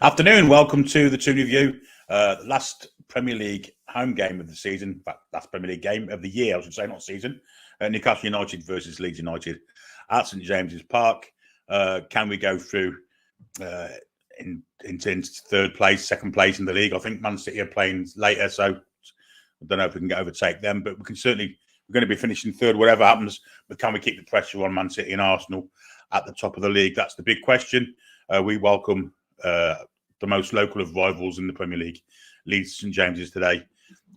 Afternoon, welcome to the Toon Review. Last Premier League home game of the season, in fact, last Premier League game of the year, I should say, not season. Newcastle United versus Leeds United at St James's Park. Can we go through into third place, second place in the league? I think Man City are playing later, so I don't know if we can overtake them, but we can certainly, we're going to be finishing third, whatever happens, but can we keep the pressure on Man City and Arsenal at the top of the league? That's the big question. We welcome the most local of rivals in the Premier League, Leeds St James's today.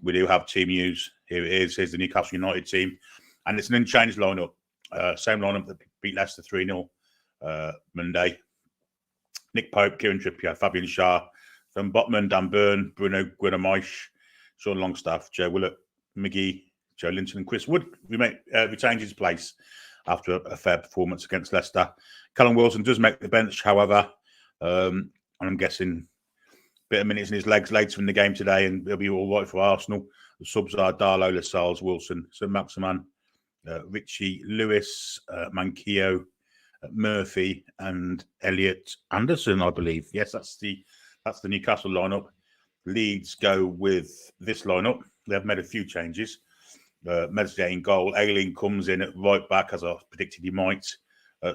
We do have team news. Here it is. Here's the Newcastle United team. And it's an unchanged lineup. Same lineup that beat Leicester 3-0 Monday. Nick Pope, Kieran Trippier, Fabian Schär, Van Botman, Dan Burn, Bruno Guimaraes, Sean Longstaff, Joe Willett, Miggy, Joe Linton and Chris Wood retained his place after a fair performance against Leicester. Callum Wilson does make the bench, however. I'm guessing a bit of minutes in his legs later in the game today, and he'll be all right for Arsenal. The subs are Darlow, Lascelles, Wilson, Saint-Maximin, Richie, Lewis, Manquillo, Murphy, and Elliot Anderson, I believe. Yes, that's the Newcastle lineup. Leeds go with this lineup. They've made a few changes. Meslier in goal. Ayling comes in at right back, as I predicted he might.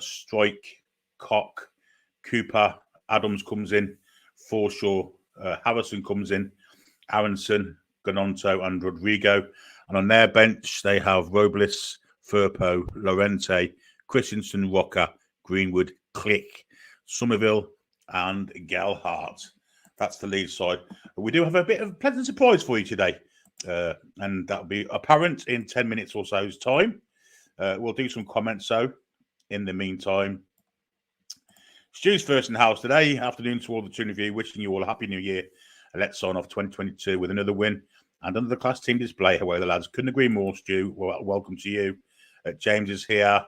Strike, Koch, Cooper, Adams comes in. Forshaw, Harrison comes in. Aronson, Gononto, and Rodrigo. And on their bench, they have Robles, Firpo, Lorente, Christensen, Rocker, Greenwood, Click, Somerville, and Gelhardt. That's the Leeds side. We do have a bit of a pleasant surprise for you today. And that'll be apparent in 10 minutes or so's time. We'll do some comments, in the meantime. Stu's first in the house today. Afternoon to all the Toon Review. Wishing you all a happy new year. Let's sign off 2022 with another win and another class team display. Away the lads. Couldn't agree more, Stu. Well, welcome to you. James is here.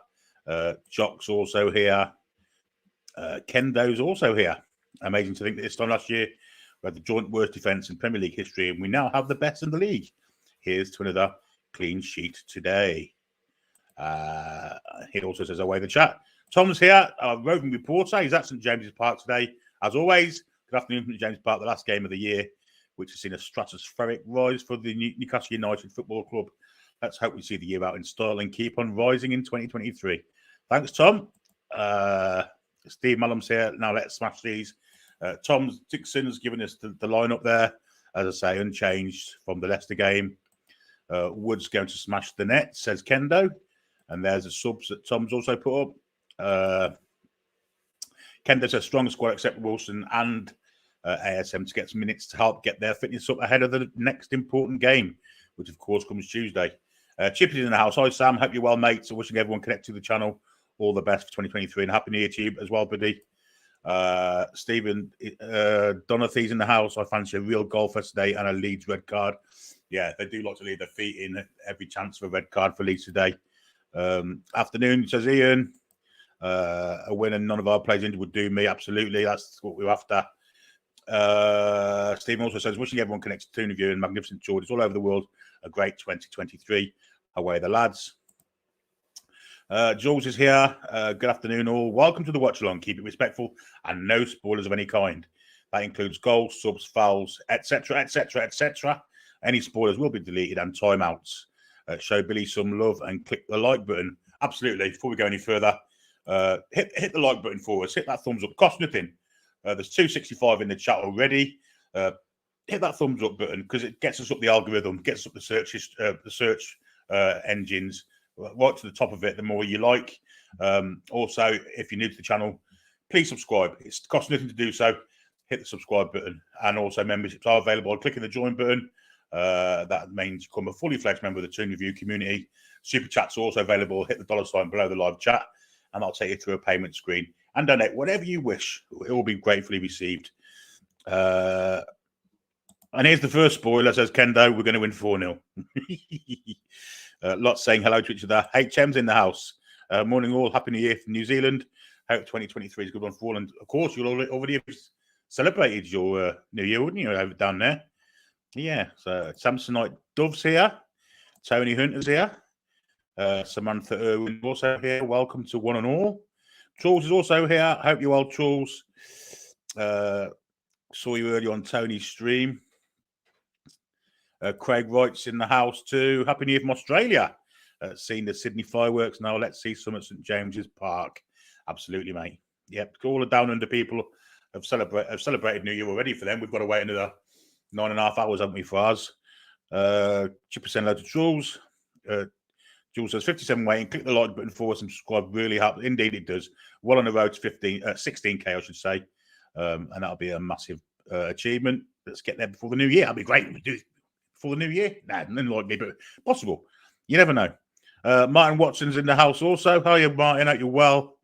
Jock's also here. Kendo's also here. Amazing to think that this time last year we had the joint worst defence in Premier League history, and we now have the best in the league. Here's to another clean sheet today. He also says, away the chat. Tom's here, our roving reporter. He's at St James's Park today. As always, good afternoon from St James's Park, the last game of the year, which has seen a stratospheric rise for the Newcastle United Football Club. Let's hope we see the year out in style and keep on rising in 2023. Thanks, Tom. Steve Mullum's here. Now let's smash these. Tom Dixon's given us the lineup there. As I say, unchanged from the Leicester game. Wood's going to smash the net, says Kendo. And there's a subs that Tom's also put up. Kendo says strong squad except Wilson and ASM to get some minutes to help get their fitness up ahead of the next important game, which of course comes Tuesday. Chippy's in the house. Hi Sam, hope you're well, mate. So wishing everyone connected to the channel all the best for 2023 and happy new year to you as well, buddy. Stephen Donathy's in the house. I fancy a real goal for today and a Leeds red card. Yeah, they do like to leave their feet in every chance for a red card for Leeds today. Afternoon, says Ian. A win and none of our players injured would do me. Absolutely, that's what we're after. Stephen also says, wishing everyone connected to Toon Review and magnificent Georges all over the world a great 2023. Away the lads. Jules is here. Good afternoon, all. Welcome to the Watchalong. Keep it respectful and no spoilers of any kind. That includes goals, subs, fouls, etc., etc., etc. Any spoilers will be deleted and timeouts. Show Billy some love and click the like button. Absolutely. Before we go any further, hit the like button for us. Hit that thumbs up. Cost nothing. There's 265 in the chat already. Hit that thumbs up button because it gets us up the algorithm, gets up the search engines right to the top of it. The more you like. Also, if you're new to the channel, please subscribe. It costs nothing to do so. Hit the subscribe button, and also memberships are available. Clicking the join button. That means you become a fully fledged member of the Toon Review community. Super chats are also available. Hit the $ below the live chat, and I'll take you through a payment screen and donate whatever you wish. It will be gratefully received. And here's the first spoiler, says Kendo. We're going to win 4-0. Lots saying hello to each other. HM's in the house. Morning all. Happy New Year from New Zealand. Hope 2023 is a good one for all. And of course, you'll already have celebrated your New Year, wouldn't you, over down there? Yeah. So Samsonite Dove's here. Tony Hunter's here. Samantha Irwin also here. Welcome to one and all. Charles is also here. Hope you're well, Charles. Saw you earlier on Tony's stream. Craig Wright's in the house too. Happy New Year from Australia. Seen the Sydney fireworks now. Let's see some at St James's Park. Absolutely, mate. Yep. All the down under people have celebrated New Year already for them. We've got to wait another 9.5 hours, haven't we, for ours? Chipper send loads of Jules. Jules says 57 waiting. Click the like button for us and subscribe. Really helps. Indeed, it does. Well on the road to 16k, I should say. And that'll be a massive achievement. Let's get there before the new year. That'll be great. We do it before the new year. Nah, nothing like me, but possible. You never know. Martin Watson's in the house also. How are you, Martin? Hope you're well.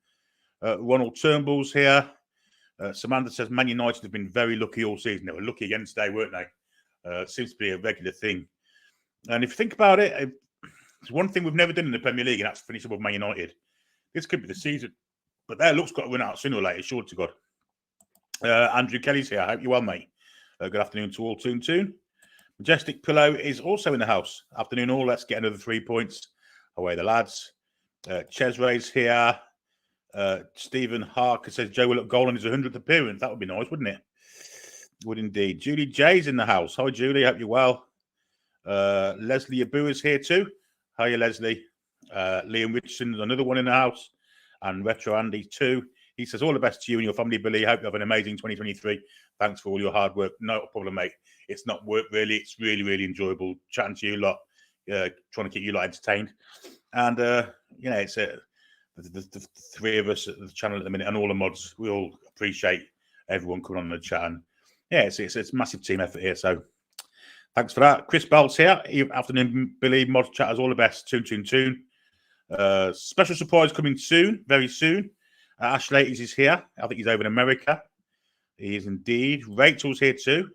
Ronald Turnbull's here. Samantha says Man United have been very lucky all season. They were lucky again today, weren't they? Seems to be a regular thing. And if you think about it, it's one thing we've never done in the Premier League, and that's finish above Man United. This could be the season, but their luck's got to run out sooner or later, sure to God. Andrew Kelly's here. I hope you're well, mate. Good afternoon to all. Toon. Majestic Pillow is also in the house. Afternoon all. Let's get another 3 points. Away the lads. Chesray's here. Stephen Harker says Joe will look goal on his 100th appearance. That would be nice, wouldn't it? Would indeed. Julie J's in the house. Hi, Julie. Hope you're well. Leslie Abu is here too. How are you, Leslie? Liam Richardson is another one in the house. And Retro Andy too. He says, all the best to you and your family, Billy. Hope you have an amazing 2023. Thanks for all your hard work. No problem, mate. It's not work, really. It's really, really enjoyable chatting to you lot, trying to keep you lot entertained. And, it's the three of us at the channel at the minute and all the mods. We all appreciate everyone coming on the chat. And, it's a massive team effort here. So thanks for that. Chris Belt's here. Afternoon, Billy. Mod chatters, all the best. Toon. Special surprise coming soon, very soon. Ash Ladies is here. I think he's over in America. He is indeed. Rachel's here too.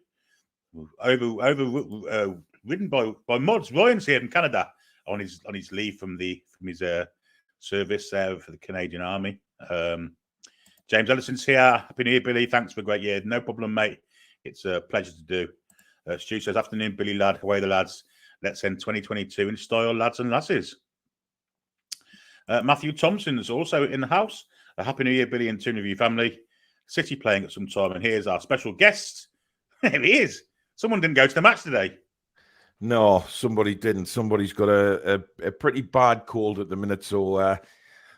Ridden by mods. Ryan's here from Canada on his leave from his service there for the Canadian Army. James Ellison's here. Happy New Year, Billy. Thanks for a great year. No problem, mate. It's a pleasure to do. Stu says, afternoon, Billy lad. Away the lads. Let's end 2022 in style, lads and lasses. Matthew Thompson is also in the house. A happy New Year, Billy and Toon of your family. City playing at some time, and here's our special guest. There he is. Someone didn't go to the match today. No, somebody didn't. Somebody's got a pretty bad cold at the minute. So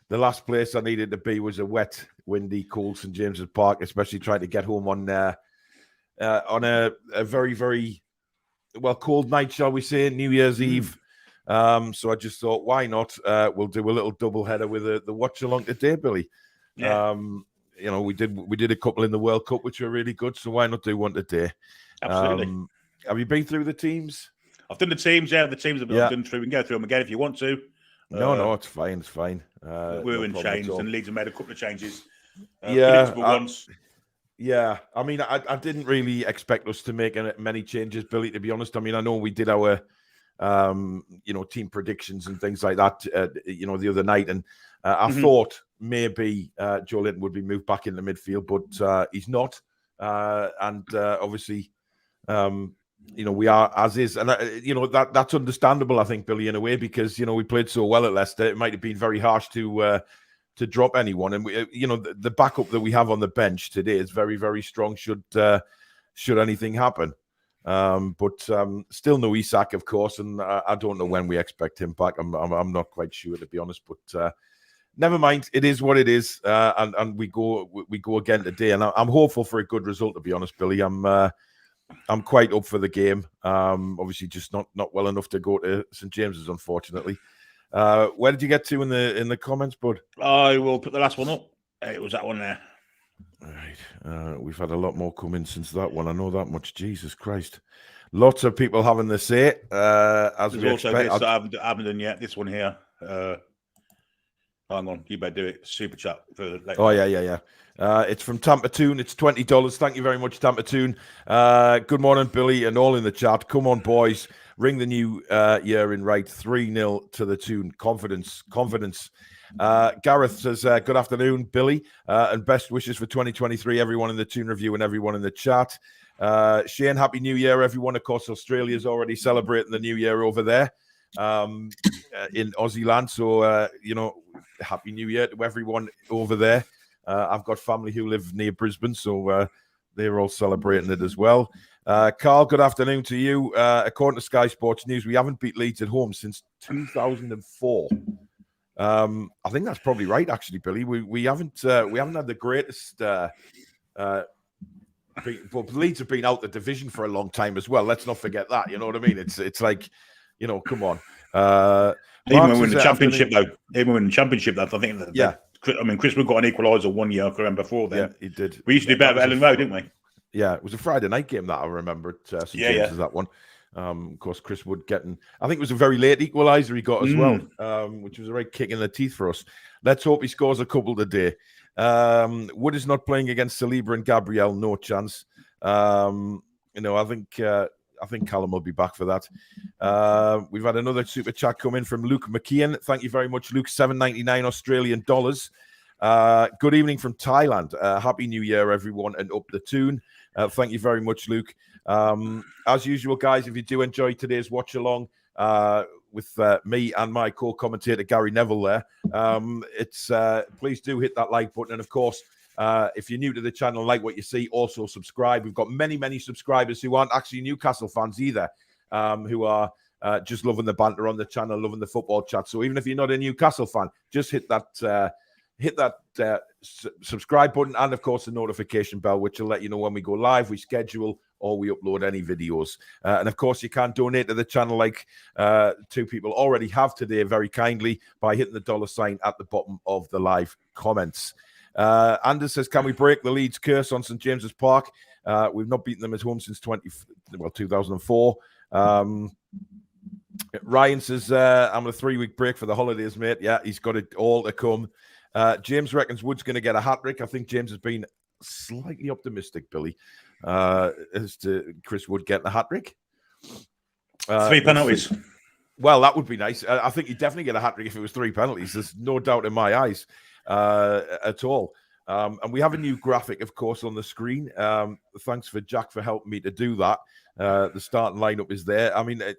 the last place I needed to be was a wet, windy, cold St James's Park, especially trying to get home on a very, very cold night, shall we say, New Year's Eve. So I just thought, why not? We'll do a little double header with the Watchalong today, Billy. Yeah. We did a couple in the World Cup, which were really good. So why not do one today? Absolutely. Have you been through the teams? I've done the teams. Yeah, the teams have been done through. We can go through them again if you want to. No, it's fine. It's fine. We're in change, and Leeds have made a couple of changes. Ones. Yeah, I mean, I didn't really expect us to make many changes, Billy, to be honest. I mean, I know we did our team predictions and things like that, the other night. And I thought maybe Joe Linton would be moved back into midfield, but he's not. Obviously, we are as is. And, that's understandable, I think, Billy, in a way, because, we played so well at Leicester. It might have been very harsh to drop anyone. And, the backup that we have on the bench today is very, very strong should anything happen. But still no Isak, of course, and I don't know when we expect him back. I'm not quite sure, to be honest. But never mind, it is what it is, and we go again today. And I'm hopeful for a good result, to be honest, Billy. I'm quite up for the game. Obviously, just not well enough to go to St James's, unfortunately. Where did you get to in the comments, bud? I will put the last one up. It was that one there. All right. We've had a lot more come in since that one. I know that much. Jesus Christ. Lots of people having the say. As There's we also expect. this I haven't done yet. This one here. Hang on. You better do it. Super chat for later. Oh, yeah. It's from Tampa Toon. It's $20. Thank you very much, Tampa Toon. Good morning, Billy, and all in the chat. Come on, boys. Ring the new year in right. 3-0 to the Toon. Confidence. Gareth says, good afternoon, Billy, and best wishes for 2023, everyone in the Toon Review and everyone in the chat. Shane, Happy New Year, everyone. Of course, Australia's already celebrating the New Year over there in Aussie land. So, Happy New Year to everyone over there. I've got family who live near Brisbane, so they're all celebrating it as well. Carl, good afternoon to you. According to Sky Sports News, we haven't beat Leeds at home since 2004. I think that's probably right, actually, Billy. We haven't had the greatest. But Leeds have been out the division for a long time as well. Let's not forget that. You know what I mean? It's like, come on. Even when the championship, though. Even when the championship, though, I think that. I mean, Chris Wood got an equaliser 1 year. I can remember before then. Yeah, he did. We used to do better at Ellen Road, didn't we? Yeah, it was a Friday night game that I remember at St. James's, that one. Of course, Chris Wood I think it was a very late equaliser he got as well, which was a right kick in the teeth for us. Let's hope he scores a couple today. Wood is not playing against Saliba and Gabriel, no chance. I think Callum will be back for that. We've had another super chat come in from Luke McKeon. Thank you very much, Luke. $7.99 Australian dollars. Good evening from Thailand. Happy New Year, everyone, and up the Toon. Thank you very much, Luke. As usual, guys, if you do enjoy today's watch along with me and my co-commentator Gary Neville there, please do hit that like button. And of course, if you're new to the channel, like what you see, also subscribe. We've got many subscribers who aren't actually Newcastle fans either, who are just loving the banter on the channel, loving the football chat. So even if you're not a Newcastle fan, just hit that subscribe button and, of course, the notification bell, which will let you know when we go live, we schedule, or we upload any videos. And, of course, you can donate to the channel like two people already have today very kindly by hitting the $sign at the bottom of the live comments. Anders says, can we break the Leeds curse on St. James's Park? We've not beaten them at home since 2004. Ryan says, I'm on a 3-week break for the holidays, mate. Yeah, he's got it all to come. James reckons Wood's going to get a hat-trick. I think James has been slightly optimistic, Billy, as to Chris Wood getting a hat-trick. 3 penalties. Well, that would be nice. I think he'd definitely get a hat-trick if it was 3 penalties. There's no doubt in my eyes at all. And we have a new graphic, of course, on the screen. Thanks for Jack for helping me to do that. The starting lineup is there. I mean, I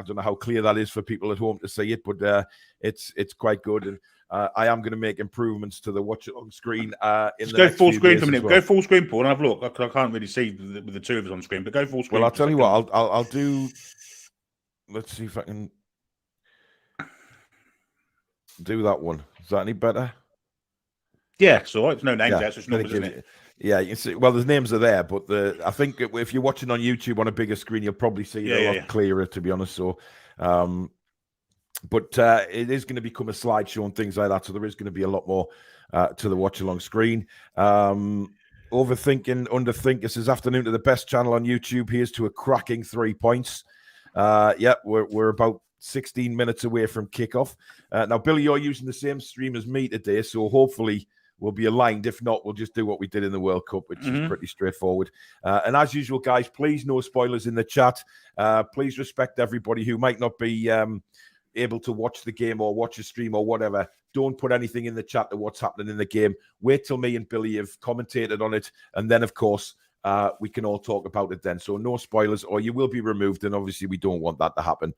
don't know how clear that is for people at home to see it, but it's quite good. And I am going to make improvements to the watch it on screen. Go full screen for a minute. Well. Go full screen, Paul, and have a look. I can't really see with the two of us on screen, but go full screen. Well, I'll tell you what. I'll do. Let's see if I can do that one. Is that any better? Yeah, so it's no names there, so it's numbers, isn't it? Yeah, you can see. Well, the names are there, but I think if you're watching on YouTube on a bigger screen, you'll probably see it a lot clearer, to be honest. So, but it is going to become a slideshow and things like that. So there is going to be a lot more to the watch along screen. Overthinking, underthink. This is afternoon to the best channel on YouTube. Here's to a cracking 3 points. We're about 16 minutes away from kickoff. Now, Billy, you're using the same stream as me today, so hopefully we'll be aligned. If not, we'll just do what we did in the World Cup, which is pretty straightforward. And as usual, guys, please no spoilers in the chat. Please respect everybody who might not be able to watch the game or watch a stream or whatever. Don't put anything in the chat to what's happening in the game. Wait till me and Billy have commentated on it, and then, of course, we can all talk about it then. So no spoilers, or you will be removed, and obviously we don't want that to happen.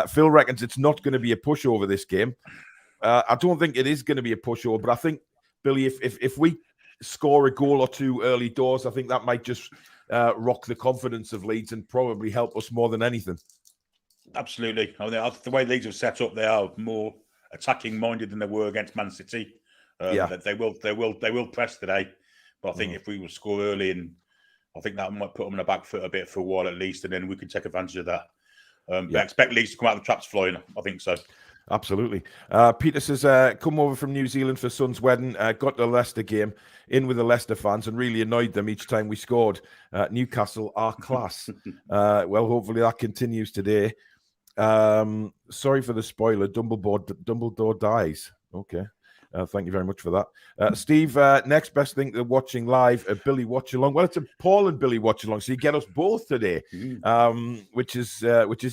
Phil reckons it's not going to be a pushover this game. I don't think it is going to be a pushover, but I think, Billy, if we score a goal or two early doors, I think that might just rock the confidence of Leeds and probably help us more than anything. Absolutely. I mean, the way Leeds are set up, they are more attacking minded than they were against Man City. They will press today, but I think if we will score early, and I think that might put them on the back foot a bit for a while at least, and then we can take advantage of that. I expect Leeds to come out of the traps flying. I think so. Absolutely. Peter says, come over from New Zealand for son's wedding. Got the Leicester game, in with the Leicester fans, and really annoyed them each time we scored. Newcastle are class. Well, hopefully that continues today. Sorry for the spoiler. Dumbledore dies. Okay. Thank you very much for that. Steve, next best thing to watching live, Billy Watchalong. Well, it's a Paul and Billy Watchalong, so you get us both today, which is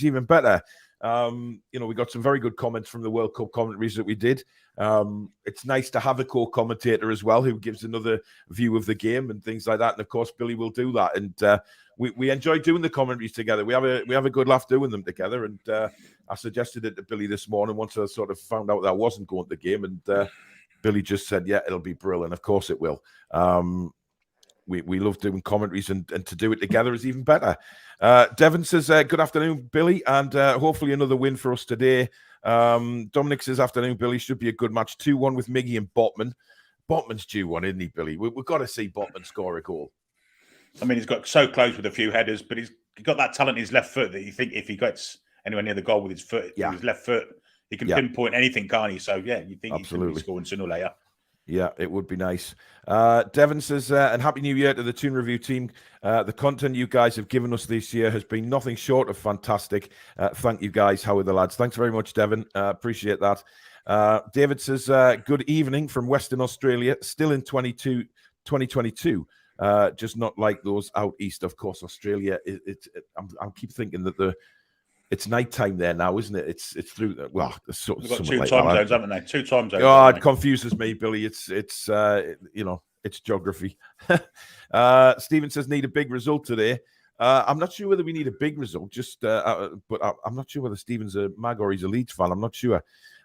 even better. We got some very good comments from the World Cup commentaries that we did. It's nice to have a co-commentator as well who gives another view of the game and things like that. And of course, Billy will do that. And we enjoy doing the commentaries together. We have a good laugh doing them together. And I suggested it to Billy this morning once I sort of found out that I wasn't going to the game. And Billy just said, "Yeah, it'll be brilliant." Of course, it will. we love doing commentaries, and to do it together is even better. Devon says, good afternoon, Billy, and hopefully another win for us today. Dominic says, afternoon, Billy, should be a good match. 2-1 with Miggy and Botman. Botman's due one, isn't he, Billy? We've got to see Botman score a goal. I mean, he's got so close with a few headers, but he's got that talent in his left foot that you think if he gets anywhere near the goal with his foot, with his left foot, he can pinpoint anything, can't he? So, yeah, you think he can be scoring sooner or later. Yeah, it would be nice. Devon says, and Happy New Year to the Toon Review team. The content you guys have given us this year has been nothing short of fantastic. Thank you, guys. How are the lads? Thanks very much, Devon. Appreciate that. David says, good evening from Western Australia. Still in 2022. Just not like those out east. Of course, Australia, I keep thinking that it's nighttime there now, isn't it? It's through. Well, we've got two time zones, haven't they? Two time zones. Oh, it confuses me, Billy. It's geography. Stephen says need a big result today. I'm not sure whether we need a big result. But I'm not sure whether Stephen's a Mag or he's a Leeds fan. I'm not sure.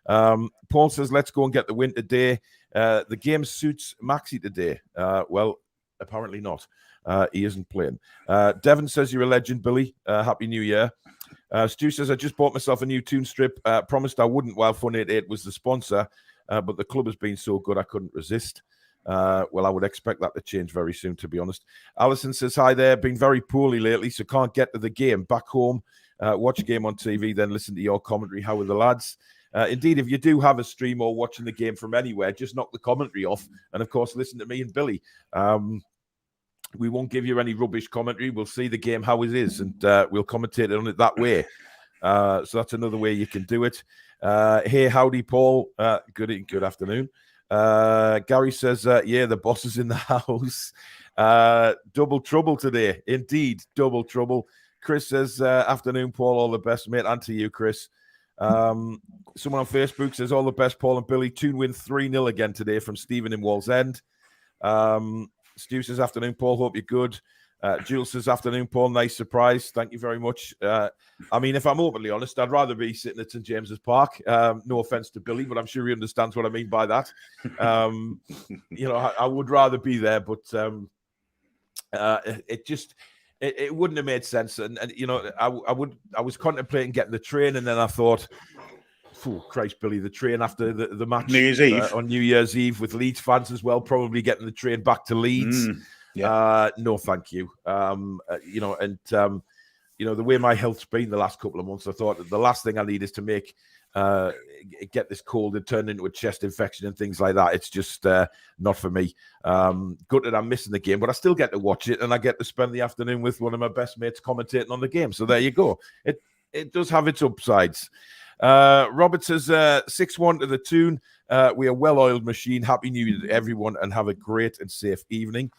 Paul says let's go and get the win today. The game suits Maxi today. Well, apparently not. He isn't playing. Devon says you're a legend, Billy. Happy New Year. Stu says, I just bought myself a new Toon strip. Promised I wouldn't while Fun 88 was the sponsor, but the club has been so good I couldn't resist. Well, I would expect that to change very soon, to be honest. Alison says, hi there. Been very poorly lately, so can't get to the game. Back home, watch a game on TV, then listen to your commentary. How are the lads? Indeed, if you do have a stream or watching the game from anywhere, just knock the commentary off. And, of course, listen to me and Billy. We won't give you any rubbish commentary. We'll see the game how it is, and we'll commentate on it that way. So that's another way you can do it. Hey, howdy, Paul. Good afternoon. Gary says, yeah, the boss is in the house. Double trouble today. Indeed, double trouble. Chris says, afternoon, Paul. All the best, mate. And to you, Chris. Someone on Facebook says, all the best, Paul and Billy. Toon win 3-0 again today from Stephen in Wallsend. Stu says, afternoon, Paul. Hope you're good. Jules says, afternoon, Paul. Nice surprise. Thank you very much. I mean, if I'm openly honest, I'd rather be sitting at St. James's Park. No offense to Billy, but I'm sure he understands what I mean by that. I would rather be there, but it wouldn't have made sense. And I was contemplating getting the train, and then I thought, oh, Christ, Billy, the train after the match New Year's Eve. On New Year's Eve with Leeds fans as well, probably getting the train back to Leeds. No, thank you. The way my health's been the last couple of months, I thought that the last thing I need is to get this cold and turn into a chest infection and things like that. It's just not for me. Gutted I'm missing the game, but I still get to watch it, and I get to spend the afternoon with one of my best mates commentating on the game. So there you go. It does have its upsides. Robert says 6-1 to the Toon. We are a well-oiled machine. Happy New Year to everyone, and have a great and safe evening.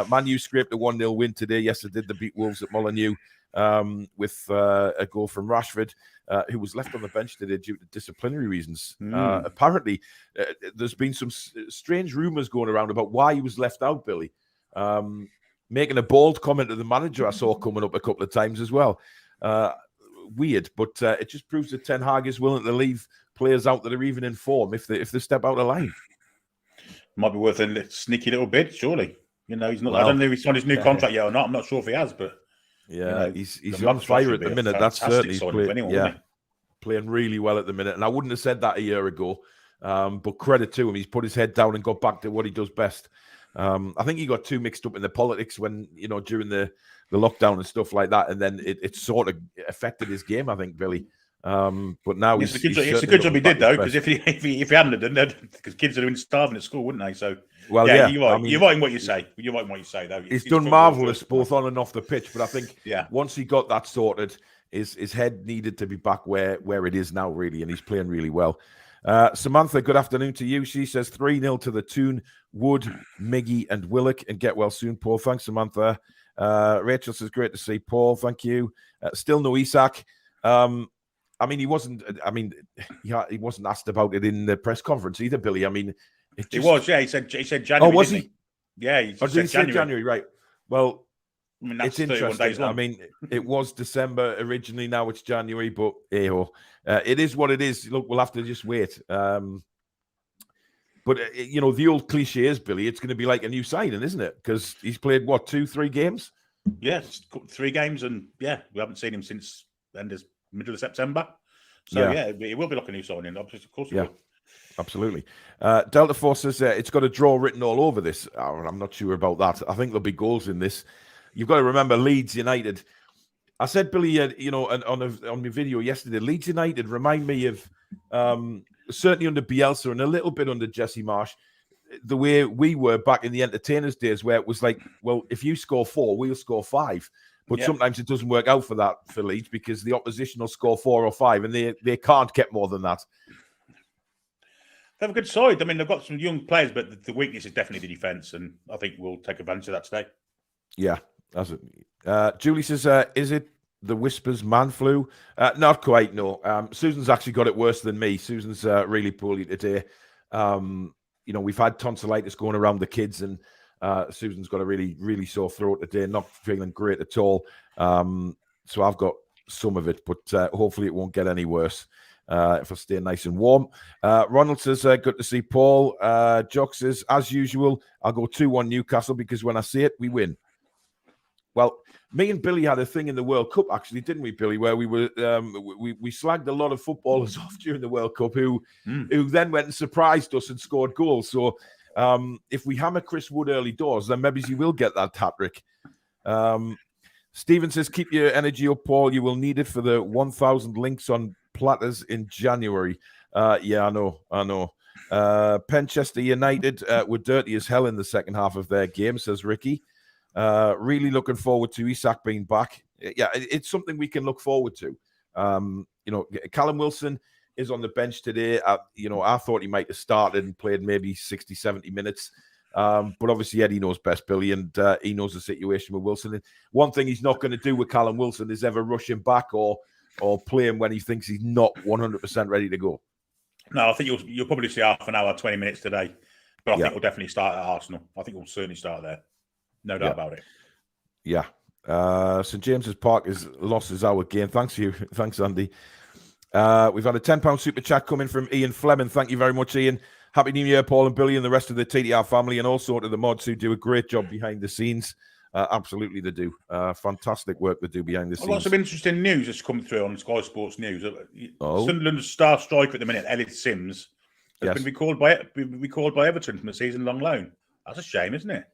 Man U scraped a 1-0 win today. Yes, they did. They beat Wolves at Molineux with a goal from Rashford, who was left on the bench today due to disciplinary reasons. Apparently, there's been some strange rumours going around about why he was left out, Billy. Making a bold comment to the manager I saw coming up a couple of times as well. Weird, but it just proves that Ten Hag is willing to leave players out that are even in form if they step out of line. Might be worth a sneaky little bid, surely. He's not. I don't know if he's on his new contract yet or not. I'm not sure if he has, but he's on fire at the minute. That's certainly playing really well at the minute. And I wouldn't have said that a year ago, but credit to him. He's put his head down and got back to what he does best. I think he got too mixed up in the politics when during the lockdown and stuff like that, and then it sort of affected his game, I think, Billy. But now it's a good job he did, though, because if he hadn't have done that, because kids are starving at school, wouldn't they? So you're right in what you say. You're right in what you say, though. He's done marvelous both on and off the pitch, but I think once he got that sorted, his head needed to be back where it is now, really, and he's playing really well. Samantha, good afternoon to you. She says 3-0 to the Toon, Wood, Miggy, and Willock, and get well soon, Paul. Thanks, Samantha. Rachel says, great to see Paul. Thank you. Still no Isak. He wasn't asked about it in the press conference either, Billy. He was, yeah. He said January. Oh, was he? Yeah, he said January, right. Well, that's it's interesting. It was December originally. Now it's January, but it is what it is. Look, we'll have to just wait. But, the old cliche is, Billy, it's going to be like a new signing, isn't it? Because he's played, 2-3 games? Yes, 3 games, and we haven't seen him since middle of September. So, it will be like a new signing. Of course it will. Absolutely. Delta Force says it's got a draw written all over this. I'm not sure about that. I think there'll be goals in this. You've got to remember Leeds United. I said, Billy, on my video yesterday, Leeds United remind me of certainly under Bielsa and a little bit under Jesse Marsh, the way we were back in the entertainers' days, where it was like, well, if you score 4, we'll score 5. But sometimes it doesn't work out for Leeds because the opposition will score 4 or 5, and they can't get more than that. They have a good side. I mean, they've got some young players, but the weakness is definitely the defence, and I think we'll take advantage of that today. Yeah, that's it. Julie says, is it the Whispers man flu? Not quite, no. Susan's actually got it worse than me. Susan's really poorly today. We've had tonsillitis going around the kids, and Susan's got a really, really sore throat today, not feeling great at all. So I've got some of it, but hopefully it won't get any worse if I stay nice and warm. Ronald says, good to see Paul. Jock says, as usual, I'll go 2-1 Newcastle because when I see it, we win. Well, me and Billy had a thing in the World Cup, actually, didn't we, Billy, where we were we slagged a lot of footballers off during the World Cup who then went and surprised us and scored goals. So if we hammer Chris Wood early doors, then maybe he will get that hat-trick. Stephen says, keep your energy up, Paul. You will need it for the 1,000 links on platters in January. I know. Penchester United were dirty as hell in the second half of their game, says Ricky. Really looking forward to Isak being back. It's something we can look forward to. Callum Wilson is on the bench today. I thought he might have started and played maybe 60, 70 minutes. But obviously Eddie knows best, Billy, and he knows the situation with Wilson. And one thing he's not going to do with Callum Wilson is ever rush him back or play him when he thinks he's not 100% ready to go. No, I think you'll probably see half an hour, 20 minutes today. But I think we'll definitely start at Arsenal. I think we'll certainly start there. No doubt about it. Yeah. St. James's Park is lost as our game. Thanks, Andy. We've had a £10 super chat coming from Ian Fleming. Thank you very much, Ian. Happy New Year, Paul and Billy and the rest of the TDR family, and also to the mods who do a great job behind the scenes. Absolutely, they do. Fantastic work they do behind the scenes. I've got some interesting news that's come through on Sky Sports News. Sunderland's star striker at the minute, Elliot Sims, has been recalled by Everton from a season-long loan. That's a shame, isn't it?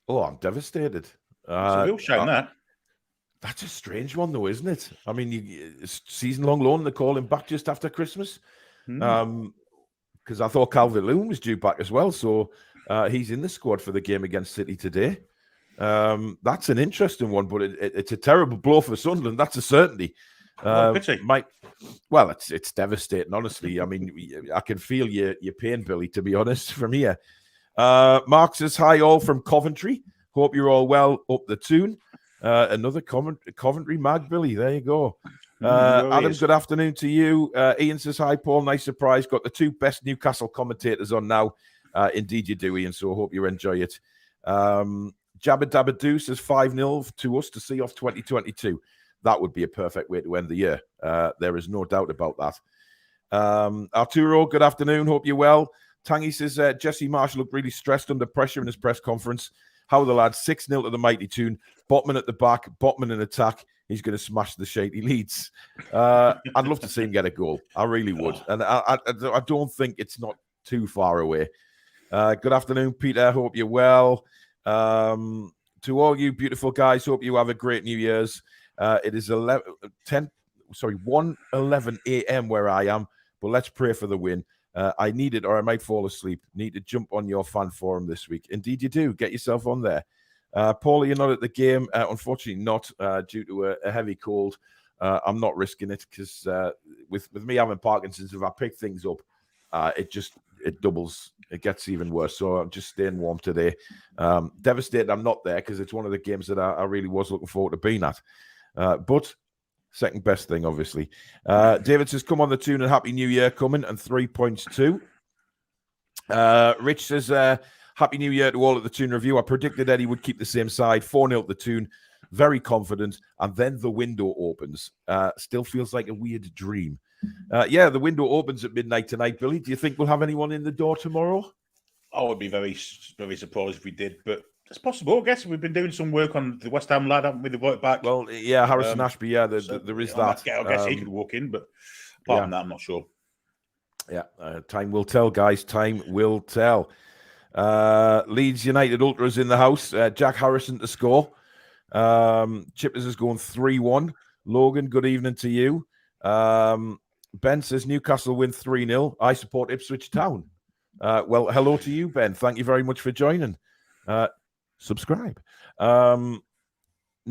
Oh, I'm devastated. It's a real shame, that. That's a strange one, though, isn't it? I mean, season-long loan, they call him back just after Christmas. Because I thought Calvert-Lewin was due back as well. So he's in the squad for the game against City today. That's an interesting one, but it's a terrible blow for Sunderland. That's a certainty. It's devastating, honestly. I mean, I can feel your pain, Billy, to be honest, from here. Mark says, hi all from Coventry. Hope you're all well up the Toon. Another Coventry mag, Billy. There you go. Adam, good afternoon to you. Ian says, hi, Paul. Nice surprise. Got the 2 best Newcastle commentators on now. Indeed you do, Ian, so I hope you enjoy it. Jabba Dabba Doo says 5-0 to us to see off 2022. That would be a perfect way to end the year. There is no doubt about that. Arturo, good afternoon. Hope you're well. Tangy says, Jesse Marsh looked really stressed under pressure in his press conference. How are the lads? 6-0 to the mighty Toon. Botman at the back, Botman in attack. He's going to smash the shady Leeds. I'd love to see him get a goal. I really would. And I don't think it's not too far away. Good afternoon, Peter. Hope you're well. To all you beautiful guys, hope you have a great New Year's. It is 1:11 a.m. where I am, but let's pray for the win. I need it or I might fall asleep. Need to jump on your fan forum this week. Indeed you do. Get yourself on there. Paul, you're not at the game. Unfortunately not, due to a heavy cold. I'm not risking it because with me having Parkinson's, if I pick things up, it doubles. It gets even worse. So I'm just staying warm today. Devastated I'm not there because it's one of the games that I really was looking forward to being at. But second best thing, obviously. David says, come on the Toon and Happy New Year coming, and 3 points too. Rich says, Happy New Year to all at the Toon Review. I predicted Eddie would keep the same side, 4-0 the Toon. Very confident. And then the window opens. Still feels like a weird dream. Yeah, the window opens at midnight tonight, Billy. Do you think we'll have anyone in the door tomorrow? I would be very, very surprised if we did, but it's possible. I guess we've been doing some work on the West Ham lad, haven't we? The right back. Well, yeah, Harrison Ashby. Yeah, there is that. I guess he could walk in, but apart from that, I'm not sure. Yeah, time will tell, guys. Time will tell. Leeds United Ultras in the house. Jack Harrison to score. Chippers is going 3-1. Logan, good evening to you. Ben says Newcastle win 3-0. I support Ipswich Town. Well, hello to you, Ben. Thank you very much for joining. Subscribe. No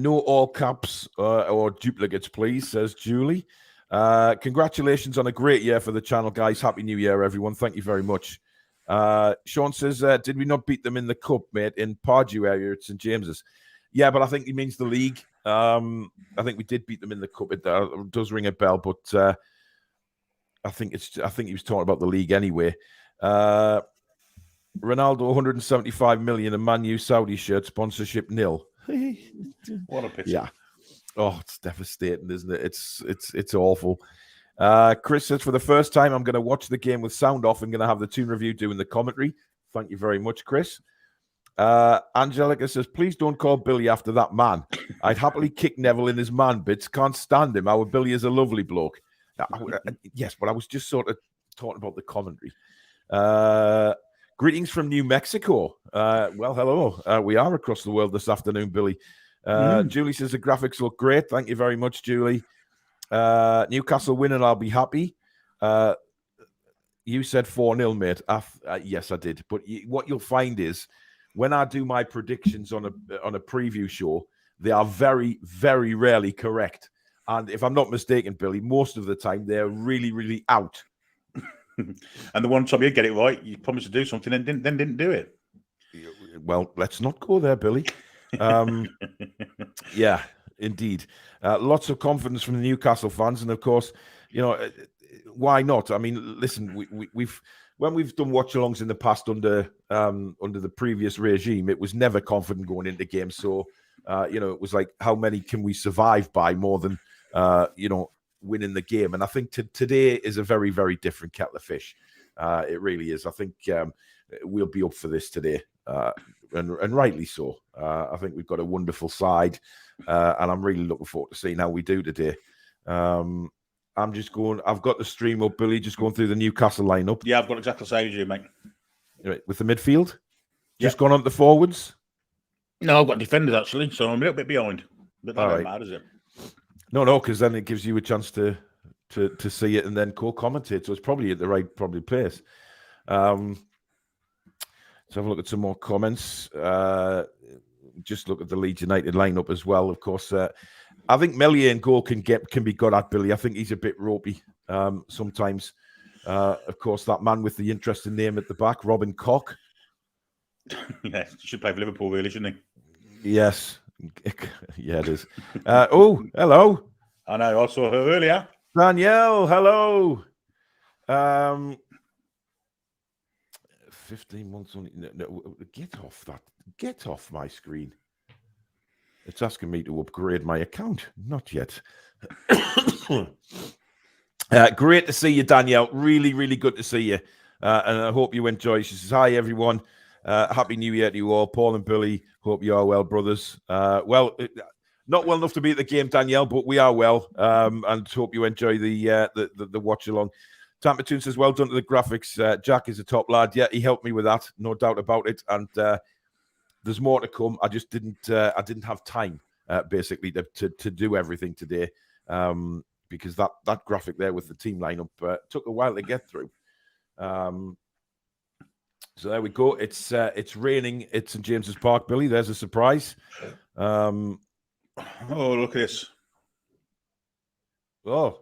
all caps or duplicates, please, says Julie. Congratulations on a great year for the channel, guys. Happy New Year, everyone. Thank you very much. Sean says, did we not beat them in the cup, mate, in Pardew area at St. James's? Yeah, but I think he means the league. I think we did beat them in the cup. It does ring a bell, but I think he was talking about the league anyway. Ronaldo 175 million and Man U Saudi shirt sponsorship nil. What a pity. Yeah. Oh, it's devastating, isn't it? It's awful. Chris says, for the first time, I'm going to watch the game with sound off. I'm going to have the Toon review doing the commentary. Thank you very much, Chris. Angelica says, please don't call Billy after that man. I'd happily kick Neville in his man bits. Can't stand him. Our Billy is a lovely bloke. Yes, but I was just sort of talking about the commentary. Greetings from New Mexico. Well, hello. We are across the world this afternoon, Billy. Julie says the graphics look great. Thank you very much, Julie. Newcastle win and I'll be happy. You said 4-0, mate. Yes, I did. But what you'll find is when I do my predictions on a preview show, they are very, very rarely correct. And if I'm not mistaken, Billy, most of the time they're really, really out. And the one time you get it right, you promised to do something and didn't do it. Well, let's not go there, Billy. Yeah, indeed. Lots of confidence from the Newcastle fans, and of course, you know, why not? I mean, listen, we've when we've done watch-alongs in the past under the previous regime, it was never confident going into games. So, you know, it was like, how many can we survive by more than you know, winning the game? And I think today is a very, very different kettle of fish. It really is. I think we'll be up for this today. And rightly so. I think we've got a wonderful side, and I'm really looking forward to seeing how we do today. I've got the stream up, Billy, just going through the Newcastle lineup. Yeah, I've got exactly the same as you, mate. Right, with the midfield? Just gone on to the forwards? No, I've got defenders, actually, so I'm a little bit behind. But that doesn't matter, does it? No, because then it gives you a chance to see it and then co-commentate. So it's probably at the right place. Let's have a look at some more comments. Just look at the Leeds United lineup as well. Of course, I think Meslier in goal can be good at, Billy. I think he's a bit ropey sometimes. Of course, that man with the interesting name at the back, Robin Koch. Yeah, he should play for Liverpool, really, shouldn't he? Yes. Yeah, it is. Oh, hello. I know. I saw her earlier. Danielle, hello. 15 months on. No, get off that. Get off my screen. It's asking me to upgrade my account. Not yet. Great to see you, Danielle. Really, really good to see you. And I hope you enjoy. She says, hi, everyone. Happy New Year to you all. Paul and Billy, hope you are well, brothers. Well, not well enough to be at the game, Danielle, but we are well. And hope you enjoy the watch along. Tampa Toon says, well done to the graphics. Jack is a top lad. Yeah, he helped me with that, no doubt about it. And there's more to come. I just didn't have time basically to do everything today. Because that graphic there with the team lineup took a while to get through. So there we go. It's raining at St. James's Park, Billy. There's a surprise. Oh, look at this. Oh,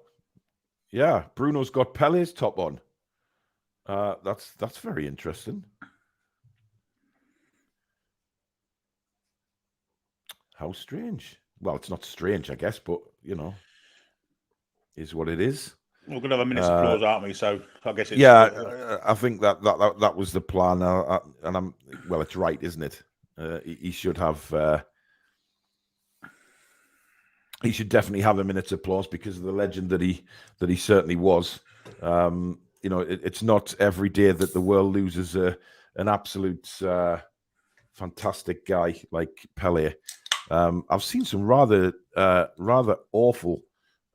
yeah. Bruno's got Pele's top on. That's very interesting. How strange. Well, it's not strange, I guess, but, you know, is what it is. We're going to have a minute's applause, aren't we? So I guess it's... Yeah, I think that was the plan. And well, it's right, isn't it? He should have... he should definitely have a minute's applause because of the legend that he certainly was. You know, it's not every day that the world loses an absolute fantastic guy like Pelé. I've seen some rather awful.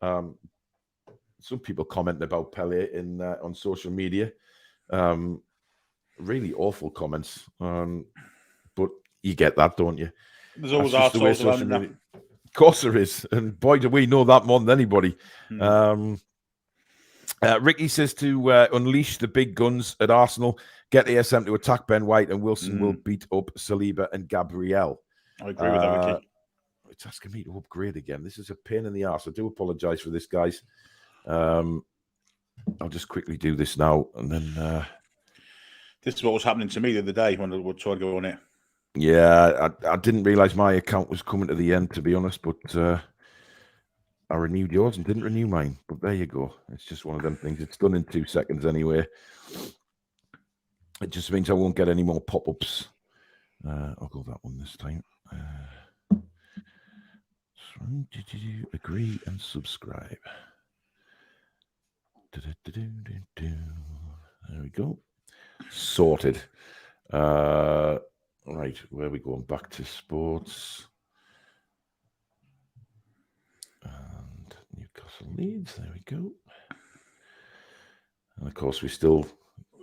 Some people commenting about Pelé on social media. Really awful comments. But you get that, don't you? There's always arseholes around there. Of course there is. And boy, do we know that more than anybody. Ricky says to unleash the big guns at Arsenal, get ASM to attack Ben White, and Wilson will beat up Saliba and Gabriel. I agree with that, Ricky. It's asking me to upgrade again. This is a pain in the arse. I do apologise for this, guys. I'll just quickly do this now, and then... This is what was happening to me the other day when I would try to go on it. Yeah, I didn't realise my account was coming to the end, to be honest, but I renewed yours and didn't renew mine. But there you go. It's just one of them things. It's done in 2 seconds anyway. It just means I won't get any more pop-ups. I'll go that one this time. Agree and subscribe. There we go. Sorted. Right, where are we going? Back to sports. And Newcastle Leeds. There we go. And of course, we're still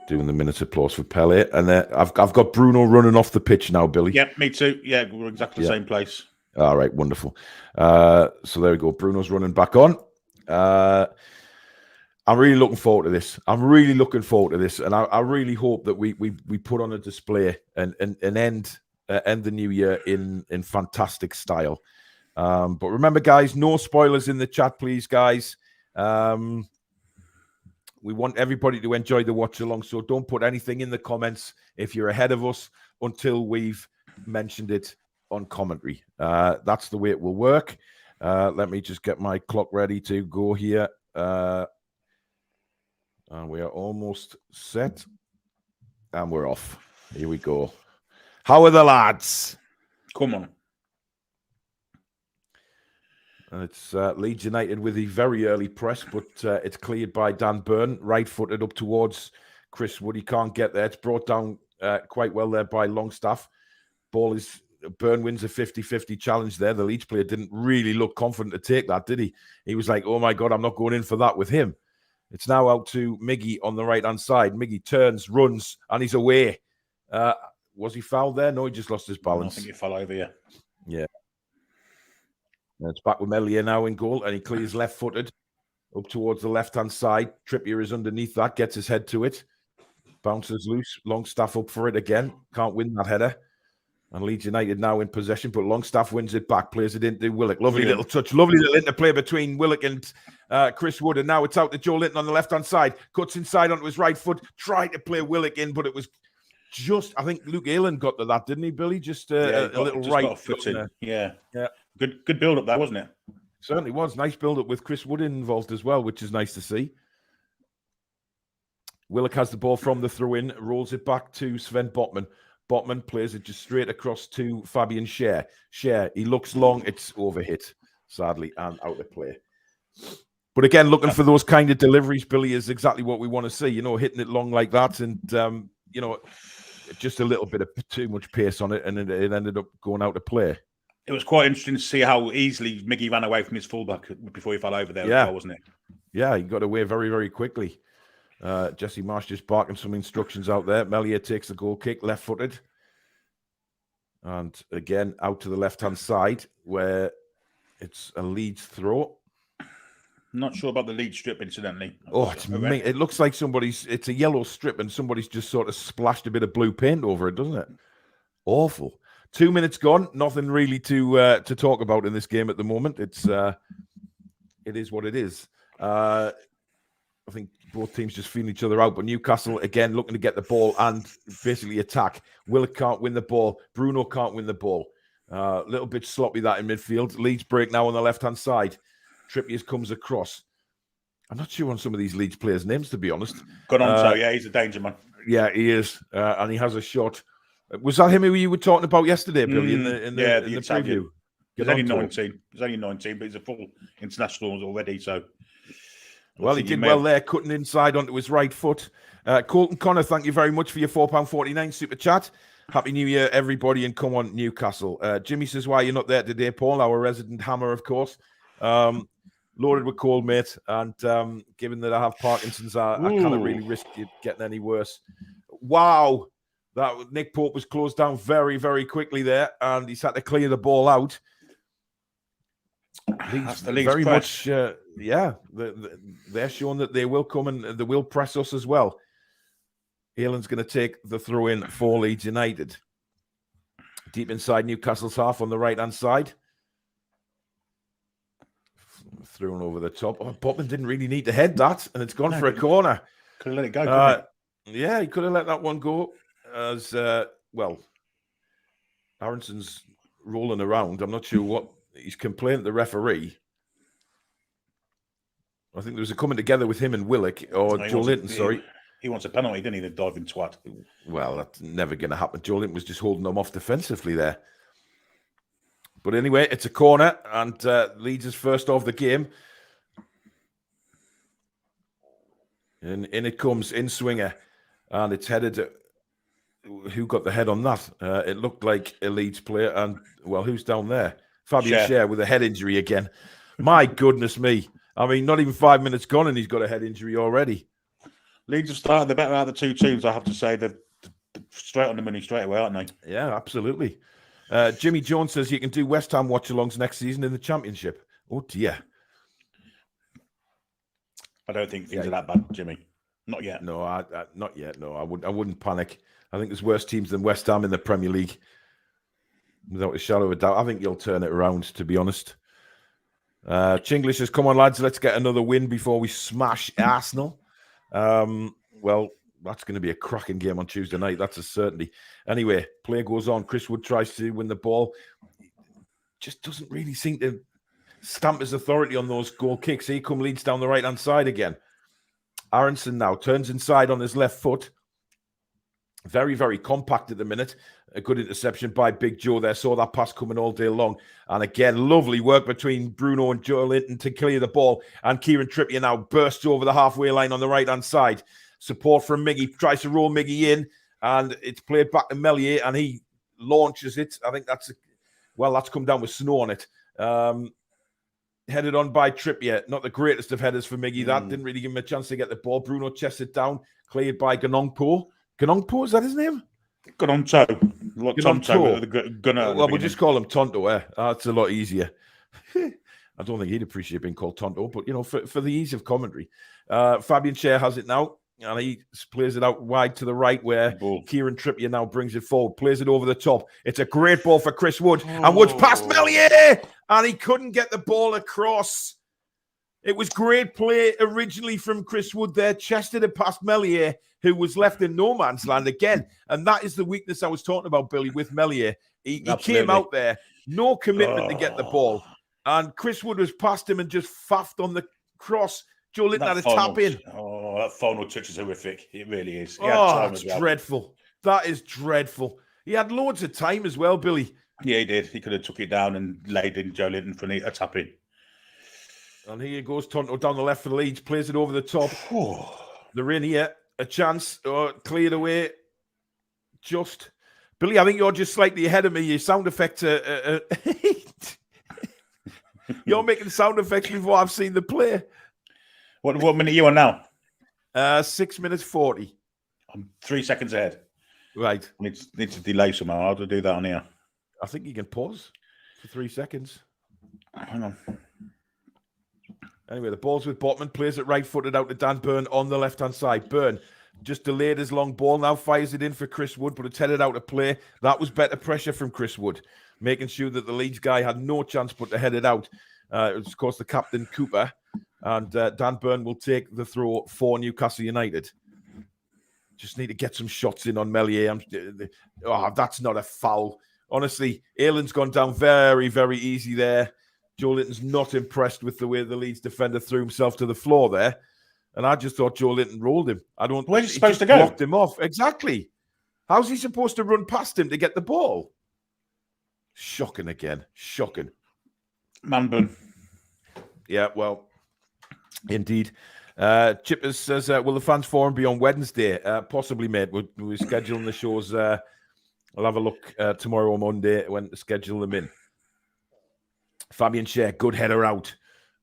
doing the minute applause for Pelé. And I've got Bruno running off the pitch now, Billy. Yep, me too. Yeah, we're exactly the same place. All right, wonderful. So there we go. Bruno's running back on. I'm really looking forward to this. And I really hope that we put on a display and end the new year in fantastic style. But remember, guys, no spoilers in the chat, please, guys. We want everybody to enjoy the watch along, so don't put anything in the comments if you're ahead of us until we've mentioned it on commentary. That's the way it will work. Let me just get my clock ready to go here. And we are almost set. And we're off. Here we go. How are the lads? Come on. And it's Leeds United with a very early press, but it's cleared by Dan Burn. Right-footed up towards Chris Wood. He can't get there. It's brought down quite well there by Longstaff. Ball is... Burn wins a 50-50 challenge there. The Leeds player didn't really look confident to take that, did he? He was like, oh, my God, I'm not going in for that with him. It's now out to Miggy on the right-hand side. Miggy turns, runs, and he's away. Was he fouled there? No, he just lost his balance. I think he fell over, yeah. Yeah. And it's back with Melia now in goal, and he clears left-footed up towards the left-hand side. Trippier is underneath that, gets his head to it. Bounces loose. Longstaff up for it again. Can't win that header. And Leeds United now in possession, but Longstaff wins it back, plays it into Willock. Lovely little touch, lovely little interplay between Willock and Chris Wood. And now it's out to Joe Linton on the left-hand side. Cuts inside onto his right foot, tried to play Willock in, but it was just, I think Luke Aylan got to that, didn't he, Billy? Just a little right. Got a foot in. Yeah. Good build-up there, wasn't it? Certainly was. Nice build-up with Chris Wood involved as well, which is nice to see. Willock has the ball from the throw-in, rolls it back to Sven Botman. Botman plays it just straight across to Fabian Schär. Schär, he looks long. It's overhit, sadly, and out of play. But again, looking for those kind of deliveries, Billy, is exactly what we want to see. You know, hitting it long like that and, you know, just a little bit of too much pace on it, and it ended up going out of play. It was quite interesting to see how easily Miggy ran away from his fullback before he fell over there, as well, wasn't it? Yeah, he got away very, very quickly. Jesse Marsh just barking some instructions out there. Melia takes the goal kick, left-footed. And again, out to the left-hand side where it's a Leeds throw. Not sure about the Leeds strip, incidentally. Oh, it looks like it's a yellow strip and somebody's just sort of splashed a bit of blue paint over it, doesn't it? Awful. 2 minutes gone. Nothing really to talk about in this game at the moment. It is what it is. I think both teams just feeling each other out, but Newcastle, again, looking to get the ball and basically attack. Willock can't win the ball. Bruno can't win the ball. A little bit sloppy that in midfield. Leeds break now on the left-hand side. Trippier comes across. I'm not sure on some of these Leeds players' names, to be honest. Yeah, he's a danger man. Yeah, he is. And he has a shot. Was that him who you were talking about yesterday, Billy, in the preview? He's only 19. He's only 19, but he's a full international already. So, well, he did well there, cutting inside onto his right foot. Colton Connor, thank you very much for your £4.49 super chat. Happy New Year, everybody, and come on, Newcastle. Jimmy says, why you're not there today, Paul, our resident hammer, of course. Loaded with cold, mate, and given that I have Parkinson's, I cannot really risk it getting any worse. Wow, that Nick Pope was closed down very, very quickly there, and he's had to clear the ball out. That's the Leeds very press. much, they're showing that they will come and they will press us as well. Aylan's going to take the throw in for Leeds United. Deep inside Newcastle's half on the right-hand side. Thrown over the top. Oh, Botman didn't really need to head that, and it's gone for a corner. Could have let it go, couldn't he? Yeah, he could have let that one go. As well, Aronson's rolling around. I'm not sure what he's complaining to the referee. I think there was a coming together with him and Willock, or Joe Linton, sorry. He wants a penalty, didn't he, the diving twat? Well, that's never going to happen. Joe Linton was just holding them off defensively there. But anyway, it's a corner, and Leeds is first of the game. And in it comes, in swinger, and it's headed. Who got the head on that? It looked like a Leeds player, and, well, who's down there? Fabian Schär with a head injury again. My goodness me. I mean, not even 5 minutes gone, and he's got a head injury already. Leeds have started the better out of the two teams, I have to say. They're straight on the money straight away, aren't they? Yeah, absolutely. Jimmy Jones says you can do West Ham watch-alongs next season in the Championship. Oh, dear. I don't think things are that bad, Jimmy. Not yet. No, not yet. No, I wouldn't panic. I think there's worse teams than West Ham in the Premier League. Without a shadow of a doubt. I think you'll turn it around, to be honest. Chinglish says, come on, lads, let's get another win before we smash Arsenal. Well, that's going to be a cracking game on Tuesday night. That's a certainty. Anyway, play goes on. Chris Wood tries to win the ball. Just doesn't really seem to stamp his authority on those goal kicks. Here come Leeds down the right-hand side again. Aronson now turns inside on his left foot. Very, very compact at the minute. A good interception by Big Joe there. Saw that pass coming all day long. And again, lovely work between Bruno and Joe Linton to clear the ball. And Kieran Trippier now bursts over the halfway line on the right-hand side. Support from Miggy. Tries to roll Miggy in. And it's played back to Meslier. And he launches it. I think that's come down with snow on it. Headed on by Trippier. Not the greatest of headers for Miggy. That didn't really give him a chance to get the ball. Bruno chests it down. Cleared by Ganongpo. Ganongpo, is that his name? Tonto. Well, we'll just call him Tonto, That's a lot easier. I don't think he'd appreciate being called Tonto, but, you know, for the ease of commentary. Fabian Schär has it now, and he plays it out wide to the right where Kieran Trippier now brings it forward, plays it over the top. It's a great ball for Chris Wood, and Wood's past Meslier, and he couldn't get the ball across. It was great play originally from Chris Wood there, chested it past Meslier, who was left in no man's land again. And that is the weakness I was talking about, Billy, with Meslier. He came out there, no commitment to get the ball. And Chris Wood was past him and just faffed on the cross. Joe Linton had a tap in. Oh, that final touch is horrific. It really is. It's dreadful. That is dreadful. He had loads of time as well, Billy. Yeah, he did. He could have took it down and laid in Joe Linton for a tap in. And here goes Tonto down the left for the Leeds. Plays it over the top. They're in here. A chance. Cleared away. Just. Billy, I think you're just slightly ahead of me. Your sound effects are... You're making sound effects before I've seen the play. What minute are you on now? 6 minutes 40. I'm 3 seconds ahead. Right. Need to delay somehow. How do I do that on here? I think you can pause for 3 seconds. Hang on. Anyway, the ball's with Botman. Plays it right-footed out to Dan Burn on the left-hand side. Burn just delayed his long ball. Now fires it in for Chris Wood, but it's headed out of play. That was better pressure from Chris Wood, making sure that the Leeds guy had no chance but to head it out. It was, of course, the captain, Cooper. And Dan Burn will take the throw for Newcastle United. Just need to get some shots in on Meslier. That's not a foul. Honestly, Aylan's gone down very, very easy there. Joe Linton's not impressed with the way the Leeds defender threw himself to the floor there. And I just thought Joe Linton rolled him. Where's he supposed to go? Blocked him off. Exactly. How's he supposed to run past him to get the ball? Shocking again. Shocking. Manburn. Yeah, well, indeed. Chippers says, will the fans forum be on Wednesday? Possibly, mate. We're scheduling the shows. I'll have a look tomorrow or Monday when to schedule them in. Fabian Schär, good header out.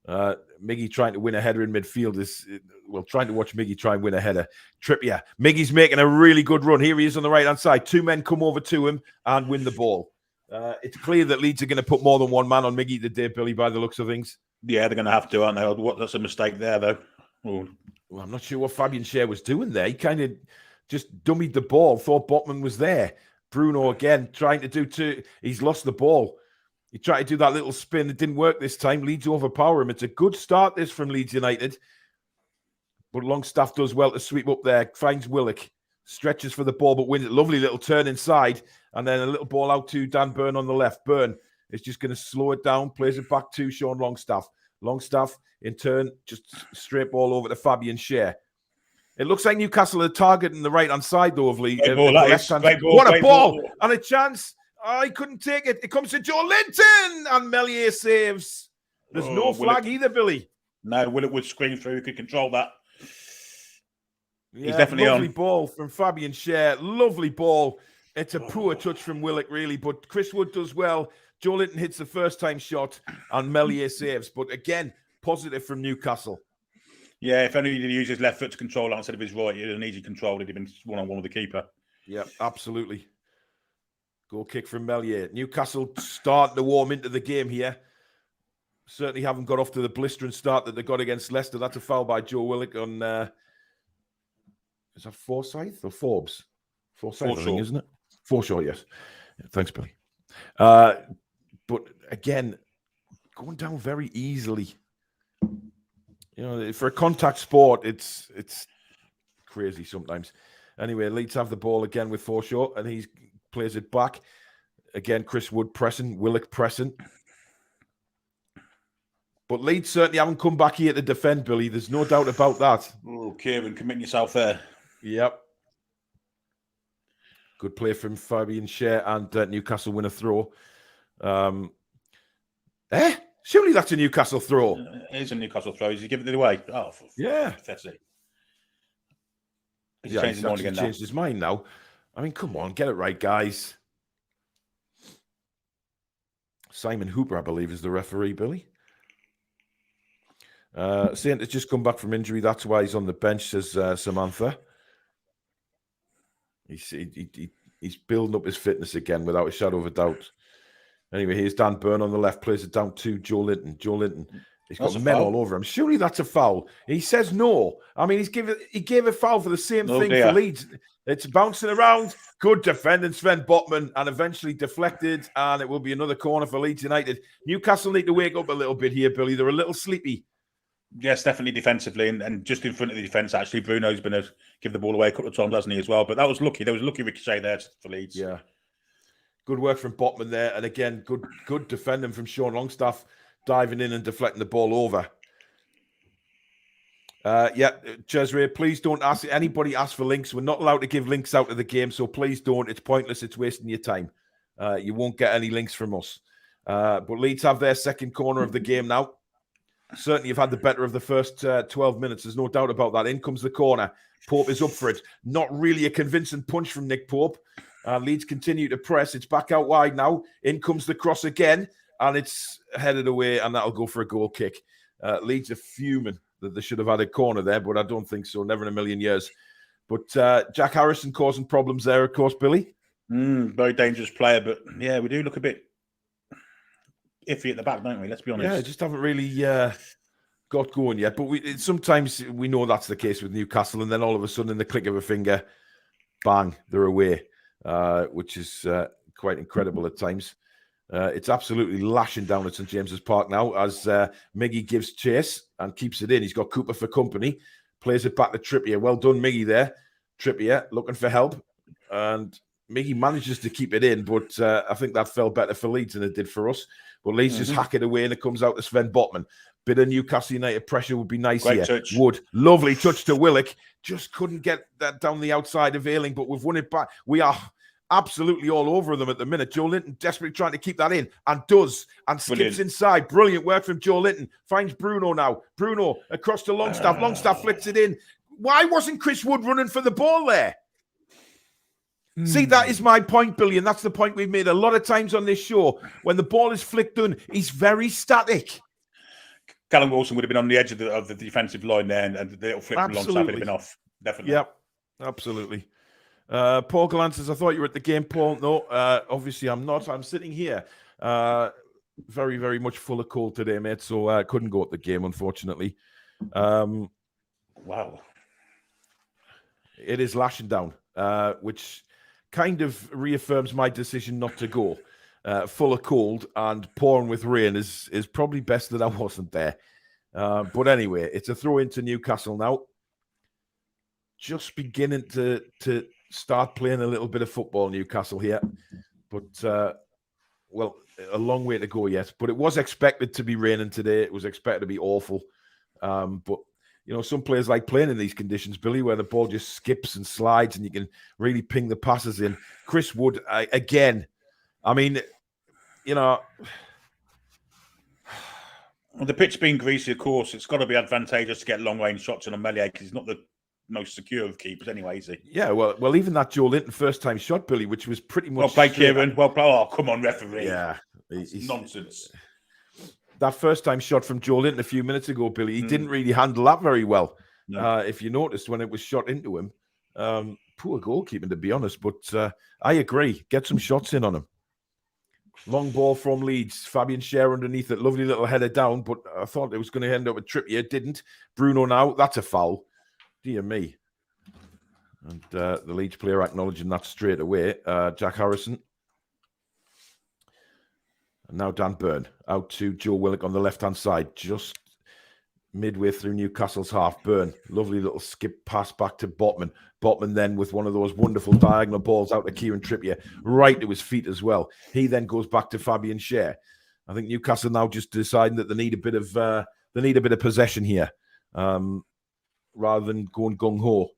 Miggy trying to win a header in midfield is, well, trying to watch Miggy try and win a header. Trippier. Miggy's making a really good run. Here he is on the right-hand side. Two men come over to him and win the ball. It's clear that Leeds are going to put more than one man on Miggy today, Billy, by the looks of things. Yeah, they're going to have to, aren't they? That's a mistake there, though. Oh. Well, I'm not sure what Fabian Schär was doing there. He kind of just dummied the ball, thought Botman was there. Bruno again trying to do two. He's lost the ball. He tried to do that little spin. It didn't work this time. Leeds overpower him. It's a good start, this, from Leeds United. But Longstaff does well to sweep up there. Finds Willock. Stretches for the ball, but wins it. Lovely little turn inside. And then a little ball out to Dan Burn on the left. Burn is just going to slow it down. Plays it back to Sean Longstaff. Longstaff, in turn, just straight ball over to Fabian Schär. It looks like Newcastle are targeting the right-hand side, though, of Leeds. What a ball! And a chance. Oh, he couldn't take it. It comes to Joe Linton, and Melier saves. There's no flag either, Billy. No, Willock would screen through. He could control that. Yeah, he's definitely lovely on. Ball from Fabian Schär. Lovely ball. It's a poor touch from Willock, really, but Chris Wood does well. Joe Linton hits the first-time shot, and Melier saves. But again, positive from Newcastle. Yeah, if only he'd used his left foot to control that instead of his right, he'd have an easy control. He'd have been one-on-one with the keeper. Yeah, absolutely. Goal kick from Melier. Newcastle starting to warm into the game here. Certainly haven't got off to the blistering start that they got against Leicester. That's a foul by Joe Willock on... is that Forsyth or Forbes? Forsyth, I think, isn't it? Forshaw, yes. Yeah, thanks, Billy. But again, going down very easily. You know, for a contact sport, it's crazy sometimes. Anyway, Leeds have the ball again with Forshaw, and he plays it back. Again, Chris Wood pressing, Willock pressing. But Leeds certainly haven't come back here to defend, Billy. There's no doubt about that. Oh, Kieran, committing yourself there. Yep. Good play from Fabian Schär, and Newcastle win a throw. Surely that's a Newcastle throw. It is a Newcastle throw. Is he giving it away? Oh, yeah. Pathetic. He's changed his mind now. I mean, come on, get it right, guys. Simon Hooper, I believe, is the referee, Billy. Saint has just come back from injury. That's why he's on the bench, says Samantha. He's building up his fitness again without a shadow of a doubt. Anyway, here's Dan Burn on the left, plays it down to Joe Linton. Joe Linton, he's got men all over him. Surely that's a foul. He says no. I mean, he gave a foul for the same thing for Leeds. It's bouncing around. Good defending, Sven Botman, and eventually deflected, and it will be another corner for Leeds United. Newcastle need to wake up a little bit here, Billy. They're a little sleepy. Yes, definitely defensively, and just in front of the defence, actually, Bruno's been to give the ball away a couple of times, hasn't he, as well? But that was lucky. There was a lucky ricochet there for Leeds. Yeah. Good work from Botman there. And again, good defending from Sean Longstaff, diving in and deflecting the ball over. Cesare, please don't ask anybody ask for links. We're not allowed to give links out of the game, so please don't. It's pointless. It's wasting your time. You won't get any links from us. But Leeds have their second corner of the game now. Certainly, you've had the better of the first 12 minutes. There's no doubt about that. In comes the corner. Pope is up for it. Not really a convincing punch from Nick Pope. Leeds continue to press. It's back out wide now. In comes the cross again, and it's headed away, and that'll go for a goal kick. Leeds are fuming that they should have had a corner there, but I don't think so. Never in a million years. But Jack Harrison causing problems there, of course, Billy. Very dangerous player, but yeah, we do look a bit iffy at the back, don't we? Let's be honest. Yeah, just haven't really got going yet. But sometimes we know that's the case with Newcastle, and then all of a sudden, in the click of a finger, bang, they're away, which is quite incredible at times. It's absolutely lashing down at St James's Park now as Miggy gives chase and keeps it in. He's got Cooper for company, plays it back to Trippier. Well done, Miggy there. Trippier looking for help, and Miggy manages to keep it in, but I think that fell better for Leeds than it did for us. But Leeds just hack it away, and it comes out to Sven Botman. Bit of Newcastle United pressure would be nice. Great here. Touch. Wood, lovely touch to Willock. Just couldn't get that down the outside of Ayling, but we've won it back. We are absolutely all over them at the minute. Joe Linton desperately trying to keep that in and does, and skips Brilliant. inside. Brilliant work from Joe Linton. Finds Bruno now. Bruno across to Longstaff. Longstaff flicks it in. Why wasn't Chris Wood running for the ball there? See, that is my point, Billy, and that's the point we've made a lot of times on this show. When the ball is flicked in, he's very static. Callum Wilson would have been on the edge of the defensive line there, and the little flip from Longstaff would have been off. Definitely. Yep, absolutely. Paul Gallant says, I thought you were at the game, Paul. No, obviously I'm not. I'm sitting here. Very, very much full of cold today, mate, so I couldn't go at the game, unfortunately. Wow. It is lashing down, which kind of reaffirms my decision not to go. Full of cold and pouring with rain is probably best that I wasn't there. But anyway, it's a throw into Newcastle now. Just beginning to start playing a little bit of football, Newcastle here. But, well, a long way to go yet. But it was expected to be raining today. It was expected to be awful. But, you know, some players like playing in these conditions, Billy, where the ball just skips and slides and you can really ping the passes in. Chris Wood, again, I mean, you know... Well, the pitch being greasy, of course, it's got to be advantageous to get long-range shots on a Melia because he's not the most secure of keepers anyway, is he? Yeah, well, even that Joe Linton first-time shot, Billy, which was pretty much... Well played, Kieran. Well played. Oh, come on, referee. Yeah. It's nonsense. That first-time shot from Joe Linton a few minutes ago, Billy, he didn't really handle that very well. No. If you noticed when it was shot into him. Poor goalkeeping, to be honest, but I agree. Get some shots in on him. Long ball from Leeds. Fabian Schär underneath it. Lovely little header down, but I thought it was going to end up with Trippier. It didn't. Bruno now. That's a foul. Dear me. And the Leeds player acknowledging that straight away. Jack Harrison. And now Dan Burn. Out to Joe Willock on the left-hand side. Just midway through Newcastle's half. Burn. Lovely little skip pass back to Botman. Botman then with one of those wonderful diagonal balls out to Kieran Trippier, right to his feet as well. He then goes back to Fabian Schär. I think Newcastle now just deciding that they need a bit of possession here, rather than going gung ho.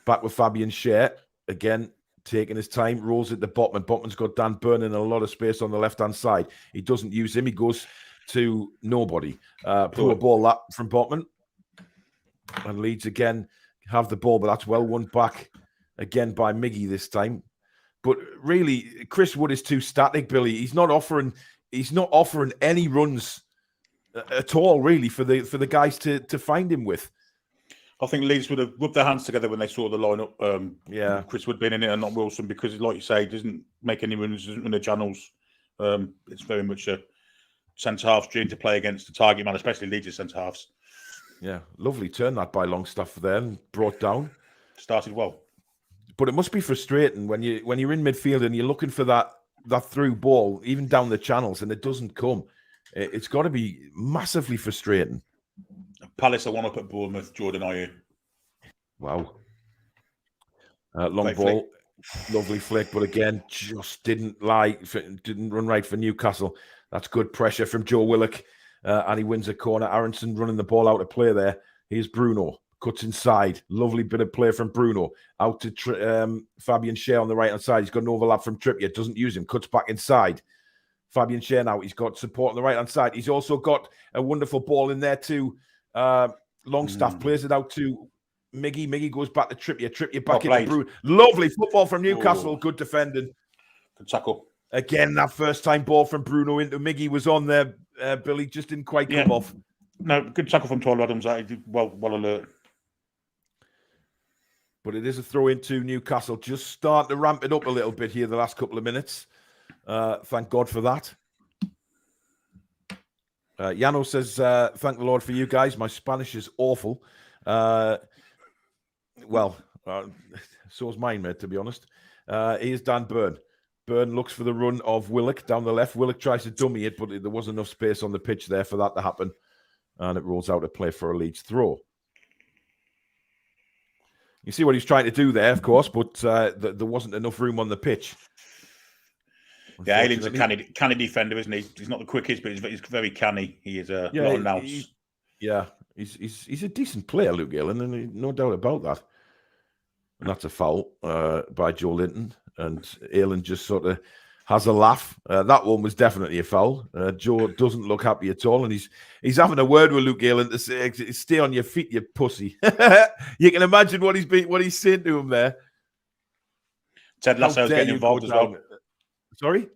Back with Fabian Schär again, taking his time, rolls it to Botman. Botman's got Dan Burn in a lot of space on the left hand side. He doesn't use him. He goes to nobody. Poor ball that from Botman, and Leeds again have the ball, but that's well won back again by Miggy this time. But really, Chris Wood is too static, Billy. He's not offering any runs at all, really, for the guys to find him with. I think Leeds would have rubbed their hands together when they saw the lineup. Chris Wood being in it and not Wilson, because, like you say, he doesn't make any runs, doesn't run the channels. It's very much a centre half's dream to play against the target man, especially Leeds' centre halves. Yeah, lovely turn that by Longstaff there and brought down. Started well. But it must be frustrating when you're in midfield and you're looking for that through ball, even down the channels, and it doesn't come. It's got to be massively frustrating. Palace are one up at Bournemouth, Jordan Ayew. Wow. Long Great ball, lovely flick, but again, just didn't run right for Newcastle. That's good pressure from Joe Willock. And he wins a corner. Aronson running the ball out of play there. Here's Bruno. Cuts inside. Lovely bit of play from Bruno. Out to Fabian Schär on the right-hand side. He's got an overlap from Trippier. Doesn't use him. Cuts back inside. Fabian Schär now. He's got support on the right-hand side. He's also got a wonderful ball in there to Longstaff. Plays it out to Miggy. Miggy goes back to Trippier. Trippier back into Bruno. Lovely football from Newcastle. Good defending. Good tackle. Again, that first-time ball from Bruno into Miggy was on there. Billy just didn't quite come off. No, good tackle from Tyler Adams. Well alert. But it is a throw into Newcastle. Just starting to ramp it up a little bit here the last couple of minutes. Thank God for that. Yano says, thank the Lord for you guys. My Spanish is awful. So is mine, mate, to be honest. Here's Dan Burn. Burn looks for the run of Willock down the left. Willock tries to dummy it, but there wasn't enough space on the pitch there for that to happen. And it rolls out to play for a Leeds throw. You see what he's trying to do there, of course, but there wasn't enough room on the pitch. Yeah, Aylin's a canny defender, isn't he? He's not the quickest, but he's very canny. He is not an ounce. He's a decent player, Luke Ayling, and no doubt about that. And that's a foul by Joe Linton. And Aylan just sort of has a laugh. That one was definitely a foul. Joe doesn't look happy at all, and he's having a word with Luke Aylan to say, "Stay on your feet, you pussy." You can imagine what he's saying to him there. Ted Lasso's getting involved as well. Sorry?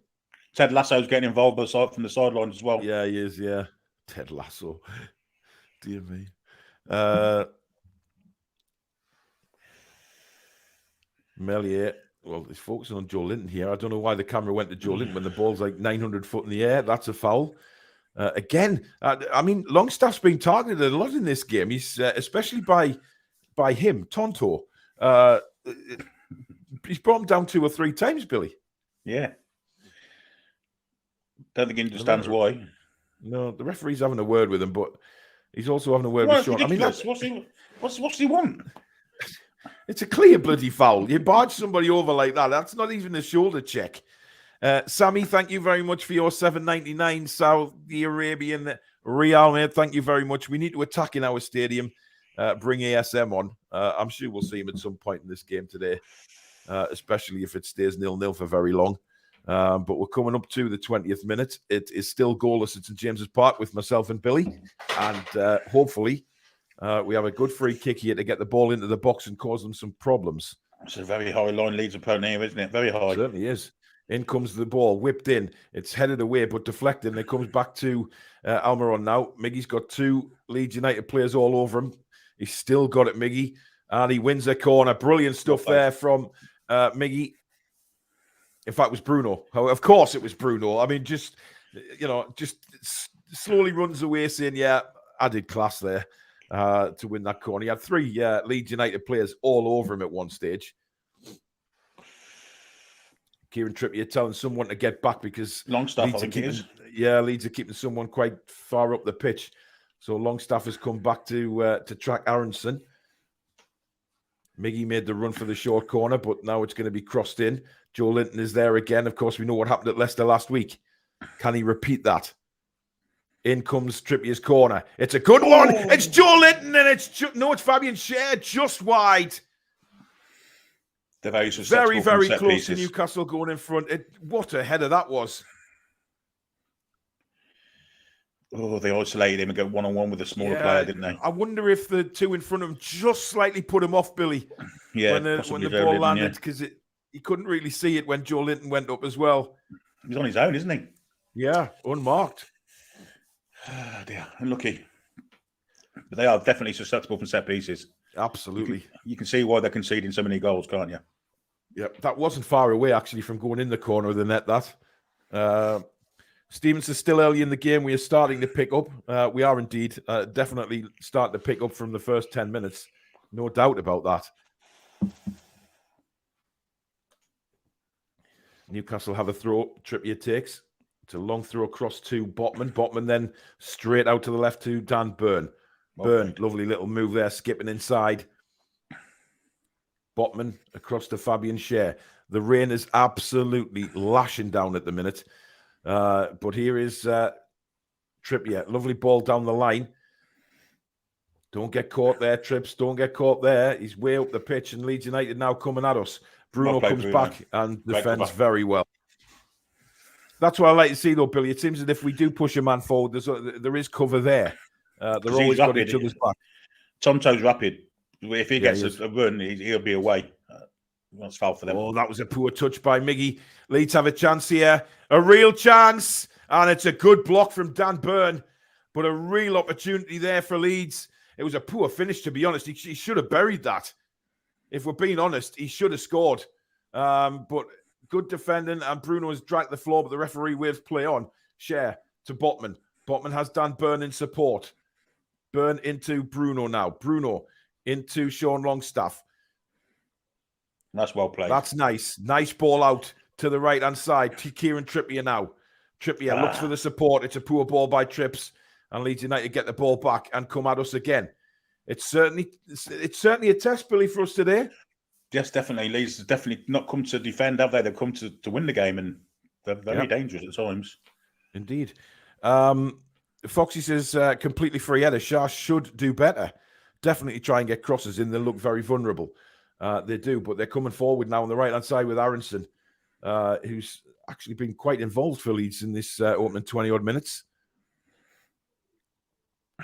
Ted Lasso's getting involved from the sidelines as well. Yeah, he is, yeah. Ted Lasso. Dear me. Melier, well, he's focusing on Joe Linton here. I don't know why the camera went to Joe Linton when the ball's like 900 foot in the air. That's a foul. Again, I mean, Longstaff's been targeted a lot in this game. He's especially by him, Tonto. He's brought him down 2 or 3 times, Billy. Yeah. Don't think he understands why. No, the referee's having a word with him, but he's also having a word with Sean. Ridiculous. I mean, what's he want? It's a clear bloody foul. You barge somebody over like that. That's not even a shoulder check. Sammy, thank you very much for your $7.99 Saudi Arabian Real, mate. Thank you very much. We need to attack in our stadium. Bring ASM on. I'm sure we'll see him at some point in this game today, especially if it stays 0-0 for very long. But we're coming up to the 20th minute. It is still goalless at St James's Park with myself and Billy. And hopefully we have a good free kick here to get the ball into the box and cause them some problems. It's a very high line Leeds opponent here, isn't it? Very high. It certainly is. In comes the ball, whipped in. It's headed away, but deflected. And it comes back to Almiron now. Miggy's got 2 Leeds United players all over him. He's still got it, Miggy. And he wins a corner. Brilliant stuff there from Miggy. In fact, it was Bruno. Of course it was Bruno. I mean, just slowly runs away saying, yeah, I did class there to win that corner. He had 3 Leeds United players all over him at one stage. Kieran Trippier telling someone to get back because Longstaff, I think it is. Yeah, Leeds are keeping someone quite far up the pitch. So Longstaff has come back to track Aronson. Miggy made the run for the short corner, but now it's going to be crossed in. Joe Linton is there again. Of course, we know what happened at Leicester last week. Can he repeat that? In comes Trippier's corner. It's a good one. It's Joe Linton, and it's Fabian Schär just wide. They're very very close to Newcastle going in front. What a header that was. Oh, they isolated him and got one-on-one with a smaller player, didn't they? I wonder if the 2 in front of him just slightly put him off, Billy. Yeah, when the ball landed, because he couldn't really see it when Joe Linton went up as well. He's on his own, isn't he? Yeah, unmarked. Dear, unlucky. But they are definitely susceptible from set pieces. Absolutely. You can see why they're conceding so many goals, can't you? Yep, that wasn't far away, actually, from going in the corner of the net, that. Stevenson's still early in the game. We are starting to pick up. We are indeed definitely starting to pick up from the first 10 minutes. No doubt about that. Newcastle have a throw. Trippier takes. It's a long throw across to Botman. Botman then straight out to the left to Dan Burn. Burn, lovely little move there, skipping inside. Botman across to Fabian Schär. The rain is absolutely lashing down at the minute. But here is Trippier. Lovely ball down the line. Don't get caught there, Trips. Don't get caught there. He's way up the pitch, and Leeds United now coming at us. Bruno comes back and defends very well. That's what I like to see, though, Billy. It seems that if we do push a man forward, there is cover there. They're always got each other's back. Tonto's rapid. If he gets a run, he'll be away. That's foul for them. Oh, that was a poor touch by Miggy. Leeds have a chance here. A real chance. And it's a good block from Dan Burn. But a real opportunity there for Leeds. It was a poor finish, to be honest. He should have buried that. If we're being honest, he should have scored. But good defending, and Bruno has dragged the floor, but the referee waves play on. Schär to Botman. Botman has Dan Burn in support. Burn into Bruno now. Bruno into Sean Longstaff. That's well played. That's nice. Nice ball out to the right-hand side. Kieran Trippier now. Trippier looks for the support. It's a poor ball by Trips. And Leeds United get the ball back and come at us again. It's certainly a test, Billy, for us today. Yes, definitely. Leeds have definitely not come to defend, have they? They've come to win the game, and they're very dangerous at times. Indeed. Foxy says, completely free header. Shah should do better. Definitely try and get crosses in. They look very vulnerable. They do, but they're coming forward now on the right-hand side with Aronson, who's actually been quite involved for Leeds in this opening 20-odd minutes.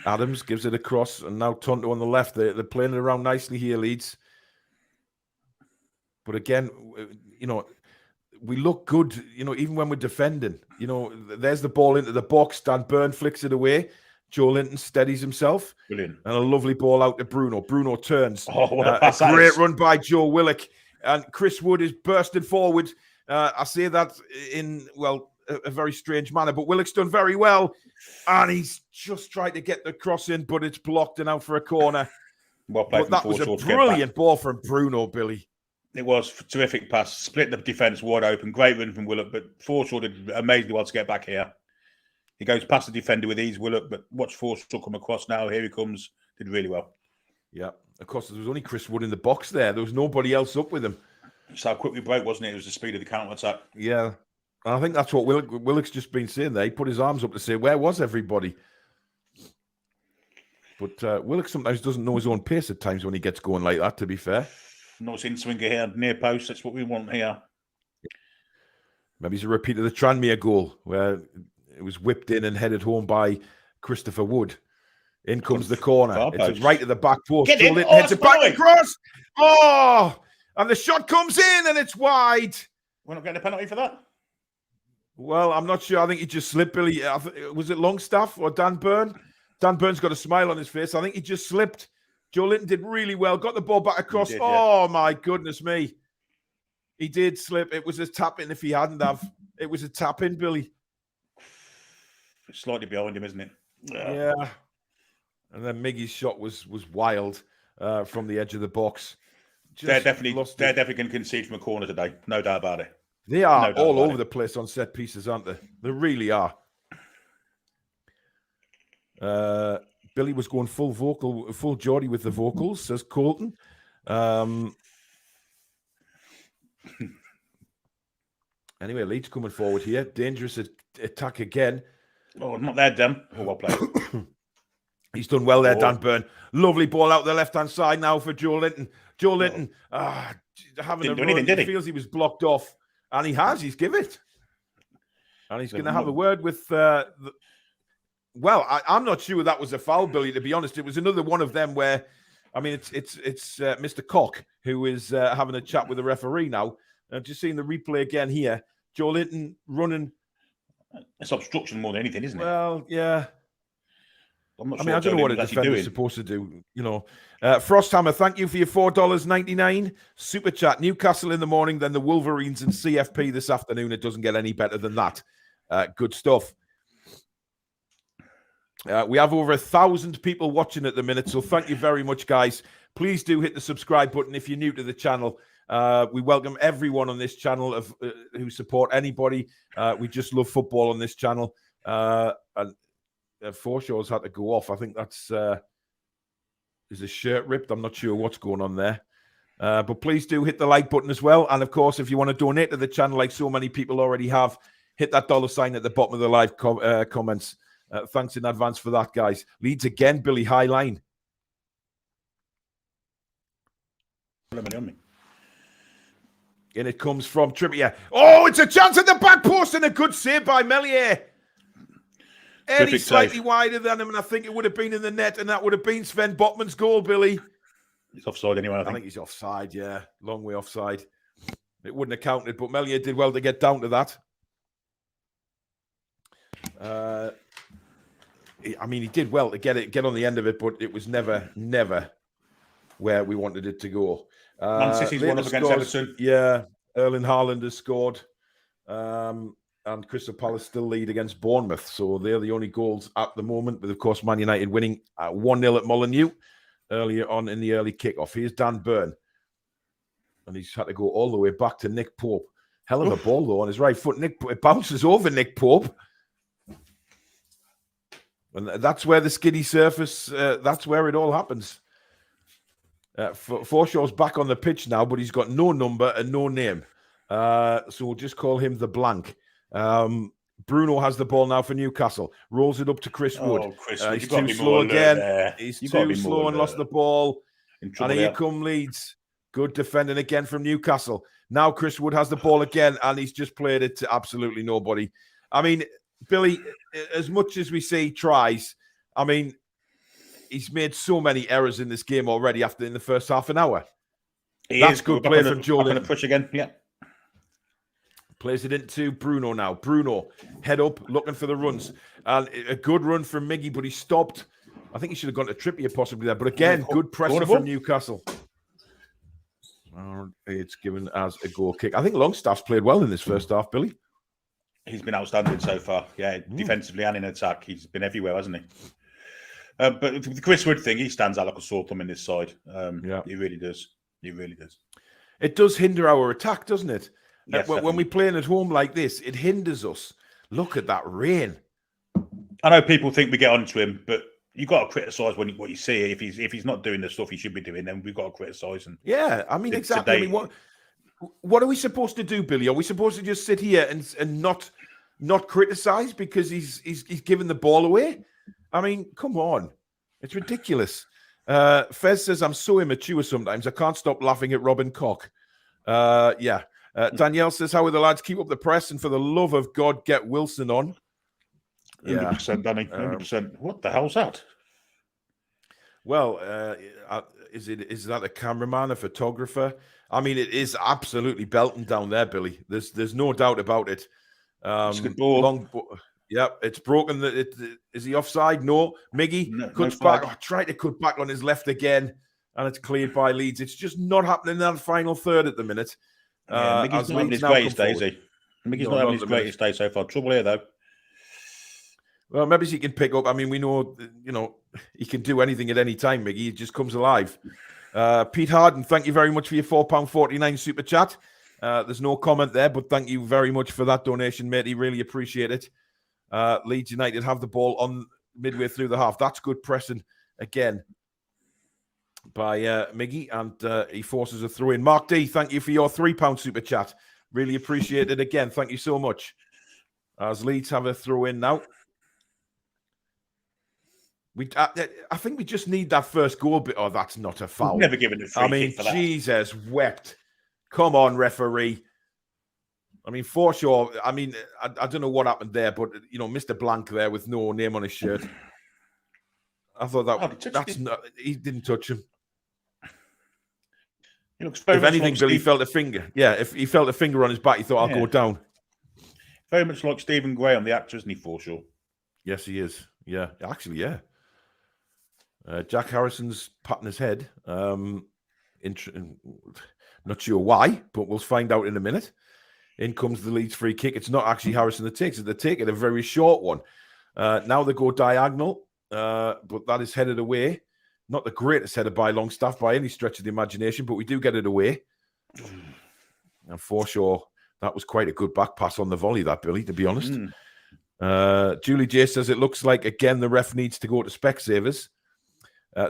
Adams gives it across, and now Tonto on the left. They're playing it around nicely here, Leeds. But again, we look good, even when we're defending. There's the ball into the box. Dan Burn flicks it away. Joe Linton steadies himself. Brilliant. And a lovely ball out to Bruno. Bruno turns. Oh, what a pass a great run by Joe Willock. And Chris Wood is bursting forward. I say that in, a very strange manner, but Willock's done very well. And he's just tried to get the cross in, but it's blocked and out for a corner. But that was a brilliant ball from Bruno, Billy. It was a terrific pass. Split the defence wide open. Great run from Willock, but Forshaw did amazingly well to get back here. He goes past the defender with ease, Willock, but watch Forshaw come across now. Here he comes. Did really well. Yeah. Of course, there was only Chris Wood in the box there. There was nobody else up with him. That's how quick we broke, wasn't it? It was the speed of the counter-attack. Yeah. And I think that's what Willock's just been saying there. He put his arms up to say, where was everybody? But Willock sometimes doesn't know his own pace at times when he gets going like that, to be fair. Nice in-swinger here, near post. That's what we want here. Maybe it's a repeat of the Tranmere goal where it was whipped in and headed home by Christopher Wood. In comes the corner. It's right at the back post. Get in. Heads it back across. Oh! And the shot comes in and it's wide. We're not getting a penalty for that? Well, I'm not sure. I think he just slipped, Billy. Was it Longstaff or Dan Burn? Dan Burn's got a smile on his face. I think he just slipped. Joe Linton did really well. Got the ball back across. Did, oh, my goodness me. He did slip. It was a tap-in if he hadn't have. It was a tap-in, Billy. It's slightly behind him, isn't it? Yeah. And then Miggy's shot was wild from the edge of the box. They're definitely going to concede from a corner today. No doubt about it. They are all over the place on set pieces, aren't they? They really are. Billy was going full Geordie with the vocals, says Colton. Anyway, Leeds coming forward here. Dangerous attack again. Oh, not there, Dan. Oh, well played. He's done well there, Dan Burn. Lovely ball out the left-hand side now for Joe Linton. Joe Linton having a run. He feels he was blocked off. And he has. He's given it. And he's going to have a word with... I'm not sure that was a foul, Billy, to be honest. It was another one of them where... I mean, it's Mr. Cock who is having a chat with the referee now. Just seeing the replay again here. Joe Linton running... It's obstruction more than anything, isn't it? Well, yeah. I mean, I don't know what a defender's supposed to do. Frosthammer, thank you for your $4.99 super chat. Newcastle in the morning, then the Wolverines and CFP this afternoon. It doesn't get any better than that. Good stuff. We have over 1,000 people watching at the minute, so thank you very much, guys. Please do hit the subscribe button if you're new to the channel. We welcome everyone on this channel who support anybody. We just love football on this channel. And Forshaw's had to go off. I think that's is his shirt ripped. I'm not sure what's going on there. But please do hit the like button as well. And of course, if you want to donate to the channel like so many people already have, hit that $sign at the bottom of the live comments. Thanks in advance for that, guys. Leeds again, Billy, high line. And it comes from Trippier. Oh, it's a chance at the back post and a good save by Melier. Eddie slightly wider than him, and I think it would have been in the net, and that would have been Sven Botman's goal, Billy. He's offside anyway, I think he's offside, yeah. Long way offside. It wouldn't have counted, but Melier did well to get down to that. I mean, he did well to get on the end of it, but it was never where we wanted it to go. Man City's won up against Everton. Yeah, Erling Haaland has scored. And Crystal Palace still lead against Bournemouth. So they're the only goals at the moment. But, of course, Man United winning 1-0 at Molineux earlier on in the early kickoff. Here's Dan Burn. And he's had to go all the way back to Nick Pope. Hell of a ball, though, on his right foot. It bounces over Nick Pope. And that's where the skiddy surface, that's where it all happens. Forshaw's back on the pitch now, but he's got no number and no name. So we'll just call him the blank. Bruno has the ball now for Newcastle. Rolls it up to Chris Wood. Oh, Chris, he's too slow again. There. He's too slow and lost the ball. And here come Leeds. Good defending again from Newcastle. Now Chris Wood has the ball again, and he's just played it to absolutely nobody. I mean, Billy, as much as we say he tries, I mean, he's made so many errors in this game already in the first half an hour. That's good play from Joe Linton. Push again, yeah. Plays it into Bruno now. Bruno, head up, looking for the runs. And a good run from Miggy, but he stopped. I think he should have gone to Trippier possibly there. But again, good pressure from Newcastle. It's given as a goal kick. I think Longstaff's played well in this first half, Billy. He's been outstanding so far. Yeah, defensively and in attack. He's been everywhere, hasn't he? But the Chris Wood thing, he stands out like a sore thumb in this side. He really does. He really does. It does hinder our attack, doesn't it? Yes, when we're playing at home like this, it hinders us. Look at that rain. I know people think we get onto him, but you've got to criticise what you see. If he's not doing the stuff he should be doing, then we've got to criticise him. Yeah, I mean, exactly. I mean, what are we supposed to do, Billy? Are we supposed to just sit here and not criticise because he's giving the ball away? I mean, come on. It's ridiculous. Fez says, I'm so immature sometimes. I can't stop laughing at Robin Koch. Yeah. Danielle says, how are the lads? Keep up the press, and for the love of God, get Wilson on. 100%, Danny. 100%. What the hell's that? Well, is that a cameraman, a photographer? I mean, it is absolutely belting down there, Billy. There's no doubt about it. It's a good ball. Yep, it's broken. Is he offside? No. Miggy cuts back. Tried to cut back on his left again, and it's cleared by Leeds. It's just not happening in that final third at the minute. Miggy's not having his greatest day, is he? Miggy's not having his greatest day so far. Trouble here, though. Well, maybe he can pick up. I mean, we know, he can do anything at any time, Miggy. He just comes alive. Pete Harden, thank you very much for your £4.49 super chat. There's no comment there, but thank you very much for that donation, matey. Really appreciate it. Leeds United have the ball on midway through the half. That's good pressing again by Miggy, and he forces a throw in. Mark D, thank you for your £3 super chat. Really appreciate it again. Thank you so much. As Leeds have a throw in now. I think we just need that first goal. Oh, that's not a foul. We've never given it free kick for that. Jesus wept. Come on, referee. I mean, for sure. I mean, I don't know what happened there, but Mr. Blank there with no name on his shirt. I thought that's not. He didn't touch him. He looks if anything, like Billy felt a finger. Yeah, if he felt a finger on his back, he thought, I'll go down. Very much like Stephen Graham, the actor, isn't he, for sure? Yes, he is. Yeah, actually, yeah. Jack Harrison's patting his head. Not sure why, but we'll find out in a minute. In comes the Leeds free kick. It's not actually Harrison that takes it. They take it, a very short one. Now they go diagonal, but that is headed away. Not the greatest header by Longstaff by any stretch of the imagination, but we do get it away. And for sure, that was quite a good back pass on the volley, that, Billy, to be honest. Julie J says it looks like, again, the ref needs to go to Specsavers.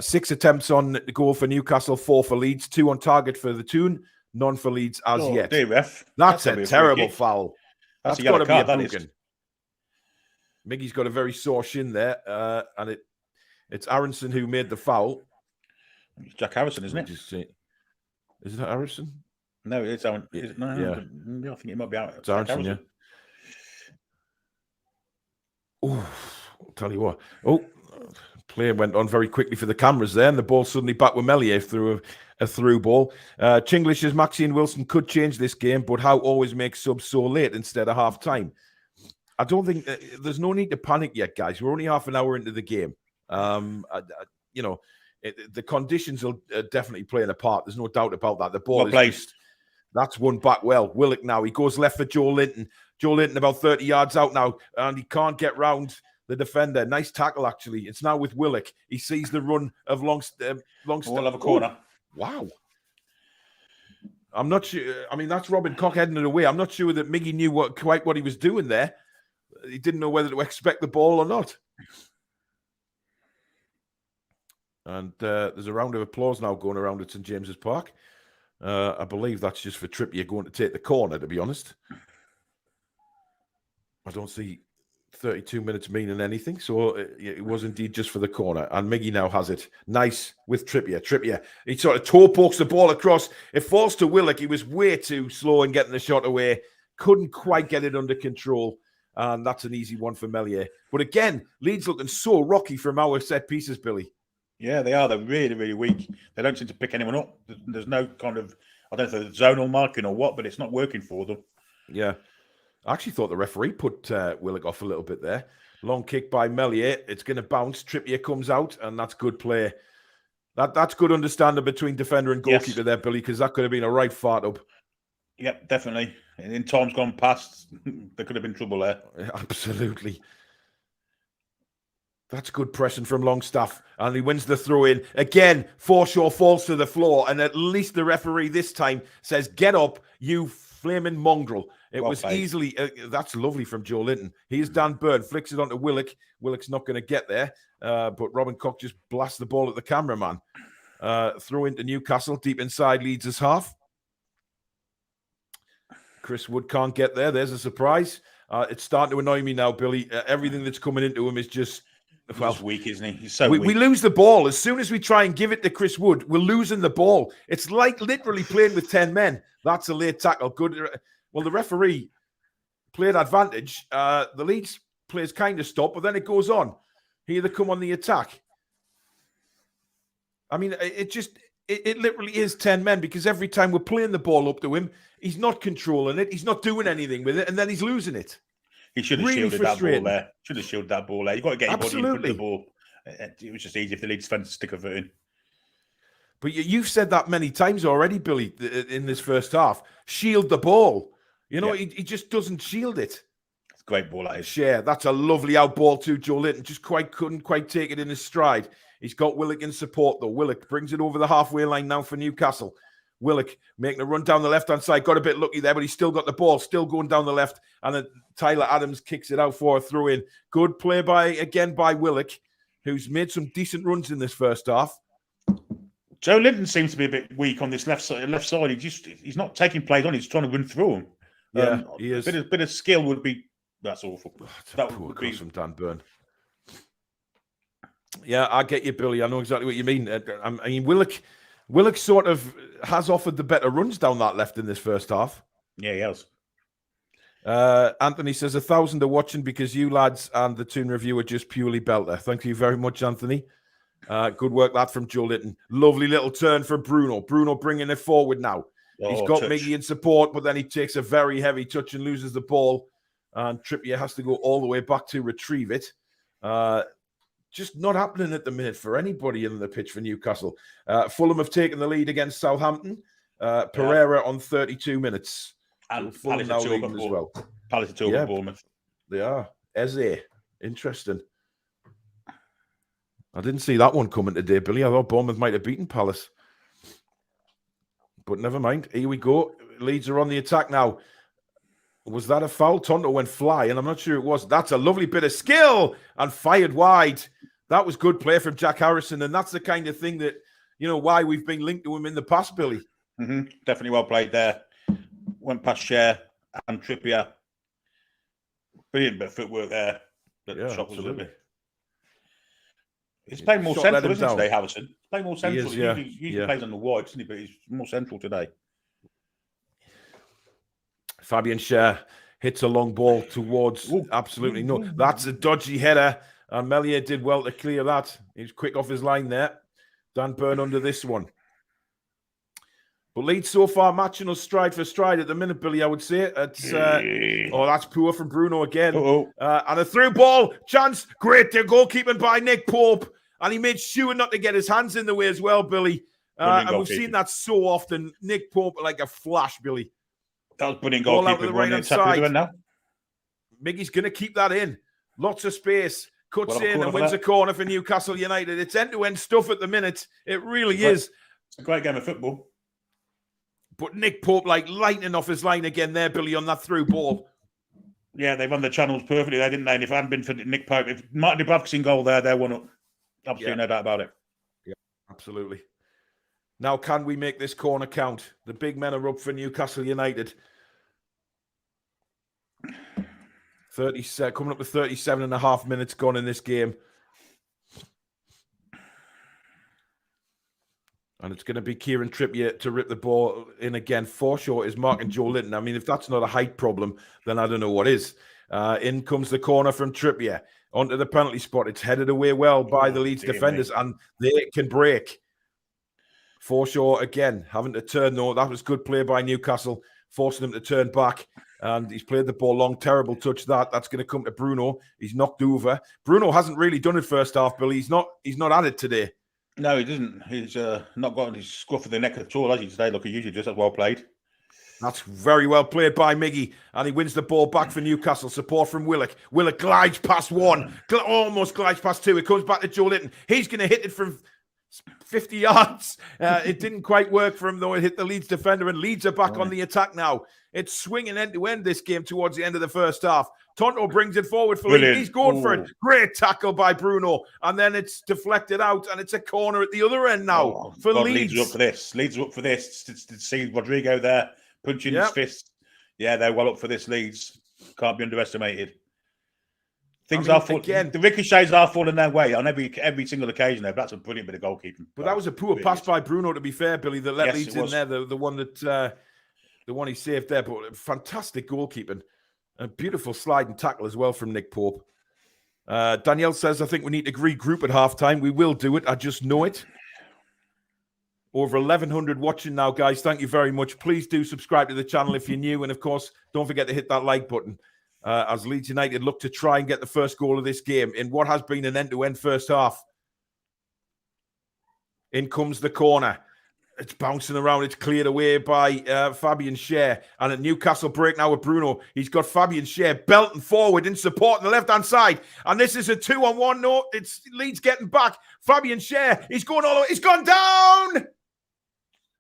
6 attempts on the goal for Newcastle, 4 for Leeds, 2 on target for the Toon, none for Leeds as yet. Dear ref. That's a terrible foul. That's got to be a booking. Miggy's got a very sore shin there, and it's Aronson who made the foul. It's Jack Harrison, isn't it? Is it Harrison? No, it's Aaron. No, I think it might be Aaron. It's Aronson, yeah. Oh, I'll tell you what. Oh, play went on very quickly for the cameras there, and the ball suddenly back with Melier through a through ball. Chinglish says Maxi and Wilson could change this game, but how always make subs so late instead of half time? I don't think there's no need to panic yet, guys. We're only half an hour into the game. The conditions will definitely play a part. There's no doubt about that. The ball is placed. That's won back well. Willock now. He goes left for Joe Linton. Joe Linton about 30 yards out now, and he can't get round the defender. Nice tackle, actually. It's now with Willock. He sees the run of Longstaff. Ball of a corner. Wow. I'm not sure. I mean, that's Robin Koch heading it away. I'm not sure that Miggy knew quite what he was doing there. He didn't know whether to expect the ball or not. And there's a round of applause now going around at St. James's Park. I believe that's just for Trippier going to take the corner, to be honest. I don't see 32 minutes meaning anything. So it was indeed just for the corner. And Miggy now has it. Nice with Trippier. Trippier, he sort of toe pokes the ball across. It falls to Willock. He was way too slow in getting the shot away. Couldn't quite get it under control. And that's an easy one for Meslier. But again, Leeds looking so rocky from our set pieces, Billy. Yeah, they are. They're really, really weak. They don't seem to pick anyone up. There's no kind of, I don't know if it's zonal marking or what, but it's not working for them. Yeah. I actually thought the referee put Willock off a little bit there. Long kick by Meslier. It's going to bounce. Trippier comes out, and that's good play. That's good understanding between defender and goalkeeper there, Billy, because that could have been a right fart up. Yep, definitely. In times gone past, there could have been trouble there. Absolutely. That's good pressing from Longstaff. And he wins the throw-in. Again, Forshaw falls to the floor, and at least the referee this time says, get up, you flaming mongrel. It was easily, that's lovely from Joe Linton. Here's Dan Burn, flicks it onto Willock. Willock's not going to get there, but Robin Koch just blasts the ball at the cameraman. Throw into Newcastle, deep inside Leeds' half. Chris Wood can't get there. There's a surprise. It's starting to annoy me now, Billy. Everything that's coming into him is just, well, he's weak, isn't he? He's so weak. We lose the ball. As soon as we try and give it to Chris Wood, we're losing the ball. It's like literally playing with 10 men. That's a late tackle. Good. Well, the referee played advantage. The Leeds players kind of stop, but then it goes on. Here they come on the attack. I mean, it literally is 10 men, because every time we're playing the ball up to him, he's not controlling it. He's not doing anything with it, and then he's losing it. He should have shielded that ball there. Should have shielded that ball there. You've got to get your body in front of the ball. It was just easy if the Leeds defence stick a foot in. But you've said that many times already, Billy, in this first half. Shield the ball. You know, he just doesn't shield it. It's a great ball, that is. Share. That's a lovely out ball to Joe Linton. Just couldn't quite take it in his stride. He's got Willock in support, though. Willock brings it over the halfway line now for Newcastle. Willock making a run down the left-hand side. Got a bit lucky there, but he's still got the ball, still going down the left. And then Tyler Adams kicks it out for a throw-in. Good play by Willock, who's made some decent runs in this first half. Joe Linton seems to be a bit weak on this left side. He's not taking plays on. He's trying to run through them. Yeah, he is. A bit of skill would be. That's awful. That would be from Dan Burn. Yeah, I get you, Billy. I know exactly what you mean. I mean, Willock sort of has offered the better runs down that left in this first half. Yeah, he has. Anthony says 1,000 are watching because you lads and the Toon review are just purely belter. Thank you very much, Anthony. Good work, that from Joe Linton. Lovely little turn for Bruno. Bruno bringing it forward now. He's got Miggy in support, but then he takes a very heavy touch and loses the ball. And Trippier has to go all the way back to retrieve it. Just not happening at the minute for anybody in the pitch for Newcastle. Fulham have taken the lead against Southampton. Pereira on 32 minutes. And so Fulham now leading as well. Palace to Bournemouth. They are. Eze. Interesting. I didn't see that one coming today, Billy. I thought Bournemouth might have beaten Palace. But never mind. Here we go. Leeds are on the attack now. Was that a foul? Tonto went flying. I'm not sure it was. That's a lovely bit of skill and fired wide. That was good play from Jack Harrison. And that's the kind of thing that, you know, why we've been linked to him in the past, Billy. Mm-hmm. Definitely well played there. Went past Cher and Trippier. Brilliant bit of footwork there. Yeah, shot was lovely. He's playing more central, isn't he, today, Harrison? He's playing more central. He usually plays on the wide, doesn't he? But he's more central today. Fabian Cher hits a long ball towards absolutely no. That's a dodgy header. And Meslier did well to clear that. He was quick off his line there. Dan Burn under this one. But Leeds so far matching us stride for stride at the minute, Billy, I would say. It's that's poor from Bruno again. And a through ball. Chance. Great goalkeeping by Nick Pope. And he made sure not to get his hands in the way as well, Billy. And we've seen that so often. Nick Pope like a flash, Billy. That was brilliant goalkeeping running side. Now. Miggy's going to keep that in. Lots of space. Cuts in and wins a corner for Newcastle United. It's end-to-end stuff at the minute. It really is. It's a great game of football. But Nick Pope, like lightning off his line again there, Billy, on that through ball. Yeah, they run the channels perfectly there, didn't they? And if it hadn't been for Nick Pope, if Martin Dubravka's in goal there, they're one up. Absolutely no doubt about it. Yeah, absolutely. Now, can we make this corner count? The big men are up for Newcastle United. coming up to 37 and a half minutes gone in this game. And it's going to be Kieran Trippier to rip the ball in again. Forshaw is marking Joe Linton. I mean, if that's not a height problem, then I don't know what is. In comes the corner from Trippier onto the penalty spot. It's headed away well by the Leeds defenders, and they can break. Forshaw again having to turn, though. That was good play by Newcastle, forcing him to turn back. And he's played the ball long. Terrible touch that. That's going to come to Bruno. He's knocked over. Bruno hasn't really done it first half, Billy. He's not at it today. No, he doesn't. He's not got his scruff of the neck at all, has he, today? Look, he usually does. That's well played. That's very well played by Miggy. And he wins the ball back for Newcastle. Support from Willock. Willock glides past one. Almost glides past two. It comes back to Joe Linton. He's going to hit it from 50 yards. It didn't quite work for him, though. It hit the Leeds defender, and Leeds are back on the attack now. It's swinging end-to-end this game towards the end of the first half. Tonto brings it forward for Leeds. He's going for it. Great tackle by Bruno. And then it's deflected out, and it's a corner at the other end now for Leeds. Leeds are up for this. Leeds are up for this. To see Rodrigo there punching his fist. Yeah, they're well up for this, Leeds. Can't be underestimated. Things are falling. Again, the ricochets are falling their way on every single occasion. There, but that's a brilliant bit of goalkeeping. But that was a poor pass by Bruno, to be fair, Billy, that let Leeds in there. The one that the one he saved there, but fantastic goalkeeping. A beautiful sliding tackle as well from Nick Pope. Danielle says, I think we need to regroup at halftime. We will do it. I just know it. Over 1,100 watching now, guys. Thank you very much. Please do subscribe to the channel if you're new. And, of course, don't forget to hit that like button as Leeds United look to try and get the first goal of this game in what has been an end-to-end first half. In comes the corner. It's bouncing around. It's cleared away by Fabian Schär. And at Newcastle break now with Bruno. He's got Fabian Schär belting forward in support on the left-hand side. And this is a 2-on-1. No, it's Leeds getting back. Fabian Schär, he's going all the way. He's gone down!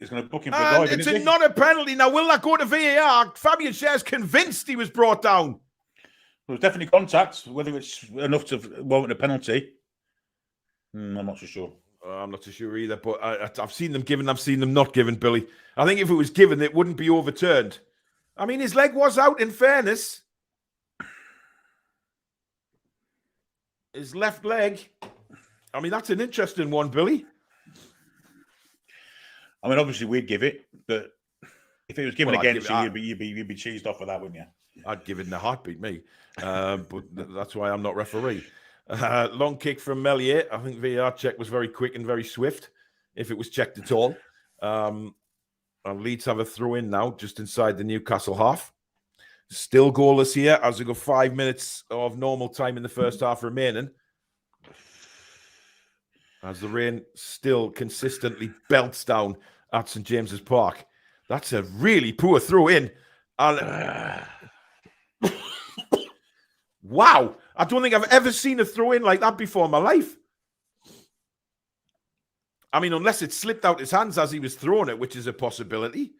He's going to book him for diving, it's not a penalty. Now, will that go to VAR? Fabian Schär's convinced he was brought down. Well, it's definitely contact. Whether it's enough to warrant a penalty, I'm not so sure. I'm not so sure either, but I've seen them given, I've seen them not given, Billy. I think if it was given, it wouldn't be overturned. I mean, his leg was out, in fairness. His left leg. I mean, that's an interesting one, Billy. I mean, obviously, we'd give it, but if it was given against you, you'd be cheesed off with that, wouldn't you? I'd give it in a heartbeat, me. But that's why I'm not referee. Long kick from Melier. I think VAR check was very quick and very swift, if it was checked at all. And Leeds have a throw in now, just inside the Newcastle half. Still goalless here as we go 5 minutes of normal time in the first half remaining. As the rain still consistently belts down at St. James's Park. That's a really poor throw in. And wow. I don't think I've ever seen a throw in like that before in my life. I mean, unless it slipped out his hands as he was throwing it, which is a possibility.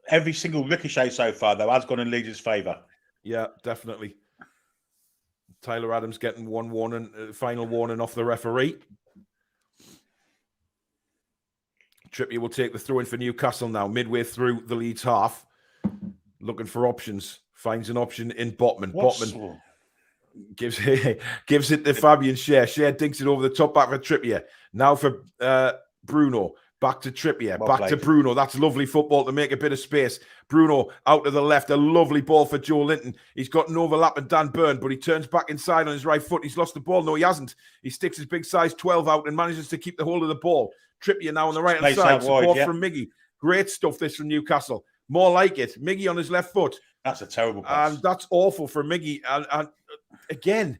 Every single ricochet so far, though, has gone in Leeds' favour. Yeah, definitely. Tyler Adams getting final warning off the referee. Trippier will take the throw in for Newcastle now, midway through the Leeds half. Looking for options. Finds an option in Botman. Botman gives it to Fabian Schär. Schär dinks it over the top back for Trippier. Now for Bruno. Back to Trippier. Back to Bruno. That's lovely football to make a bit of space. Bruno out to the left. A lovely ball for Joe Linton. He's got an overlap and Dan Burn, but he turns back inside on his right foot. He's lost the ball. No, he hasn't. He sticks his big size 12 out and manages to keep the hold of the ball. Trippier now on the right-hand side. Support from Miggy. Great stuff, this from Newcastle. More like it. Miggy on his left foot. That's a terrible pass. And that's awful for Miggy. And again,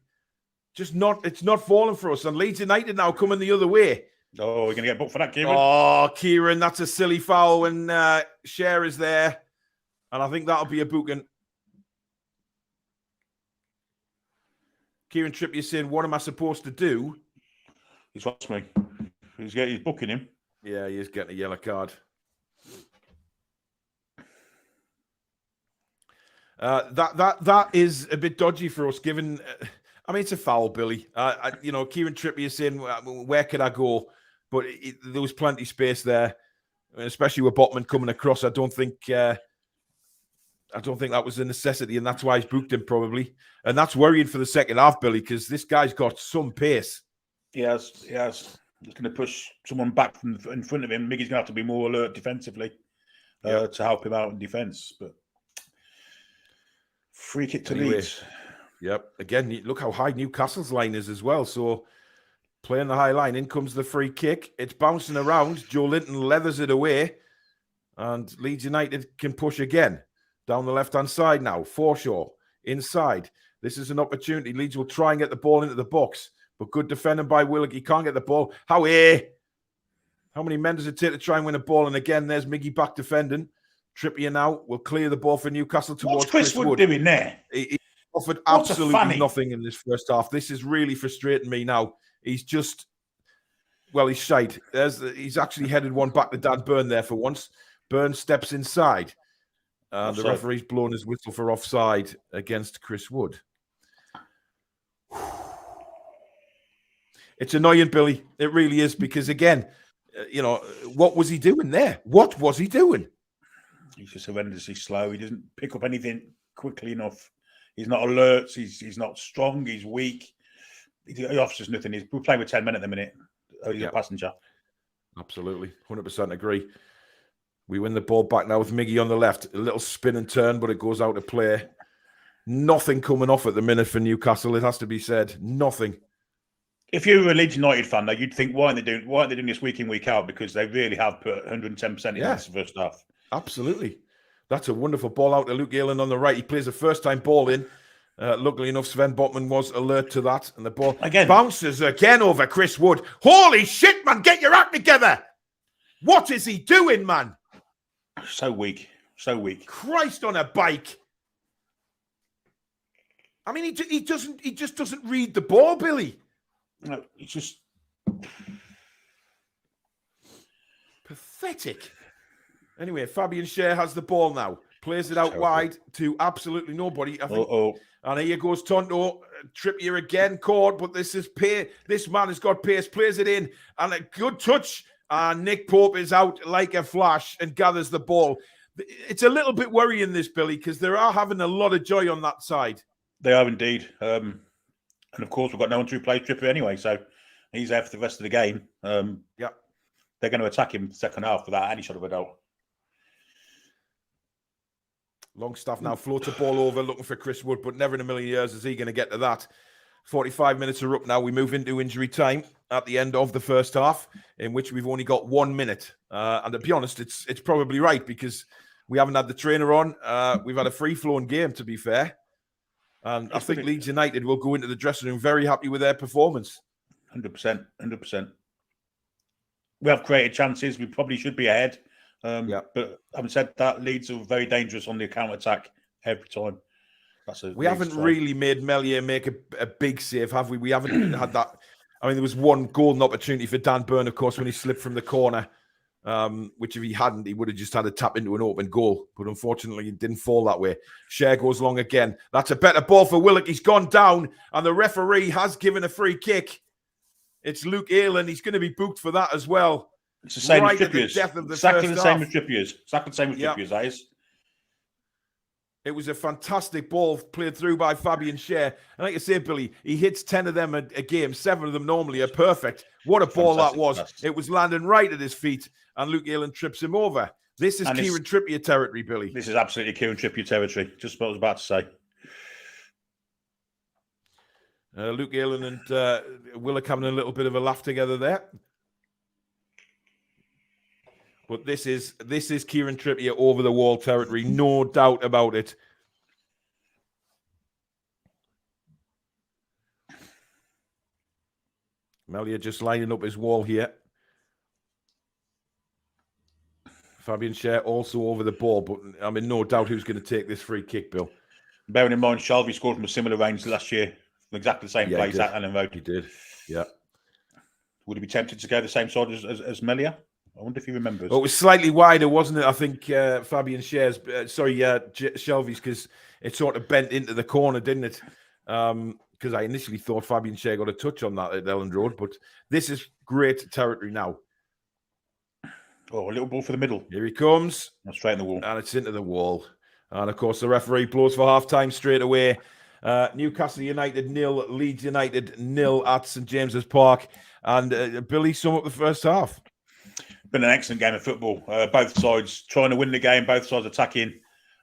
it's not falling for us. And Leeds United now coming the other way. Oh, we're going to get booked for that, Kieran. Oh, Kieran, that's a silly foul when Schär is there. And I think that'll be a booking. Kieran Trippier saying, what am I supposed to do? He's watched me. He's booking him. Yeah, he is getting a yellow card. That is a bit dodgy for us, given. I mean, it's a foul, Billy. Kieran Trippier saying, "Where could I go?" But there was plenty of space there, especially with Botman coming across. I don't think I don't think that was a necessity, and that's why he's booked him probably. And that's worrying for the second half, Billy, because this guy's got some pace. Yes. He's going to push someone back from in front of him. Miggy's going to have to be more alert defensively to help him out in defence. But free kick to Leeds. Yep. Again, look how high Newcastle's line is as well. So playing the high line, in comes the free kick. It's bouncing around. Joe Linton leathers it away. And Leeds United can push again. Down the left-hand side now. Forshaw inside. This is an opportunity. Leeds will try and get the ball into the box. But good defending by Willock. He can't get the ball. How many men does it take to try and win a ball? And again, there's Miggy back defending. Trippier now will clear the ball for Newcastle towards What's Chris Wood doing there? He offered absolutely nothing in this first half. This is really frustrating me now. He's just, he's shite. He's actually headed one back to Dan Burn there for once. Burn steps inside. The referee's blown his whistle for offside against Chris Wood. It's annoying, Billy. It really is, because again, what was he doing there? What was he doing? He's just horrendously slow. He doesn't pick up anything quickly enough. He's not alert. He's not strong. He's weak. He offers us nothing. We're playing with 10 men at the minute. He's a passenger. Absolutely. 100% agree. We win the ball back now with Miggy on the left. A little spin and turn, but it goes out of play. Nothing coming off at the minute for Newcastle, it has to be said. Nothing. If you were a Leeds United fan, though, you'd think, why aren't they doing this week in, week out? Because they really have put 110% in this first half. Absolutely. That's a wonderful ball out to Luke Ayling on the right. He plays a first-time ball in. Luckily enough, Sven Botman was alert to that. And the ball bounces again over Chris Wood. Holy shit, man. Get your act together. What is he doing, man? So weak. So weak. Christ on a bike. I mean, he just doesn't read the ball, Billy. No, it's just pathetic. Anyway, Fabian Schär has the ball now. Plays it out wide to absolutely nobody. I think. And here goes Tonto. Trippier again caught, but this man has got pace. Plays it in, and a good touch. And Nick Pope is out like a flash and gathers the ball. It's a little bit worrying, this, Billy, because they are having a lot of joy on that side. They are indeed. And of course, we've got no one to replace Trippier anyway, so he's there for the rest of the game. They're going to attack him second half without any sort of a doubt. Longstaff now floats the ball over, looking for Chris Wood, but never in a million years is he going to get to that. 45 minutes are up now. We move into injury time at the end of the first half, in which we've only got 1 minute. And to be honest, it's probably right, because we haven't had the trainer on. We've had a free-flowing game, to be fair. And I think Leeds United will go into the dressing room very happy with their performance. 100%. 100%. We have created chances. We probably should be ahead. But having said that, Leeds are very dangerous on the counter-attack every time. We haven't really made Meslier make a big save, have we? We haven't had that. I mean, there was one golden opportunity for Dan Burn, of course, when he slipped from the corner, which if he hadn't, he would have just had a tap into an open goal. But unfortunately, it didn't fall that way. Schär goes long again. That's a better ball for Willock. He's gone down, and the referee has given a free kick. It's Luke Ayling. He's going to be booked for that as well. It's the same as Trippier's. Exactly the same as Trippier's. Exactly the same as Trippier's, that is. It was a fantastic ball played through by Fabian Schär. And like I say, Billy, he hits 10 of them a game. 7 of them normally are perfect. What a ball that was. It was landing right at his feet, and Luke Ayling trips him over. This is Kieran Trippier territory, Billy. This is absolutely Kieran Trippier territory. Just what I was about to say. Luke Ayling and Willock having a little bit of a laugh together there. But this is Kieran Trippier over the wall territory, no doubt about it. Meslier just lining up his wall here. Fabian Schär also over the ball, but I'm in no doubt who's going to take this free kick, Bill. Bearing in mind, Shelby scored from a similar range last year, from exactly the same place at Ellen Road. He did, yeah. Would he be tempted to go the same side as Meslier? I wonder if he remembers. Well, it was slightly wider, wasn't it? I think Fabian Schär's, Shelby's, because it sort of bent into the corner, didn't it? Because I initially thought Fabian Schär got a touch on that at Elland Road, but this is great territory now. Oh, a little ball for the middle. Here he comes. Straight in the wall. And it's into the wall. And of course, the referee blows for half-time straight away. Newcastle United 0, Leeds United 0 at St James's Park. And Billy, sum up the first half. Been an excellent game of football. Both sides trying to win the game, both sides attacking.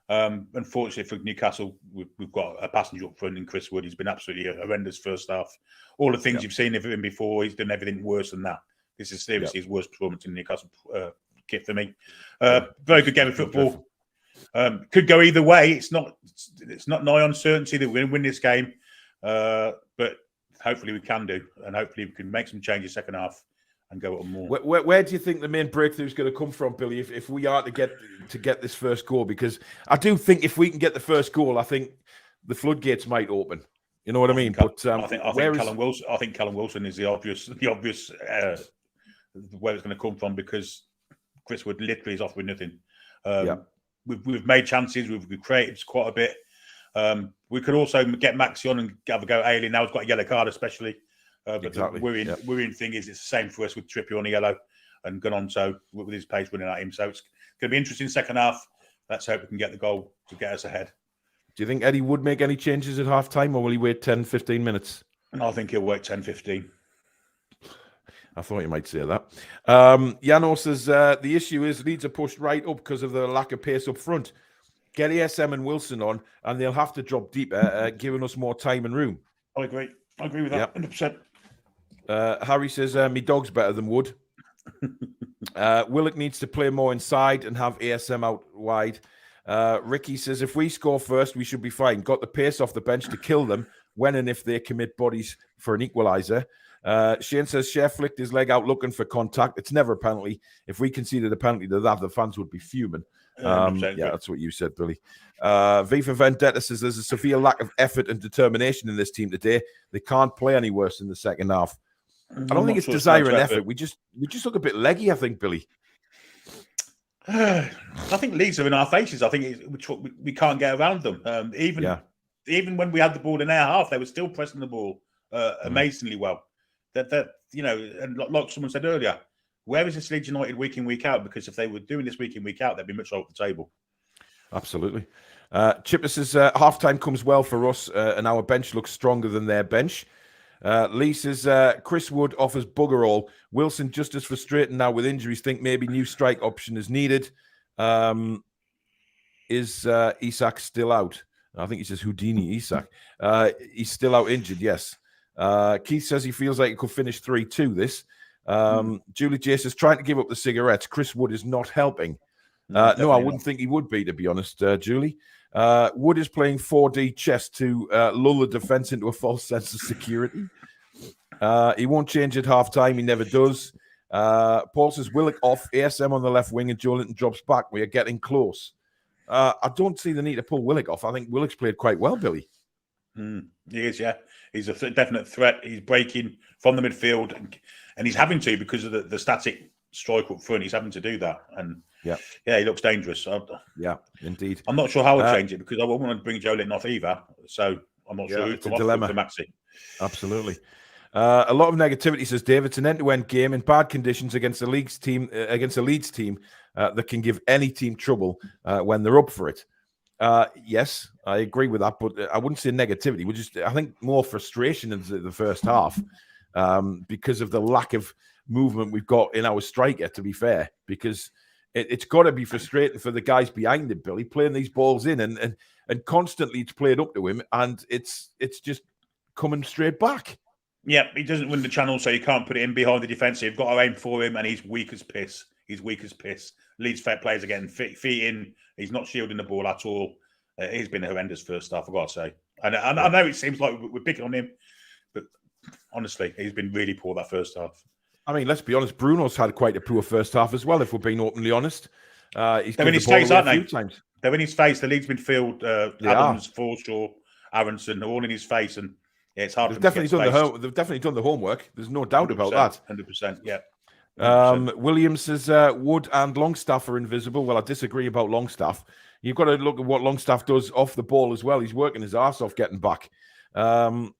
Unfortunately for Newcastle, we've got a passenger up front in Chris Wood. He's been absolutely a horrendous first half. All the things you've seen of him before, he's done everything worse than that. This is seriously his worst performance in Newcastle kit for me. Very good game of football. Could go either way. It's not nigh on certainty that we're going to win this game, but hopefully we can do, and hopefully we can make some changes second half and go on more. Where do you think the main breakthrough is going to come from, Billy? If we are to get this first goal, because I do think if we can get the first goal, I think the floodgates might open. You know what I mean? But I think Callum Wilson. I think Callum Wilson is the obvious where it's going to come from, because Chris Wood literally is offering nothing. We've made chances. We've created quite a bit. We could also get Maxi on and have a go at Ailing. Now he's got a yellow card, especially. But exactly. The worrying thing is it's the same for us with Trippier on the yellow and Gononso with his pace running at him. So it's going to be interesting second half. Let's hope we can get the goal to get us ahead. Do you think Eddie would make any changes at half time, or will he wait 10, 15 minutes? I think he'll wait 10, 15. I thought you might say that. Yano says, the issue is Leeds are pushed right up because of the lack of pace up front. Get ASM and Wilson on, and they'll have to drop deeper, giving us more time and room. I agree with that, 100%. Harry says, me dog's better than Wood. Willock needs to play more inside and have ASM out wide. Ricky says, if we score first, we should be fine. Got the pace off the bench to kill them when and if they commit bodies for an equaliser. Shane says, Cher flicked his leg out looking for contact. It's never a penalty. If we conceded a penalty to that, the fans would be fuming. That's what you said, Billy. V for Vendetta says, there's a severe lack of effort and determination in this team today. They can't play any worse in the second half. I don't think it's desire and effort. We just look a bit leggy, I think, Billy. I think Leeds are in our faces. I think we can't get around them. Even when we had the ball in our half, they were still pressing the ball amazingly well. And like someone said earlier, where is this Leeds United week in, week out? Because if they were doing this week in, week out, they'd be much higher up the table. Absolutely. Chipper says, half-time comes well for us, and our bench looks stronger than their bench. Lee says, Chris Wood offers bugger all. Wilson just as frustrated now with injuries. Think maybe new strike option is needed. Is Isak still out? I think he says Houdini Isak. He's still out injured, yes. Keith says he feels like he could finish 3-2 this. Julie J says, trying to give up the cigarettes. Chris Wood is not helping. No, I wouldn't think he would be, to be honest, Julie. Wood is playing 4D chess to lull the defence into a false sense of security. He won't change at half-time. He never does. Paul says, Willock off, ASM on the left wing, and Joelinton drops back. We are getting close. I don't see the need to pull Willock off. I think Willock's played quite well, Billy. He is, yeah. He's a definite threat. He's breaking from the midfield, and he's having to because of the static strike up front. He's having to do that. And he looks dangerous. Yeah, indeed. I'm not sure how I'll change it, because I won't want to bring Joelinton off either. So I'm not sure who's it's a dilemma for Maxi. Absolutely. A lot of negativity, says Dave. It's an end-to-end game in bad conditions against a Leeds team that can give any team trouble when they're up for it. Yes, I agree with that, but I wouldn't say negativity. I think more frustration in the first half because of the lack of movement we've got in our striker, to be fair, because it's got to be frustrating for the guys behind him, Billy, playing these balls in and constantly it's played up to him, and it's just coming straight back. Yeah, he doesn't win the channel, so you can't put it in behind the defence. So you've got to aim for him, and he's weak as piss. Leeds players are getting feet in. He's not shielding the ball at all. He's been a horrendous first half, I've got to say. And I know it seems like we're picking on him, but honestly, he's been really poor that first half. I mean, let's be honest, Bruno's had quite a poor first half as well, if we're being openly honest. They're in his face, aren't they? They're in his face. The Leeds midfield, Adams, Forshaw, Aronson, they're all in his face, and it's hard. They've definitely done the homework. There's no doubt about that. 100%, yeah. 100%. Williams says Wood and Longstaff are invisible. Well, I disagree about Longstaff. You've got to look at what Longstaff does off the ball as well. He's working his arse off getting back. I'm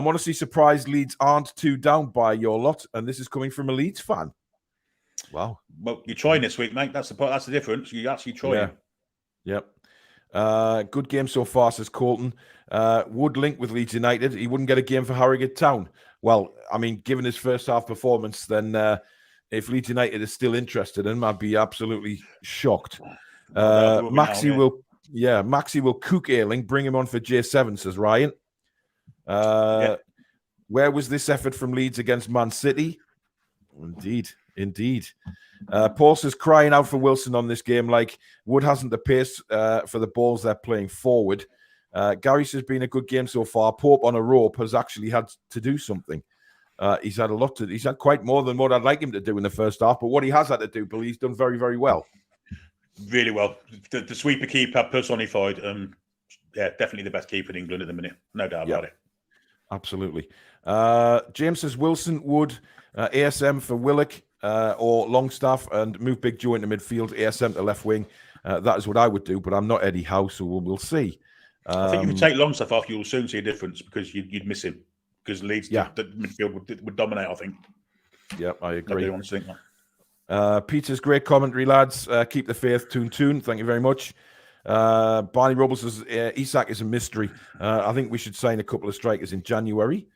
honestly surprised Leeds aren't too down by your lot, and this is coming from a Leeds fan. Wow. Well, you're trying this week, mate. That's the difference. You're actually trying. Yeah. Good game so far, says Colton. Would link with Leeds United. He wouldn't get a game for Harrogate Town. Well, I mean, given his first half performance, then if Leeds United is still interested in him, I'd be absolutely shocked. Maxi will cook Ayling, bring him on for J7, says Ryan. Where was this effort from Leeds against Man City? Indeed. Paul says, crying out for Wilson on this game, like Wood hasn't the pace for the balls they're playing forward. Gary says, been a good game so far. Pope on a rope has actually had to do something. He's had quite more than what I'd like him to do in the first half, but what he has had to do, Billy, he's done very, very well. Really well. The sweeper keeper personified. Definitely the best keeper in England at the minute. No doubt about it. Absolutely. James says Wilson, Wood, ASM for Willock or Longstaff, and move Big Joe into midfield, ASM to left wing. That is what I would do, but I'm not Eddie Howe, so we'll see. I think if you take Longstaff off, you'll soon see a difference because you'd miss him. Because Leeds, the midfield would dominate, I think. Yeah, I agree. Want to think that. Peter's great commentary, lads. Keep the faith, Toon. Thank you very much. Barney Robles says Isak is a mystery. I think we should sign a couple of strikers in January.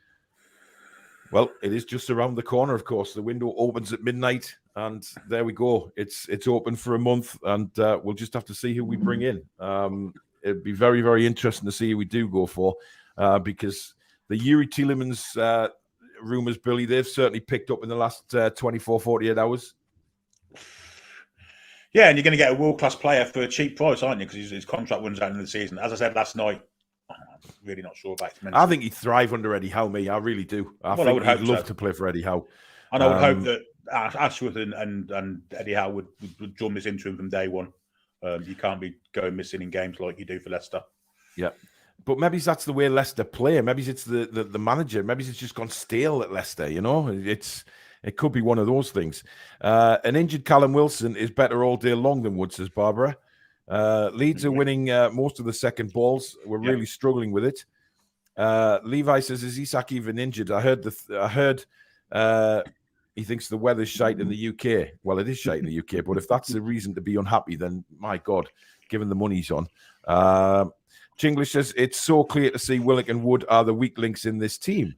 Well, it is just around the corner, of course. The window opens at midnight, and there we go. It's open for a month, and we'll just have to see who we bring in. It'd be very, very interesting to see who we do go for, because the Yuri Tielemans rumours, Billy, they've certainly picked up in the last 24, 48 hours. Yeah, and you're going to get a world-class player for a cheap price, aren't you? Because his contract runs out in the season. As I said last night, I'm really not sure about him. I think he'd thrive under Eddie Howe, me. I really do. I think he'd love to play for Eddie Howe. And I would hope that Ashworth and Eddie Howe would drum this into him from day one. You can't be going missing in games like you do for Leicester. Yeah. But maybe that's the way Leicester play. Maybe it's the manager. Maybe it's just gone stale at Leicester, you know? It could be one of those things. An injured Callum Wilson is better all day long than Wood, says Barbara. Leeds are winning most of the second balls. We're really struggling with it. Levi says, is Isak even injured? I heard he thinks the weather's shite in the UK. Well, it is shite in the UK, but if that's the reason to be unhappy, then my God, given the money he's on. Chinglish says, it's so clear to see Willock and Wood are the weak links in this team.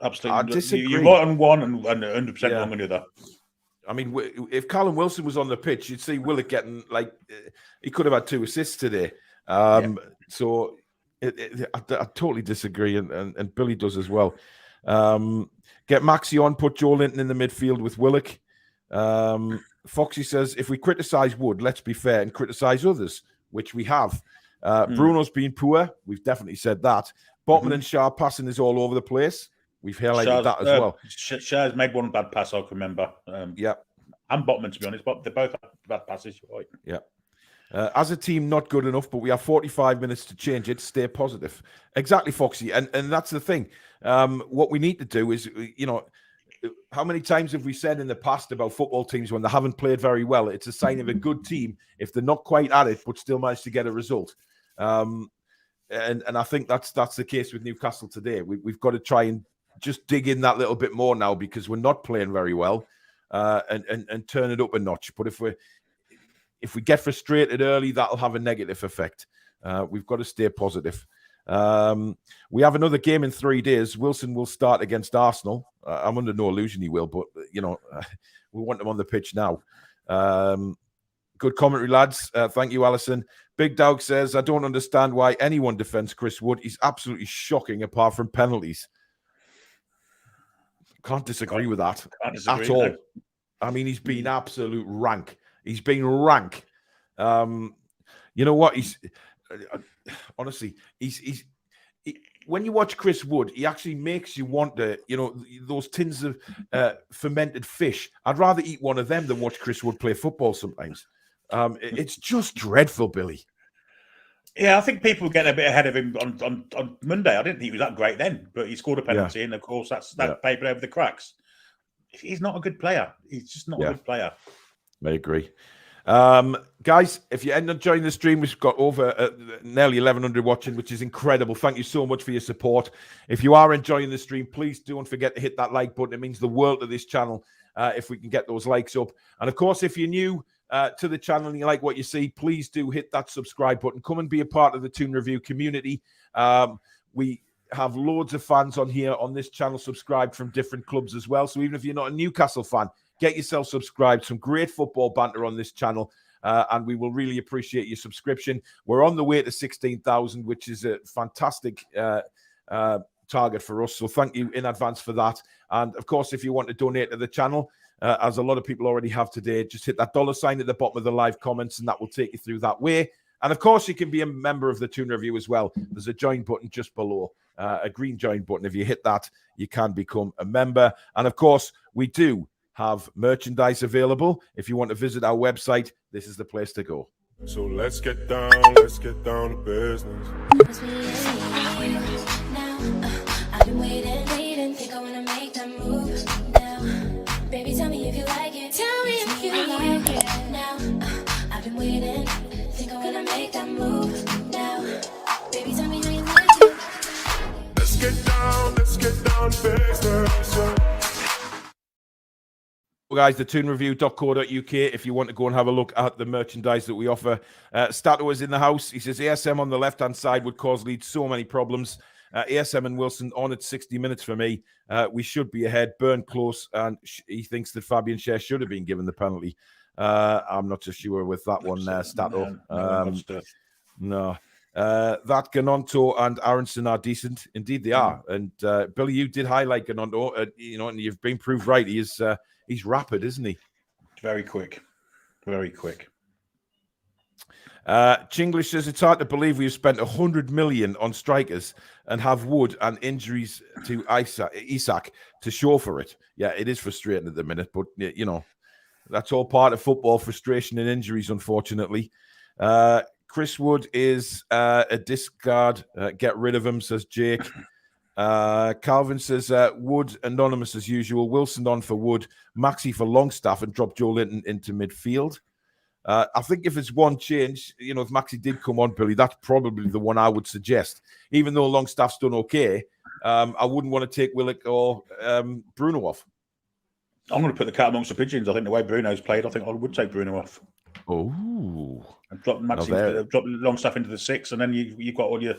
Absolutely. I disagree. You're right on one and 100% wrong on the other. I mean, if Callum Wilson was on the pitch, you'd see Willock getting, like, he could have had 2 assists today. So I totally disagree, and Billy does as well. Get Maxi on, put Joe Linton in the midfield with Willock. Foxy says, if we criticise Wood, let's be fair and criticise others, which we have. Bruno's been poor. We've definitely said that. Botman and Shah passing is all over the place. We've highlighted that as well. Shah's made one bad pass, I can remember. And Botman, to be honest, but they're both bad passes. Right? Yeah. As a team, not good enough, but we have 45 minutes to change it. Stay positive. Exactly, Foxy. And that's the thing. What we need to do is, you know, how many times have we said in the past about football teams when they haven't played very well? It's a sign of a good team if they're not quite at it, but still manage to get a result. And I think that's the case with Newcastle today. We've got to try and just dig in that little bit more now because we're not playing very well, and turn it up a notch. But if we get frustrated early, that'll have a negative effect. We've got to stay positive. We have another game in 3 days. Wilson will start against Arsenal. I'm under no illusion he will, but we want him on the pitch now. Good commentary, lads. Thank you, Alison. Big Dog says, I don't understand why anyone defends Chris Wood. He's absolutely shocking apart from penalties. Can't disagree with that at all. No. I mean, he's been absolute rank. He's been rank. You know what? Honestly, when you watch Chris Wood, he actually makes you want to, those tins of fermented fish. I'd rather eat one of them than watch Chris Wood play football sometimes. It's just dreadful, Billy. Yeah, I think people get a bit ahead of him on Monday. I didn't think he was that great then, but he scored a penalty, and of course that papered over the cracks. He's not a good player. He's just not a good player. I agree. Guys, if you end up joining the stream, we've got over nearly 1,100 watching, which is incredible. Thank you so much for your support. If you are enjoying the stream, please don't forget to hit that like button. It means the world to this channel if we can get those likes up. And of course, if you're new, to the channel and you like what you see, please do hit that subscribe button. Come and be a part of the Toon Review community. We have loads of fans on here on this channel subscribed from different clubs as well. So even if you're not a Newcastle fan, get yourself subscribed. Some great football banter on this channel. And we will really appreciate your subscription. We're on the way to 16,000, which is a fantastic target for us. So thank you in advance for that. And of course, if you want to donate to the channel, as a lot of people already have today, just hit that $ at the bottom of the live comments, and that will take you through that way. And of course, you can be a member of the Toon Review as well. There's a join button just below, a green join button. If you hit that, you can become a member. And of course, we do have merchandise available. If you want to visit our website, this is the place to go. So let's get down to business. I've been waiting, think I wanna make that move now. Baby, tell me if you like it. Tell me if you like it now. I've been waiting, think I wanna make that move now. Baby, tell me how you like it. Let's get down to business. Guys, the toonreview.co.uk if you want to go and have a look at the merchandise that we offer. Stato is in the house. He says ASM on the left-hand side would cause Leeds so many problems. ASM and Wilson on at 60 minutes for me. We should be ahead. Burn close, and he thinks that Fabian Schär should have been given the penalty. I'm not so sure with that one, Stato. No. That Ganonto and Aronson are decent. Indeed, they are. And Billy, you did highlight Ganonto, and you've been proved right. He's rapid, isn't he? Very quick. Very quick. Chinglish says it's hard to believe we've spent 100 million on strikers and have Wood and injuries to Isak to show for it. Yeah, it is frustrating at the minute, but that's all part of football, frustration and injuries, unfortunately. Chris Wood is a discard. Get rid of him, says Jake. Calvin says Wood anonymous as usual. Wilson on for Wood, Maxi for Longstaff, and drop Joe Linton into midfield. I think if it's one change, if Maxi did come on, Billy, that's probably the one I would suggest. Even though Longstaff's done okay, I wouldn't want to take Willock or Bruno off. I'm going to put the cat amongst the pigeons. I think the way Bruno's played, I think I would take Bruno off. Oh, and drop Maxi, drop Longstaff into the 6, and then you've got all your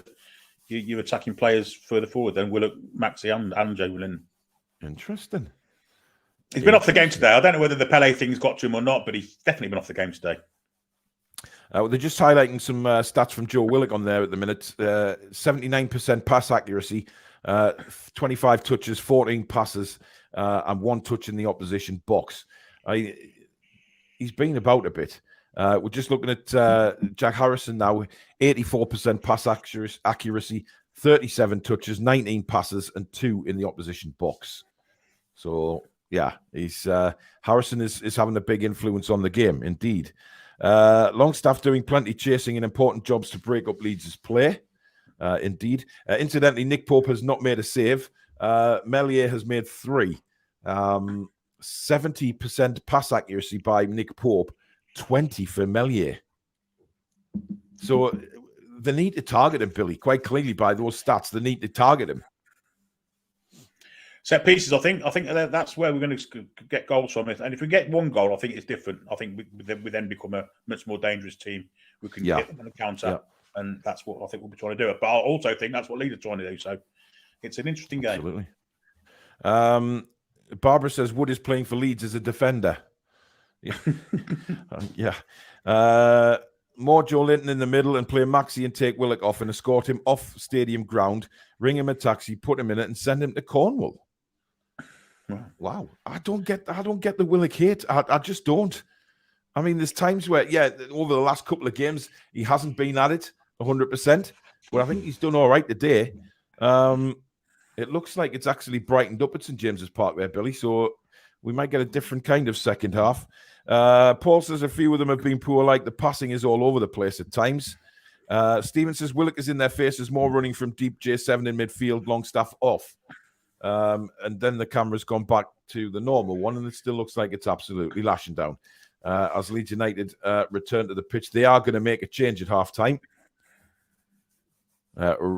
attacking players further forward. Then Willock, Maxi, and Joe Linton. Interesting. He's been off the game today. I don't know whether the Pele thing's got to him or not, but he's definitely been off the game today. They're just highlighting some stats from Joe Willock on there at the minute. 79% pass accuracy, 25 touches, 14 passes, and 1 touch in the opposition box. He's been about a bit. We're just looking at Jack Harrison now. 84% pass accuracy, 37 touches, 19 passes, and 2 in the opposition box. So... yeah, Harrison is having a big influence on the game, indeed. Longstaff doing plenty chasing and important jobs to break up Leeds' play, indeed. Incidentally, Nick Pope has not made a save. Melier has made 3. 70% pass accuracy by Nick Pope, 20 for Melier. So they need to target him, Billy, quite clearly by those stats. They need to target him. Set pieces, I think that's where we're going to get goals from it. And if we get one goal, I think it's different. I think we then become a much more dangerous team. We can get them on a counter, and that's what I think we'll be trying to do. But I also think that's what Leeds are trying to do. So it's an interesting game. Absolutely. Barbara says Wood is playing for Leeds as a defender. Yeah. More Joe Linton in the middle and play Maxi and take Willock off and escort him off stadium ground, ring him a taxi, put him in it, and send him to Cornwall. Wow, I don't get the Willock hate. I just don't. I mean, there's times where, over the last couple of games, he hasn't been at it 100%, but I think he's done all right today. It looks like it's actually brightened up at St James's Park there, Billy, so we might get a different kind of second half. Paul says a few of them have been poor, like the passing is all over the place at times. Stephen says Willock is in their faces, more running from deep, J7 in midfield, Longstaff off. And then the camera's gone back to the normal one, and it still looks like it's absolutely lashing down. As Leeds United return to the pitch, they are going to make a change at half-time.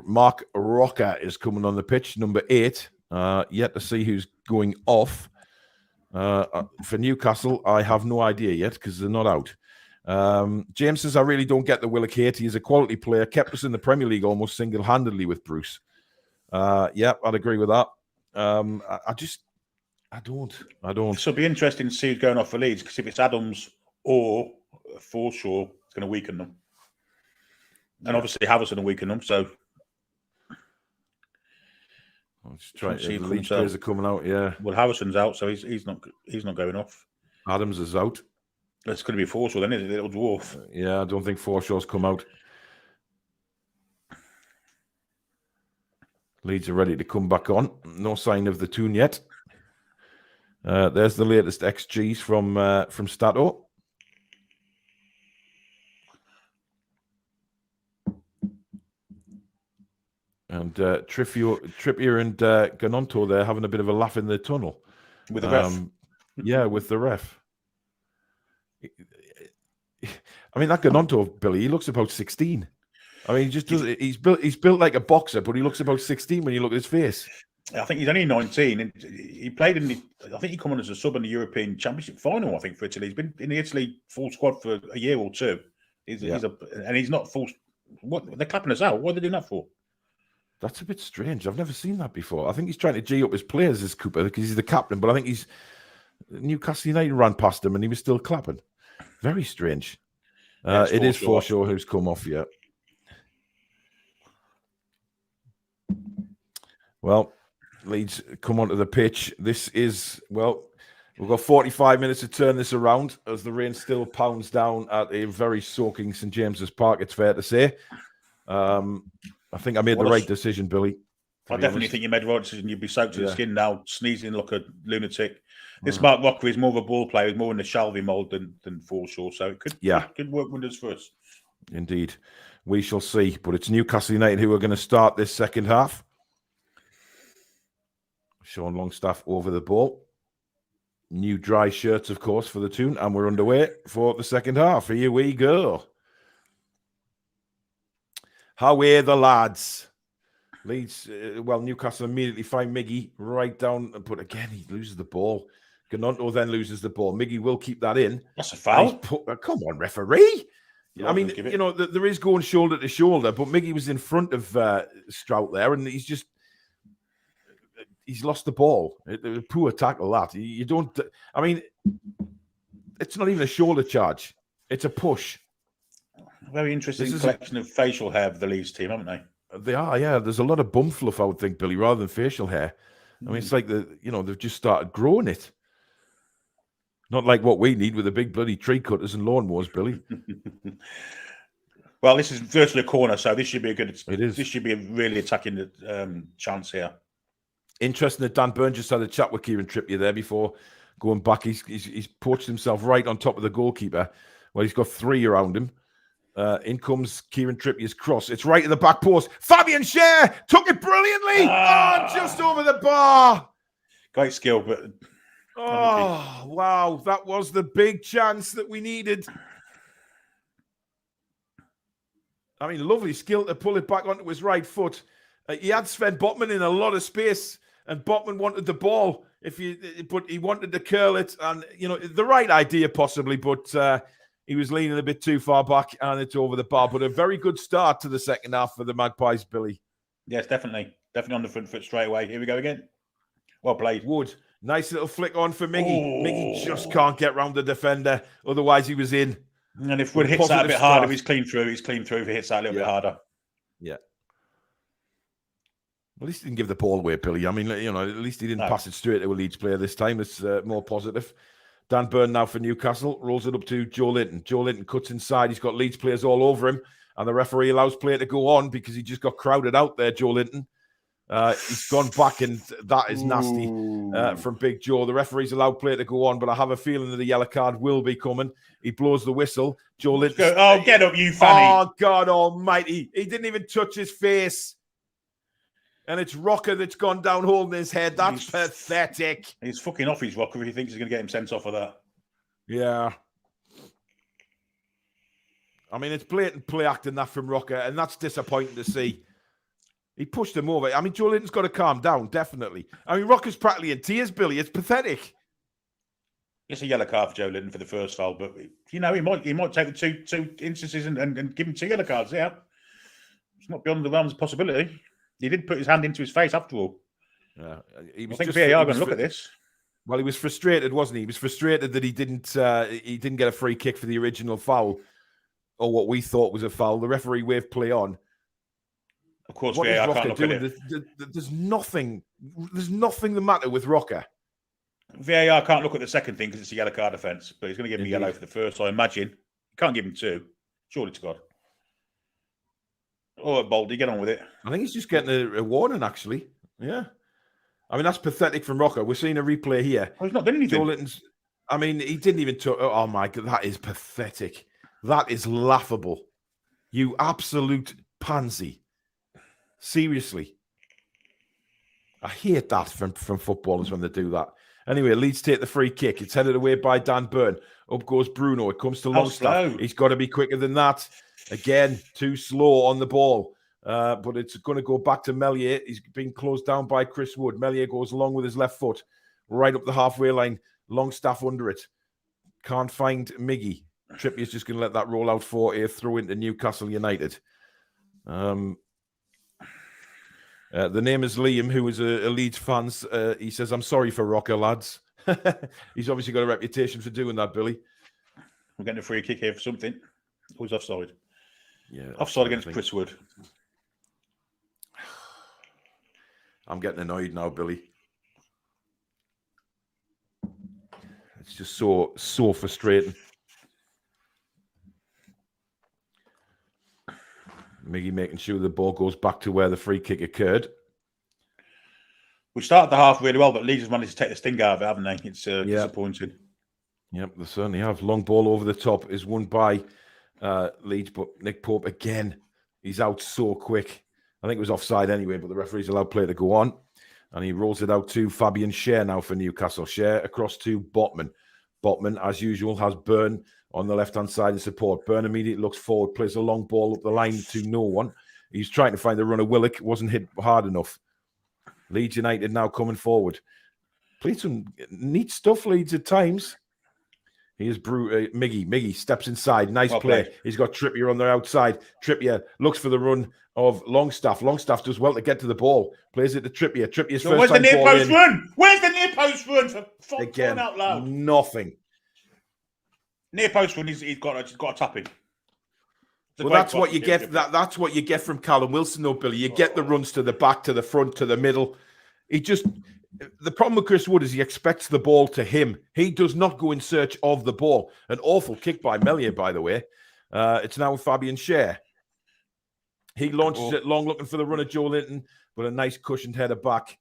Mark Rocker is coming on the pitch, number 8. Yet to see who's going off. For Newcastle, I have no idea yet because they're not out. James says, I really don't get the Willock hate. He is a quality player, kept us in the Premier League almost single-handedly with Bruce. Yeah, I'd agree with that. I don't. So it'll be interesting to see who's going off for Leeds, because if it's Adams or Forshaw, it's going to weaken them. And obviously Havertz will weaken them, so... I'm just trying to see the Leeds players are coming out, yeah. Well, Harrison's out, so he's not going off. Adams is out. It's going to be Forshaw then, isn't it? Little dwarf. Yeah, I don't think Forshaw's come out. Leeds are ready to come back on. No sign of the Toon yet. There's the latest XGs from Stato. And Trippier and Ganonto there having a bit of a laugh in the tunnel. With the ref. Yeah, with the ref. I mean, that Ganonto, Billy, he looks about 16. I mean, he just does. He's built like a boxer, but he looks about 16 when you look at his face. I think he's only 19. And he played I think he came on as a sub in the European Championship final, I think, for Italy. He's been in the Italy full squad for a year or two. He's not full. What, they're clapping us out. What are they doing that for? That's a bit strange. I've never seen that before. I think he's trying to G up his players, as Cooper, because he's the captain. But I think Newcastle United ran past him and he was still clapping. Very strange. It is Forshaw who's come off yet. Well, Leeds come onto the pitch. This is, well, we've got 45 minutes to turn this around as the rain still pounds down at a very soaking St. James's Park, it's fair to say. I think I made the right decision, Billy. I definitely think you made the right decision. You'd be soaked to the skin now, sneezing like a lunatic. This Mark Rocker is more of a ball player. He's more in the Shelby mould than Forshaw, so it could work wonders for us. Indeed. We shall see. But it's Newcastle United who are going to start this second half. Sean Longstaff over the ball. New dry shirts, of course, for the Toon, and we're underway for the second half. Here we go. How are the lads? Leeds, Newcastle immediately find Miggy right down, but again, he loses the ball. Ganonto then loses the ball. Miggy will keep that in. That's a foul. Come on, referee. I mean, there is going shoulder to shoulder, but Miggy was in front of Strout there, and he's lost the ball. A poor tackle, that. You don't... I mean, it's not even a shoulder charge. It's a push. Very interesting collection of facial hair of the Leeds team, haven't they? They are, yeah. There's a lot of bum fluff, I would think, Billy, rather than facial hair. I mean, it's like they've just started growing it. Not like what we need with the big bloody tree cutters and lawnmowers, Billy. Well, this is virtually a corner, so this should be a good... It is. This should be a really attacking chance here. Interesting that Dan Burn just had a chat with Kieran Trippier there before going back. He's poached himself right on top of the goalkeeper. Well, he's got three around him. In comes Kieran Trippier's cross. It's right in the back post. Fabian Schär took it brilliantly. Just over the bar. Great skill, but... Oh, wow. That was the big chance that we needed. I mean, lovely skill to pull it back onto his right foot. He had Sven Botman in a lot of space, and Botman wanted the ball, but he wanted to curl it, and the right idea possibly, but he was leaning a bit too far back, and it's over the bar. But a very good start to the second half for the Magpies, Billy. Yes, definitely on the front foot straight away. Here we go again. Well played. Wood, nice little flick on for Miggy. Miggy just can't get round the defender, otherwise he was in. And if Wood hits that a bit harder, he's clean through. He's clean through if he hits that a little bit harder. Yeah. Well, at least he didn't give the ball away, Billy. I mean, at least he didn't pass it straight to a Leeds player this time. It's more positive. Dan Burn now for Newcastle. Rolls it up to Joe Linton. Joe Linton cuts inside. He's got Leeds players all over him. And the referee allows play to go on because he just got crowded out there, Joe Linton. He's gone back, and that is nasty from Big Joe. The referee's allowed play to go on, but I have a feeling that the yellow card will be coming. He blows the whistle. Joe Linton. Oh, get up, you fanny. Oh, God almighty. He didn't even touch his face. And it's Rocker that's gone down holding his head. That's pathetic. He's fucking off his Rocker if he thinks he's going to get him sent off for that. Yeah. I mean, it's blatant play acting that from Rocker, and that's disappointing to see. He pushed him over. I mean, Joe Linton's got to calm down, definitely. I mean, Rocker's practically in tears, Billy. It's pathetic. It's a yellow card for Joe Linton for the first foul, but he might take the two instances and give him 2 yellow cards. Yeah, it's not beyond the realms of possibility. He did put his hand into his face after all. Yeah, I think VAR going to look at this. Well, he was frustrated, wasn't he? He was frustrated that he didn't get a free kick for the original foul, or what we thought was a foul. The referee waved play on. Of course, what VAR is can't Rocker look at doing? it. There's nothing the matter with Rocker. VAR can't look at the second thing because it's a yellow card offence, but he's going to give him a yellow for the first. I imagine. You can't give him 2. Surely to God. Oh, Baldy, get on with it. I think he's just getting a warning, actually. Yeah. I mean, that's pathetic from Rocker. We're seeing a replay here. Oh, he's not done anything. He didn't even touch. Oh, my God. That is pathetic. That is laughable. You absolute pansy. Seriously. I hate that from footballers when they do that. Anyway, Leeds take the free kick. It's headed away by Dan Burn. Up goes Bruno. It comes to Longstaff. He's got to be quicker than that. Again, too slow on the ball. But it's going to go back to Meslier. He's being closed down by Chris Wood. Meslier goes along with his left foot. Right up the halfway line. Longstaff under it. Can't find Miggy. Trippier's just going to let that roll out for a throw into Newcastle United. The name is Liam, who is a Leeds fan. He says, I'm sorry for Rocker, lads. He's obviously got a reputation for doing that, Billy. We're getting a free kick here for something. Who's offside? Yeah, offside against Chris Wood. I'm getting annoyed now, Billy. It's just so frustrating. Miggy making sure the ball goes back to where the free kick occurred. We started the half really well, but Leeds has managed to take the sting out of it, haven't they? It's disappointing. Yep, they certainly have. Long ball over the top is won by Leeds, but Nick Pope again, he's out so quick. I think it was offside anyway, but the referee's allowed play to go on. And he rolls it out to Fabian Schär now for Newcastle. Schär across to Botman. Botman, as usual, has Byrne on the left-hand side in support. Byrne immediately looks forward, plays a long ball up the line to no one. He's trying to find the runner. Willock wasn't hit hard enough. Leeds United now coming forward. Played some neat stuff, Leeds, at times. Here's Miggy. Miggy steps inside. Nice play. He's got Trippier on the outside. Trippier looks for the run of Longstaff. Longstaff does well to get to the ball. Plays it to Trippier. Trippier's first where's time the near ball post in. run? Where's the near post run? For again, out loud. Nothing. Near post run, he's got a tap in. Well, that's what you get. That's what you get from Callum Wilson, though, Billy. You get the runs to the back, to the front, to the middle. The problem with Chris Wood is he expects the ball to him. He does not go in search of the ball. An awful kick by Meslier, by the way. It's now with Fabian Schär. He launches it long, looking for the run of Joe Linton, but a nice cushioned header back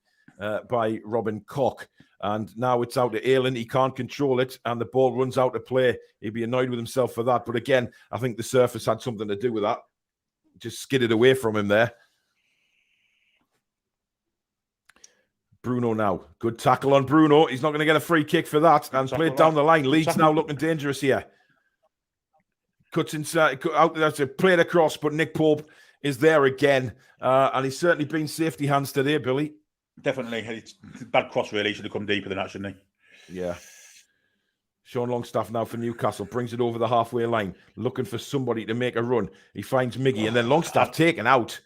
by Robin Koch. And now it's out to Aylan. He can't control it, and the ball runs out to play. He'd be annoyed with himself for that. But again, I think the surface had something to do with that. Just skidded away from him there. Bruno now. Good tackle on Bruno. He's not going to get a free kick for that. And played down the line. Leeds now looking dangerous here. Cuts inside. Out. That's a played across, but Nick Pope is there again. And he's certainly been safety hands today, Billy. Definitely. It's a bad cross, really. He should have come deeper than that, shouldn't he? Yeah. Sean Longstaff now for Newcastle. Brings it over the halfway line. Looking for somebody to make a run. He finds Miggy. And then Longstaff taken out.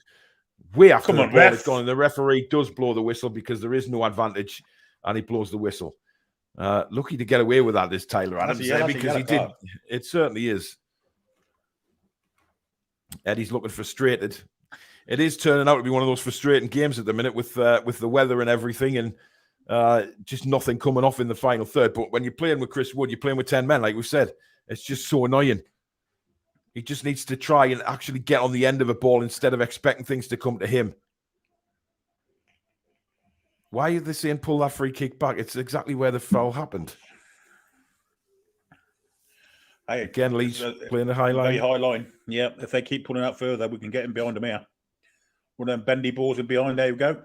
Way after the ball is gone. And the referee does blow the whistle because there is no advantage. And he blows the whistle. Lucky to get away with that, this Tyler Adams. Because he did. It certainly is. Eddie's looking frustrated. It is turning out to be one of those frustrating games at the minute with the weather and everything, and just nothing coming off in the final third. But when you're playing with Chris Wood, you're playing with 10 men, like we said. It's just so annoying. He just needs to try and actually get on the end of a ball instead of expecting things to come to him. Why are they saying pull that free kick back? It's exactly where the foul happened. Hey, again, Leeds playing the high line. Very high line. Yeah, if they keep pulling out further, we can get him behind them here. One of them bendy balls in behind. There we go.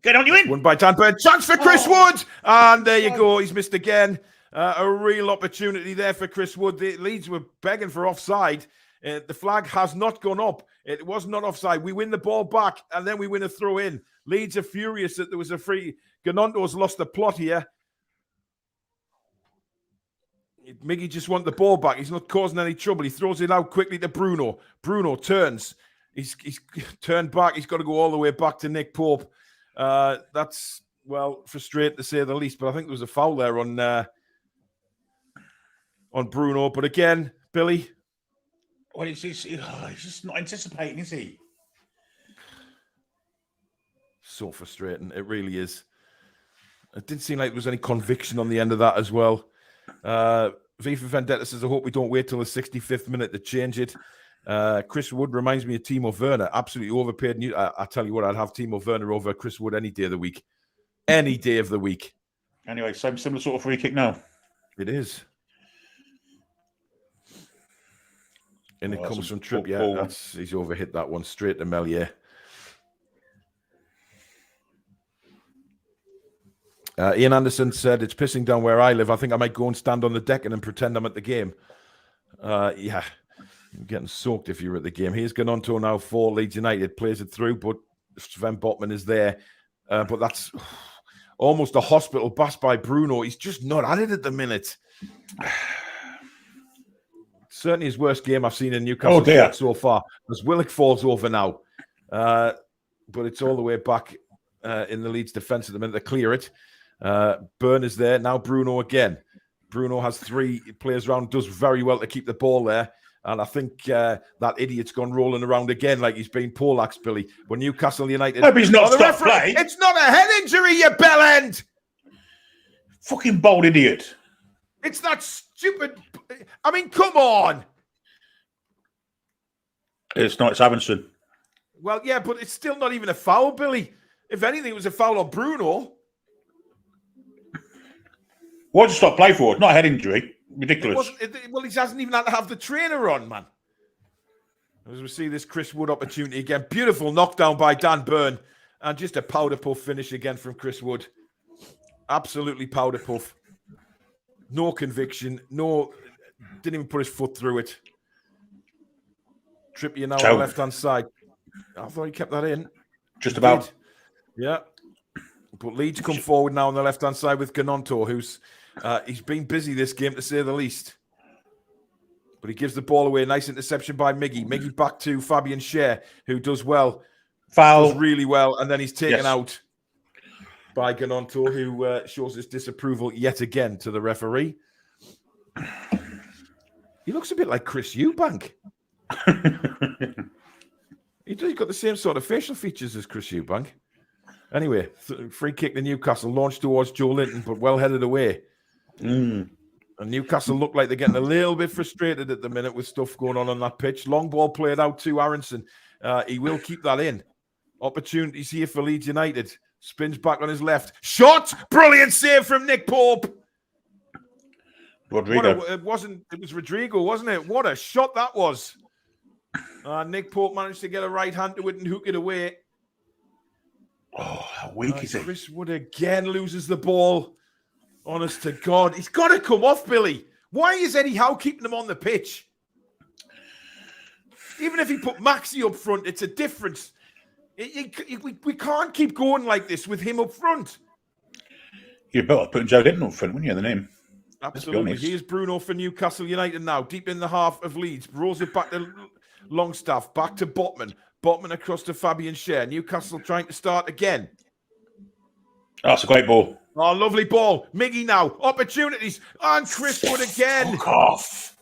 Get on you in. Won by Dan Burn. Chance for Chris Wood. And there you go. He's missed again. A real opportunity there for Chris Wood. The Leeds were begging for offside. The flag has not gone up. It was not offside. We win the ball back, and then we win a throw in. Leeds are furious that there was a free. Ganondo's lost the plot here. Miggy just wants the ball back. He's not causing any trouble. He throws it out quickly to Bruno. Bruno turns. He's turned back. He's got to go all the way back to Nick Pope. That's, well, frustrating to say the least. But I think there was a foul there on Bruno. But again, Billy. Well, he's just not anticipating, is he? So frustrating. It really is. It didn't seem like there was any conviction on the end of that as well. Viva Vendetta says, I hope we don't wait till the 65th minute to change it. Chris Wood reminds me of Timo Werner. Absolutely overpaid. I tell you what, I'd have Timo Werner over Chris Wood any day of the week. Any day of the week. Anyway, similar sort of free kick now. It is. And it comes from Trippier. He's overhit that one straight to Melier. Ian Anderson said, it's pissing down where I live. I think I might go and stand on the deck and then pretend I'm at the game. Yeah, I'm getting soaked if you're at the game. Here's Gnonto now for Leeds United. Plays it through, but Sven Botman is there. But that's almost a hospital bus by Bruno. He's just not at it at the minute. Certainly his worst game I've seen in Newcastle so far. As Willock falls over now. But it's all the way back in the Leeds defence at the minute. They clear it. Byrne is there. Now Bruno again. Bruno has 3 players around, does very well to keep the ball there. And I think that idiot's gone rolling around again like he's been poleaxed, Billy. When Newcastle United... No, but he's not stopped play. It's not a head injury, you bellend! Fucking bold idiot. It's that stupid... I mean, come on! It's not. It's Aronson. Well, yeah, but it's still not even a foul, Billy. If anything, it was a foul on Bruno. What just stop play for? It's not a head injury. Ridiculous. Well, he hasn't even had to have the trainer on, man. As we see this Chris Wood opportunity again. Beautiful knockdown by Dan Byrne. And just a powder puff finish again from Chris Wood. Absolutely powder puff. No conviction. No, didn't even put his foot through it. Trippier now on the left-hand side. I thought he kept that in. Just about. Yeah. But Leeds come forward now on the left-hand side with Gnonto, who's he's been busy this game, to say the least. But he gives the ball away. Nice interception by Miggy. Miggy back to Fabian Schär, who does well. Foul. Does really well. And then he's taken out by Gnonto, who shows his disapproval yet again to the referee. He looks a bit like Chris Eubank. He's got the same sort of facial features as Chris Eubank. Anyway, free kick to Newcastle, launched towards Joe Linton, but well headed away. And Newcastle look like they're getting a little bit frustrated at the minute with stuff going on that pitch. Long ball played out to Aronson. He will keep that in. Opportunities here for Leeds United. Spins back on his left. Shot! Brilliant save from Nick Pope. Rodrigo. It was Rodrigo, wasn't it? What a shot that was. Nick Pope managed to get a right hand to it and hook it away. Oh, how weak is it? Chris Wood again loses the ball. Honest to God. He's got to come off, Billy. Why is Eddie Howe keeping him on the pitch? Even if he put Maxi up front, it's a difference. We can't keep going like this with him up front. You'd better put Joe Linton up front, wouldn't you, the name? Absolutely. Here's Bruno for Newcastle United now, deep in the half of Leeds. Rolls it back to Longstaff, back to Botman. Botman across to Fabian Schär. Newcastle trying to start again. Oh, that's a great ball. Oh, lovely ball. Miggy now. Opportunities. And Chris Wood again. Fuck off.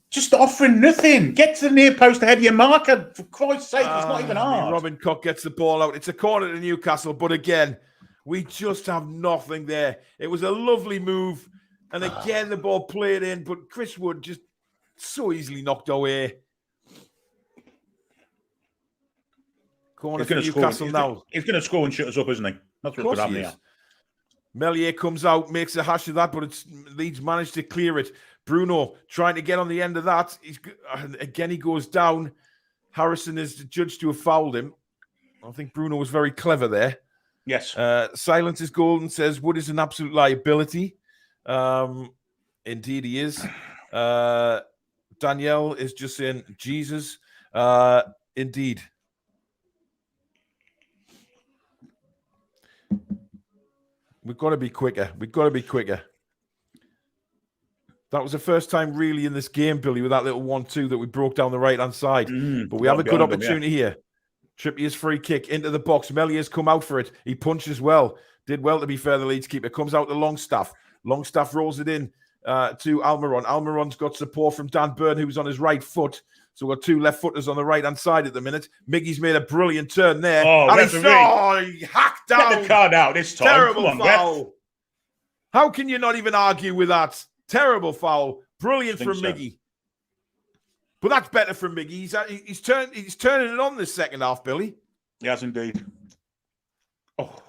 Just offering nothing. Get to the near post ahead of your marker. For Christ's sake, it's not even hard. Robin Koch gets the ball out. It's a corner to Newcastle, but again, we just have nothing there. It was a lovely move. And again, the ball played in, but Chris Wood just so easily knocked away. Corner for Newcastle now. He's going to score and shut us up, isn't he? That's what could happen here. Melier comes out, makes a hash of that, but Leeds managed to clear it. Bruno trying to get on the end of that. Again, he goes down. Harrison is judged to have fouled him. I think Bruno was very clever there. Yes. Silence is golden, says Wood is an absolute liability. Indeed, he is. Danielle is just saying, Jesus. Indeed. We've got to be quicker. That was the first time really in this game, Billy, with that little 1-2 that we broke down the right-hand side. But we have a good opportunity here. Trippier's free kick into the box. Mellier's come out for it. He punches well. Did well, to be fair, the Leeds keeper. Comes out to Longstaff. Longstaff rolls it in to Almiron. Almiron's got support from Dan Burn, who's on his right foot. So we've got 2 left footers on the right-hand side at the minute. Miggy's made a brilliant turn there. Oh, and he hacked down. Get the card out this time. Terrible foul. How can you not even argue with that? Terrible foul. Brilliant from Miggy. But that's better from Miggy. He's turning it on this second half, Billy. He has indeed. Oh.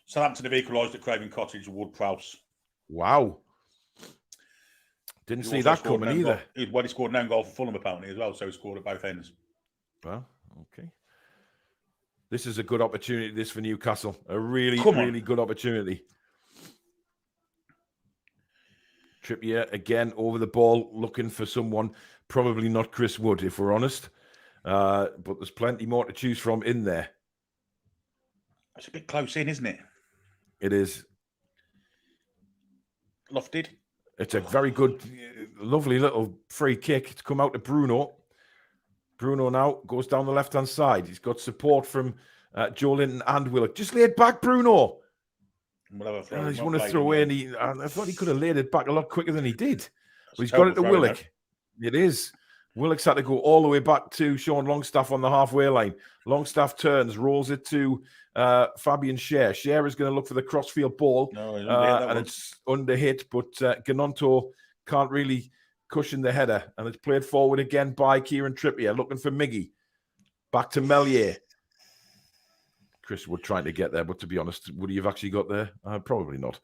Southampton have equalised at Craven Cottage, Wood-Prowse. Wow. Didn't see that coming either. He scored an own goal for Fulham apparently as well, so he scored at both ends. Well, okay. This is a good opportunity, this for Newcastle. A really good opportunity. Trippier, again, over the ball, looking for someone. Probably not Chris Wood, if we're honest. But there's plenty more to choose from in there. It's a bit close in, isn't it? It is. Lofted. It's a very good, lovely little free kick. It's come out to Bruno. Bruno now goes down the left-hand side. He's got support from Joe Linton and Willock. Just lay it back, Bruno. He's want to throw in. I thought he could have laid it back a lot quicker than he did. But he's got it to Willock. It is. Willock's had to go all the way back to Sean Longstaff on the halfway line. Longstaff turns, rolls it to Fabian Scher. Scher is going to look for the crossfield ball. And it's under hit, but Ganonto can't really cushion the header. And it's played forward again by Kieran Trippier, looking for Miggy. Back to Meslier. Chris Wood trying to get there, but to be honest, would he have actually got there? Probably not.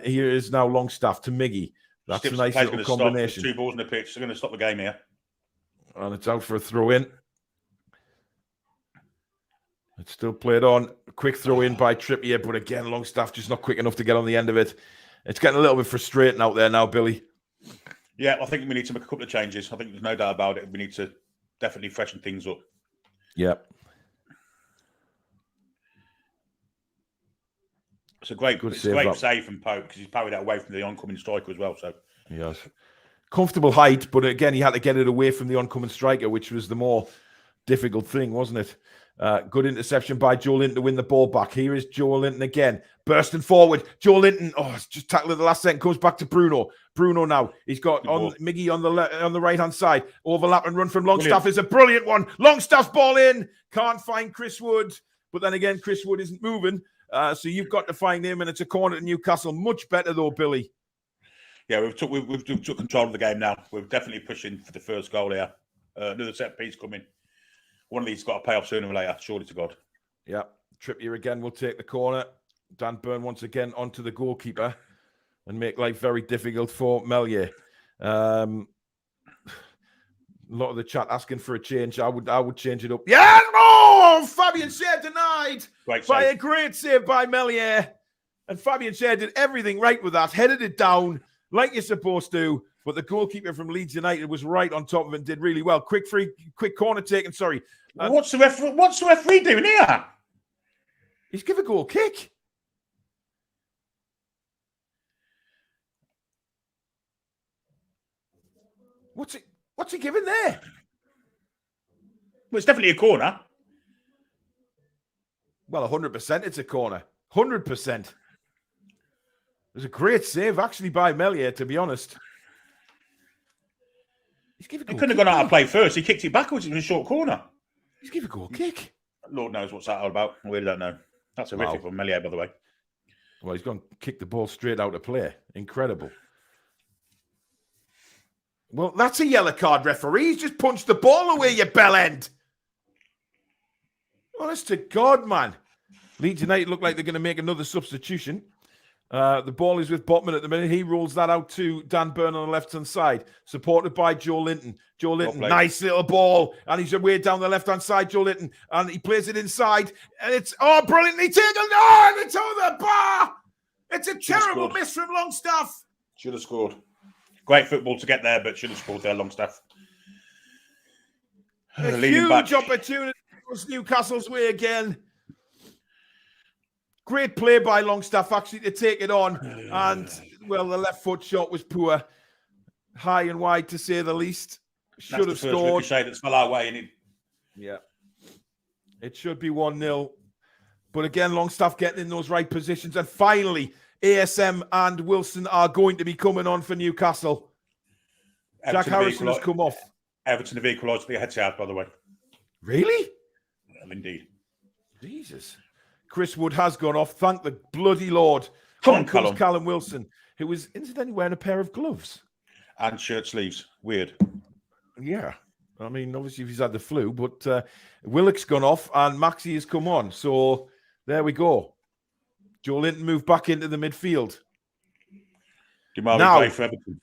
Here is now Longstaff to Miggy. That's a nice little combination. 2 balls in the pitch. They're going to stop the game here. And it's out for a throw-in. It's still played on. Quick throw-in by Trippier, but again, Longstaff just not quick enough to get on the end of it. It's getting a little bit frustrating out there now, Billy. Yeah, I think we need to make a couple of changes. I think there's no doubt about it. We need to definitely freshen things up. Yeah. It's a great save from Pope because he's parried that away from the oncoming striker as well. So yes, comfortable height, but again, he had to get it away from the oncoming striker, which was the more difficult thing, wasn't it? Good interception by Joe Linton to win the ball back. Here is Joe Linton again, bursting forward. Joe Linton, it's just tackled at the last second, comes back to Bruno. Bruno now, he's got Miggy on the right-hand side. Overlap and run from Longstaff is a brilliant one. Longstaff's ball in. Can't find Chris Wood. But then again, Chris Wood isn't moving. So you've got to find him, and it's a corner to Newcastle. Much better, though, Billy. Yeah, we've took control of the game now. We're definitely pushing for the first goal here. Another set piece coming. One of these got to pay off sooner or later, surely to God. Yeah, Trippier again will take the corner. Dan Burn once again onto the goalkeeper and make life very difficult for Meslier. A lot of the chat asking for a change. I would change it up. Yeah, no! Fabian Scher denied by a great save by Meslier. And Fabian Scher did everything right with that. Headed it down like you're supposed to. But the goalkeeper from Leeds United was right on top of it and did really well. Quick corner taken. Sorry. What's the referee doing here? He's give a goal kick. What's he giving there? Well, it's definitely a corner. Well, 100% it's a corner. 100%. It was a great save, actually, by Meslier, to be honest. He couldn't have gone out of play first. He kicked it backwards. It was a short corner. He's giving a goal kick. Lord knows what's that all about. We really don't know. That's horrific from Meslier, by the way. Well, he's going to kick the ball straight out of play. Incredible. Well, that's a yellow card, referee. He's just punched the ball away, you bell end. Honest to God, man. Leeds United look like they're going to make another substitution. The ball is with Botman at the minute. He rolls that out to Dan Burn on the left-hand side, supported by Joe Linton. Joe Linton, nice little ball. And he's away down the left-hand side, Joe Linton. And he plays it inside. And it's, brilliantly taken. And it's over the bar. It's a terrible miss from Longstaff. Should have scored. Great football to get there, but should have scored there, Longstaff. A huge opportunity was Newcastle's way again. Great play by Longstaff, actually, to take it on. And Well, the left foot shot was poor. High and wide, to say the least. Should have scored. Ricochet that's fell our way. And Yeah. It should be 1-0. But again, Longstaff getting in those right positions. And finally, ASM and Wilson are going to be coming on for Newcastle. Jack Harrison has come off. Everton have equalised the heads out, by the way. Really? Well, indeed. Jesus. Chris Wood has gone off. Thank the bloody Lord. Come on, Callum Wilson, who was incidentally wearing a pair of gloves. And shirt sleeves. Weird. Yeah. I mean, obviously he's had the flu, but Willock's gone off and Maxi has come on. So there we go. Joe Linton moved back into the midfield. Now, play for Everton.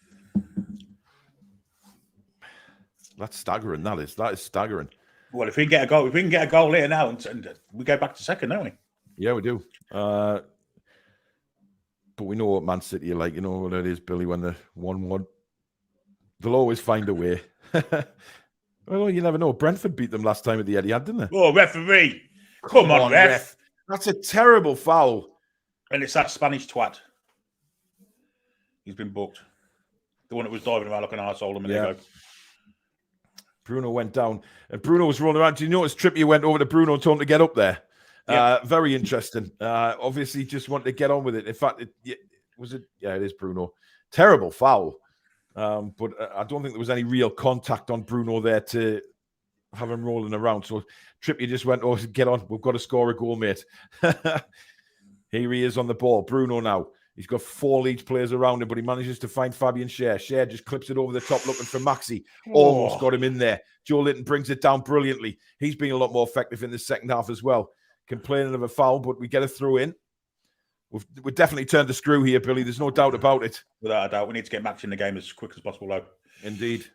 That's staggering. That is staggering. Well, if we can get a goal here now, and we go back to second, don't we? Yeah, we do. But we know what Man City are like. You know what it is, Billy, when they're 1-1. They'll always find a way. Well, you never know. Brentford beat them last time at the Etihad, didn't they? Oh, referee. Come on, ref. That's a terrible foul. And it's that Spanish twat. He's been booked. The one that was diving around like an arsehole a minute ago. Bruno went down. And Bruno was rolling around. Do you notice Trippier went over to Bruno and told him to get up there? Yeah. Very interesting. Obviously, just wanted to get on with it. In fact, it is Bruno. Terrible foul. But I don't think there was any real contact on Bruno there to have him rolling around. So Trippier just went, oh, get on. We've got to score a goal, mate. Here he is on the ball. Bruno now. He's got 4 Leeds players around him, but he manages to find Fabian Schär. Schär just clips it over the top looking for Maxi. Almost got him in there. Joe Linton brings it down brilliantly. He's been a lot more effective in the second half as well. Complaining of a foul, but we get a throw in. We've definitely turned the screw here, Billy. There's no doubt about it. Without a doubt. We need to get Max in the game as quick as possible, though. Indeed.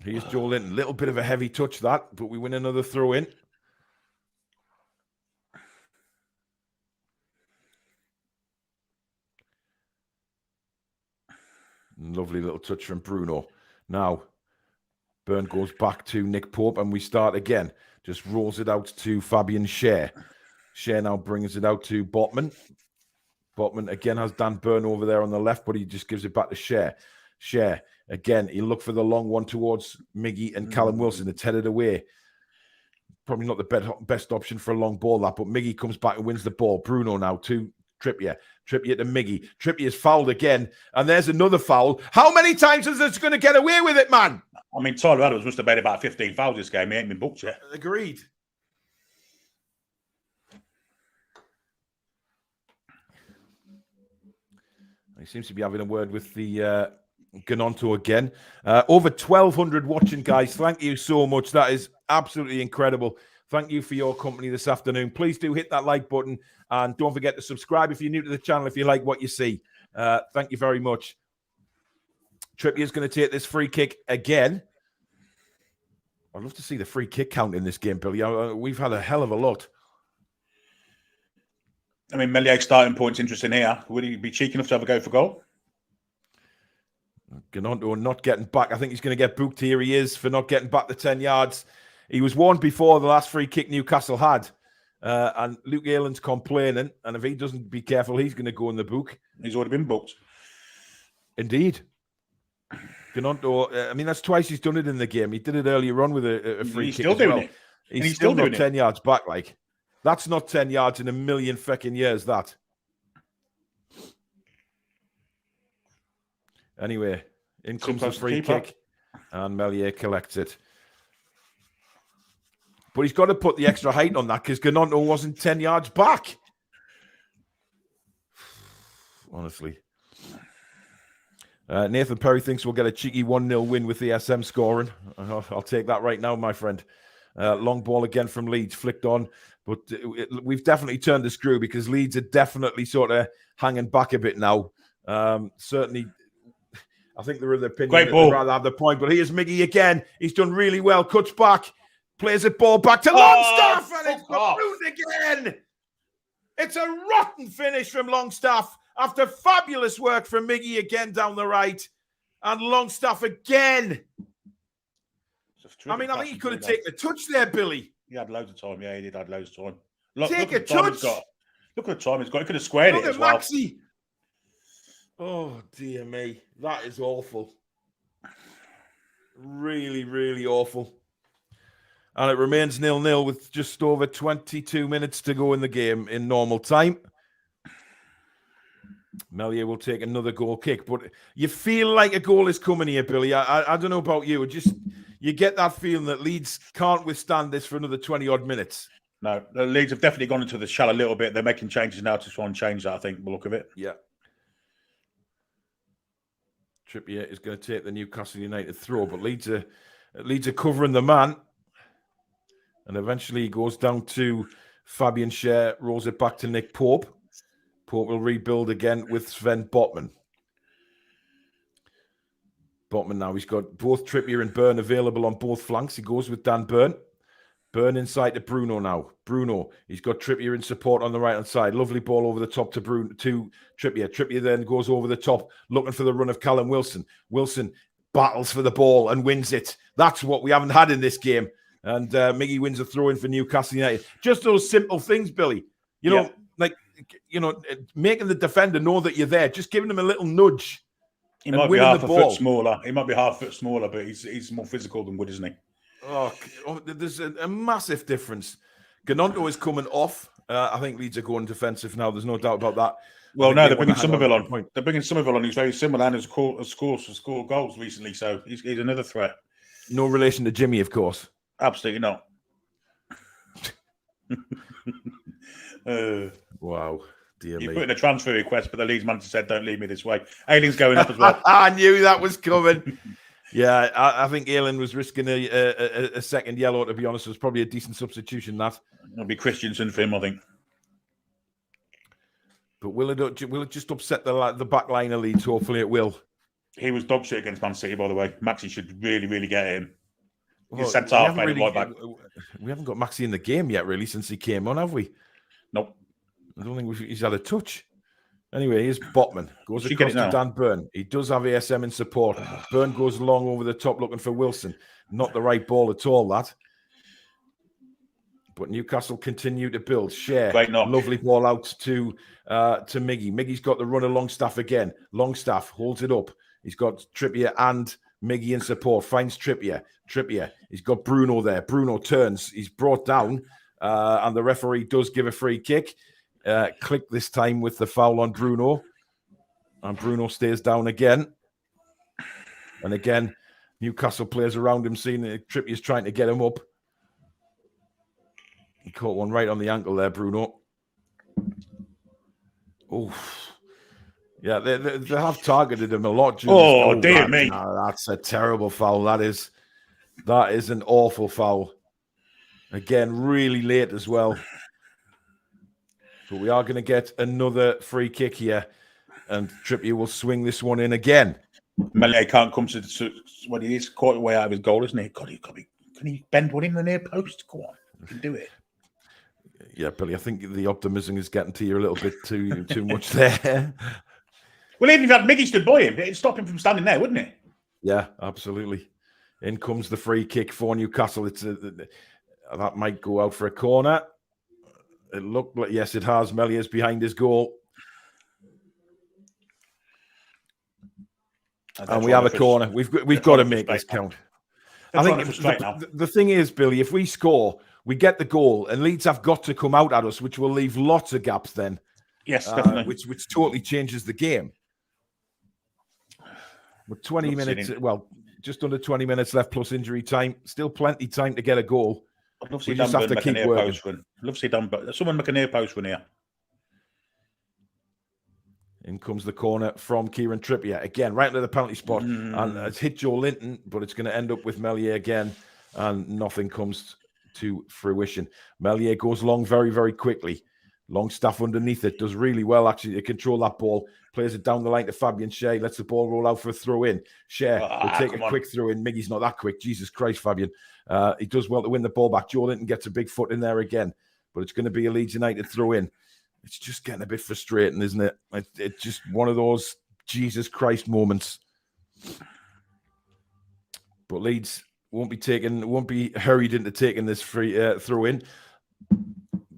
Here's Joe Linton. Little bit of a heavy touch, that, but we win another throw in. Lovely little touch from Bruno. Now, Byrne goes back to Nick Pope, and we start again. Just rolls it out to Fabian Schär. Schär now brings it out to Botman. Botman again has Dan Byrne over there on the left, but he just gives it back to Schär. Schär, again, he'll look for the long one towards Miggy and Callum Wilson. It's headed away. Probably not the best option for a long ball, that, but Miggy comes back and wins the ball. Bruno now to Trippier. Trippier to Miggy. Trippier's fouled again, and there's another foul. How many times is this going to get away with it, man? I mean, Tyler Adams must have made about 15 fouls this game. He ain't been booked yet. Agreed. He seems to be having a word with the Ganonto again. Over 1,200 watching, guys. Thank you so much. That is absolutely incredible. Thank you for your company this afternoon. Please do hit that like button, and don't forget to subscribe if you're new to the channel, if you like what you see. Thank you very much. Trippier's going to take this free kick again. I'd love to see the free kick count in this game, Billy. We've had a hell of a lot. I mean, Mellier's starting point's interesting here. Would he be cheeky enough to have a go for goal? Ganonto not getting back. I think he's going to get booked. Here he is for not getting back the 10 yards. He was warned before the last free kick Newcastle had. And Luke Ayland's complaining. And if he doesn't be careful, he's going to go in the book. He's already been booked. Indeed. Ganonto, I mean, that's twice he's done it in the game. He did it earlier on with a free kick. Still doing it. He's still not 10 yards back, like. That's not 10 yards in a million fucking years, that. Anyway, in comes the free kick, and Mellier collects it. But he's got to put the extra height on that because Ganonto wasn't 10 yards back. Honestly. Nathan Perry thinks we'll get a cheeky 1-0 win with the SM scoring. I'll take that right now, my friend. Long ball again from Leeds, flicked on. But we've definitely turned the screw because Leeds are definitely sort of hanging back a bit now. Certainly, I think they're of the opinion that they'd rather have the point. But here's Miggy again. He's done really well. Cuts back. Plays the ball back to Longstaff. And it's got ruined again. It's a rotten finish from Longstaff after fabulous work from Miggy again down the right. And Longstaff again. I mean, I think he could have taken a touch there, Billy. He had loads of time. Yeah, he did have loads of time. Take a touch. Look at the time he's got. He could have squared it as well. Maxi. Oh, dear me. That is awful. Really, really awful. And it remains 0-0 with just over 22 minutes to go in the game in normal time. Meslier will take another goal kick, but you feel like a goal is coming here, Billy. I don't know about you. You get that feeling that Leeds can't withstand this for another 20-odd minutes. No, the Leeds have definitely gone into the shell a little bit. They're making changes now to try and change that, I think, the look of it. Yeah. Trippier is going to take the Newcastle United throw, but Leeds are covering the man. And eventually he goes down to Fabian Schär, rolls it back to Nick Pope. Pope will rebuild again with Sven Botman. Botman now, he's got both Trippier and Byrne available on both flanks. He goes with Dan Byrne. Byrne inside to Bruno now. Bruno, he's got Trippier in support on the right-hand side. Lovely ball over the top to Trippier. Trippier then goes over the top, looking for the run of Callum Wilson. Wilson battles for the ball and wins it. That's what we haven't had in this game. And Miggy wins a throw-in for Newcastle United. Just those simple things, Billy. Making the defender know that you're there. Just giving him a little nudge. He might be half a foot smaller. He might be half a foot smaller, but he's more physical than Wood, isn't he? Oh, there's a massive difference. Gnonto is coming off. I think Leeds are going defensive now. There's no doubt about that. Well, no, they're bringing Somerville on. They're bringing Somerville on. He's very similar and has scored goals recently, so he's another threat. No relation to Jimmy, of course. Absolutely not. Wow. Dear you me. put in a transfer request, but the Leeds manager said, don't leave me this way. Ailing's going up as well. I knew that was coming. Yeah, I think Ailing was risking a second yellow, to be honest. It was probably a decent substitution, that. It'll be Christensen for him, I think. But will it just upset the back line of Leeds? Hopefully it will. He was dog shit against Man City, by the way. Maxi should really, really get him. Well, He's centre half, made right back. We haven't got Maxi in the game yet, really, since he came on, have we? Nope. I don't think he's had a touch. Anyway, here's Botman. Goes across to Dan Byrne. He does have ASM in support. Byrne goes long over the top looking for Wilson. Not the right ball at all, that. But Newcastle continue to build. Schär. Lovely ball out to Miggy. Miggy's got the run of Longstaff again. Longstaff holds it up. He's got Trippier and Miggy in support. Finds Trippier. He's got Bruno there. Bruno turns. He's brought down. And the referee does give a free kick. Click this time with the foul on Bruno. And Bruno stays down again. And again, Newcastle players around him, seeing that Trippier's trying to get him up. He caught one right on the ankle there, Bruno. Oh, yeah, they have targeted him a lot. Dear me. That's a terrible foul. That is an awful foul. Again, really late as well. But we are going to get another free kick here. And Trippier will swing this one in again. Meslier can't come to when he is quite a way out of his goal, isn't he? God, can he bend one in the near post? Go on, he can do it. Yeah, Billy, I think the optimism is getting to you a little bit too much there. Well, even if had Miggy stood by him, it'd stop him from standing there, wouldn't it? Yeah, absolutely. In comes the free kick for Newcastle. That might go out for a corner. It looked like, yes, it has. Mellier's behind his goal. And we have a corner. We've got to make this count. I think the thing is, Billy, if we score, we get the goal, and Leeds have got to come out at us, which will leave lots of gaps then. Yes, definitely. Which totally changes the game. With 20 minutes, just under 20 minutes left plus injury time. Still plenty time to get a goal. I'd love to see Dunburn make a near post win. I'd love to see Dunburn. Someone make a near post win here. In comes the corner from Kieran Trippier. Again, right into the penalty spot. And it's hit Joe Linton, but it's going to end up with Meslier again. And nothing comes to fruition. Meslier goes long very, very quickly. Longstaff underneath it. Does really well, actually, to control that ball. Plays it down the line to Fabian Schär. Lets the ball roll out for a throw-in. Schär will take a quick throw-in. Miggy's not that quick. Jesus Christ, Fabian. He does well to win the ball back. Joe Linton gets a big foot in there again. But it's going to be a Leeds United throw-in. It's just getting a bit frustrating, isn't it? It's just one of those Jesus Christ moments. But Leeds won't be hurried into taking this free throw-in.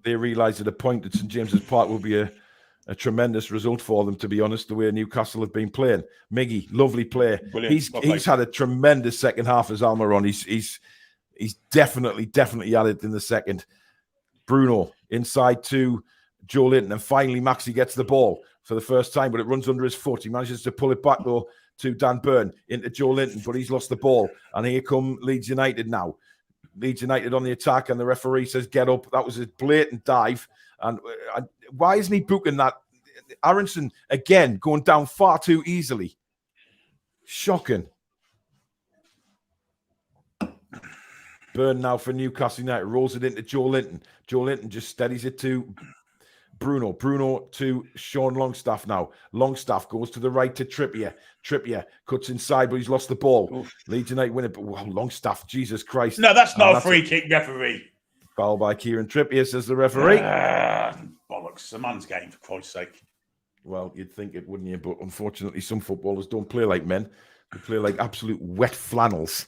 They realise at a point that St James's Park will be a a tremendous result for them, to be honest, the way Newcastle have been playing. Miggy, lovely play. Brilliant. He's had a tremendous second half as Almiron. He's definitely had it in the second. Bruno inside to Joe Linton, and finally Maxi gets the ball for the first time, but it runs under his foot. He manages to pull it back though to Dan Burn into Joe Linton, but he's lost the ball. And here come Leeds United now. Leeds United on the attack, and the referee says, get up. That was a blatant dive. And why isn't he booking that? Aronson, again, going down far too easily. Shocking. Burn now for Newcastle United. Rolls it into Joe Linton. Joe Linton just steadies it to Bruno. Bruno to Sean Longstaff now. Longstaff goes to the right to Trippier. Trippier cuts inside, but he's lost the ball. Oof. Leeds United win it. But wow, Longstaff, Jesus Christ. No, that's not a free kick, referee. Foul by Kieran Trippier, says the referee. Bollocks. It's a man's game, for Christ's sake. Well, you'd think it, wouldn't you? But unfortunately, some footballers don't play like men. They play like absolute wet flannels.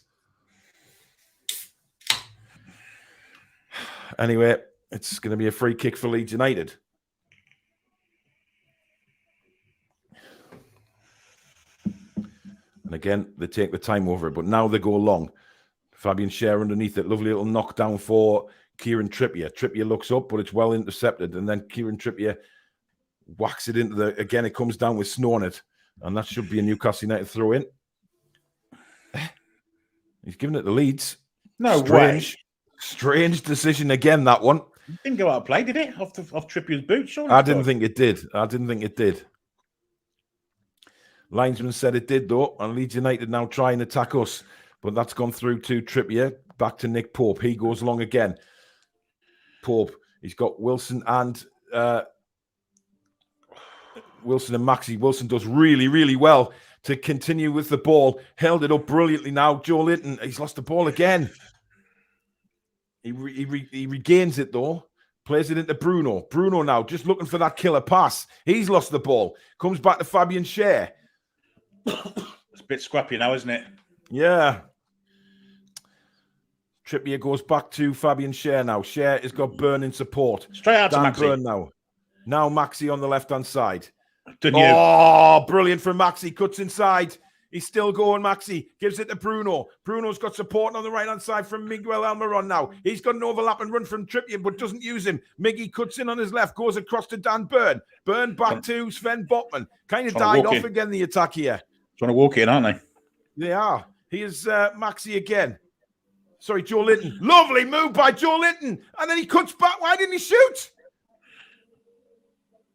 Anyway, it's going to be a free kick for Leeds United. And again, they take the time over it, but now they go long. Fabian Schär underneath it. Lovely little knockdown for Kieran Trippier. Trippier looks up, but it's well intercepted. And then Kieran Trippier whacks it into the... Again, it comes down with Snow on it. And that should be a Newcastle United throw in. He's giving it to Leeds. No way. Strange decision again, that one. Didn't go out of play, did it? Off Trippier's boot, surely? I didn't think it did. Linesman said it did, though. And Leeds United now try and attack us. But that's gone through to Trippier. Back to Nick Pope. He goes long again. Pope. He's got Wilson and Maxi. Wilson does really, really well to continue with the ball. Held it up brilliantly now. Joe Linton, he's lost the ball again. He regains it, though. Plays it into Bruno. Bruno now just looking for that killer pass. He's lost the ball. Comes back to Fabian Schär. It's a bit scrappy now, isn't it? Yeah. Trippier goes back to Fabian Schär now. Schär has got Burn in support. Straight out to Dan Maxi. Burn now. Now Maxi on the left-hand side. Didn't you? Oh, brilliant from Maxi. Cuts inside. He's still going, Maxi. Gives it to Bruno. Bruno's got support on the right-hand side from Miguel Almiron now. He's got an overlap and run from Trippier, but doesn't use him. Miggy cuts in on his left, goes across to Dan Burn. Burn back to Sven Botman. Kind of died off again, the attack here. Trying to walk in, aren't they? They are. Here's Maxi again. Sorry, Joe Linton. Lovely move by Joe Linton. And then he cuts back. Why didn't he shoot?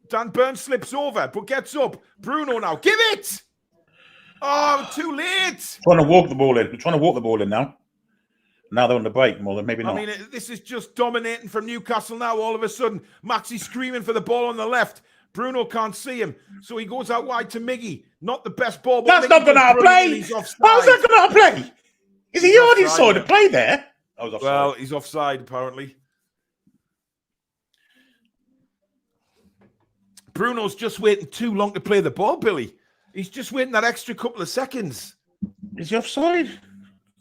Dan Burn slips over, but gets up. Bruno now. Give it! Oh, too late. Trying to walk the ball in. We're trying to walk the ball in now. Now they're on the break more than maybe not. I mean, this is just dominating from Newcastle now all of a sudden. Maxi screaming for the ball on the left. Bruno can't see him, so he goes out wide to Miggy. Not the best ball, but that's not going to play. How's that going to play? Is he already saw the play there? Well, he's offside, apparently. Bruno's just waiting too long to play the ball, Billy. He's just waiting that extra couple of seconds. Is he offside?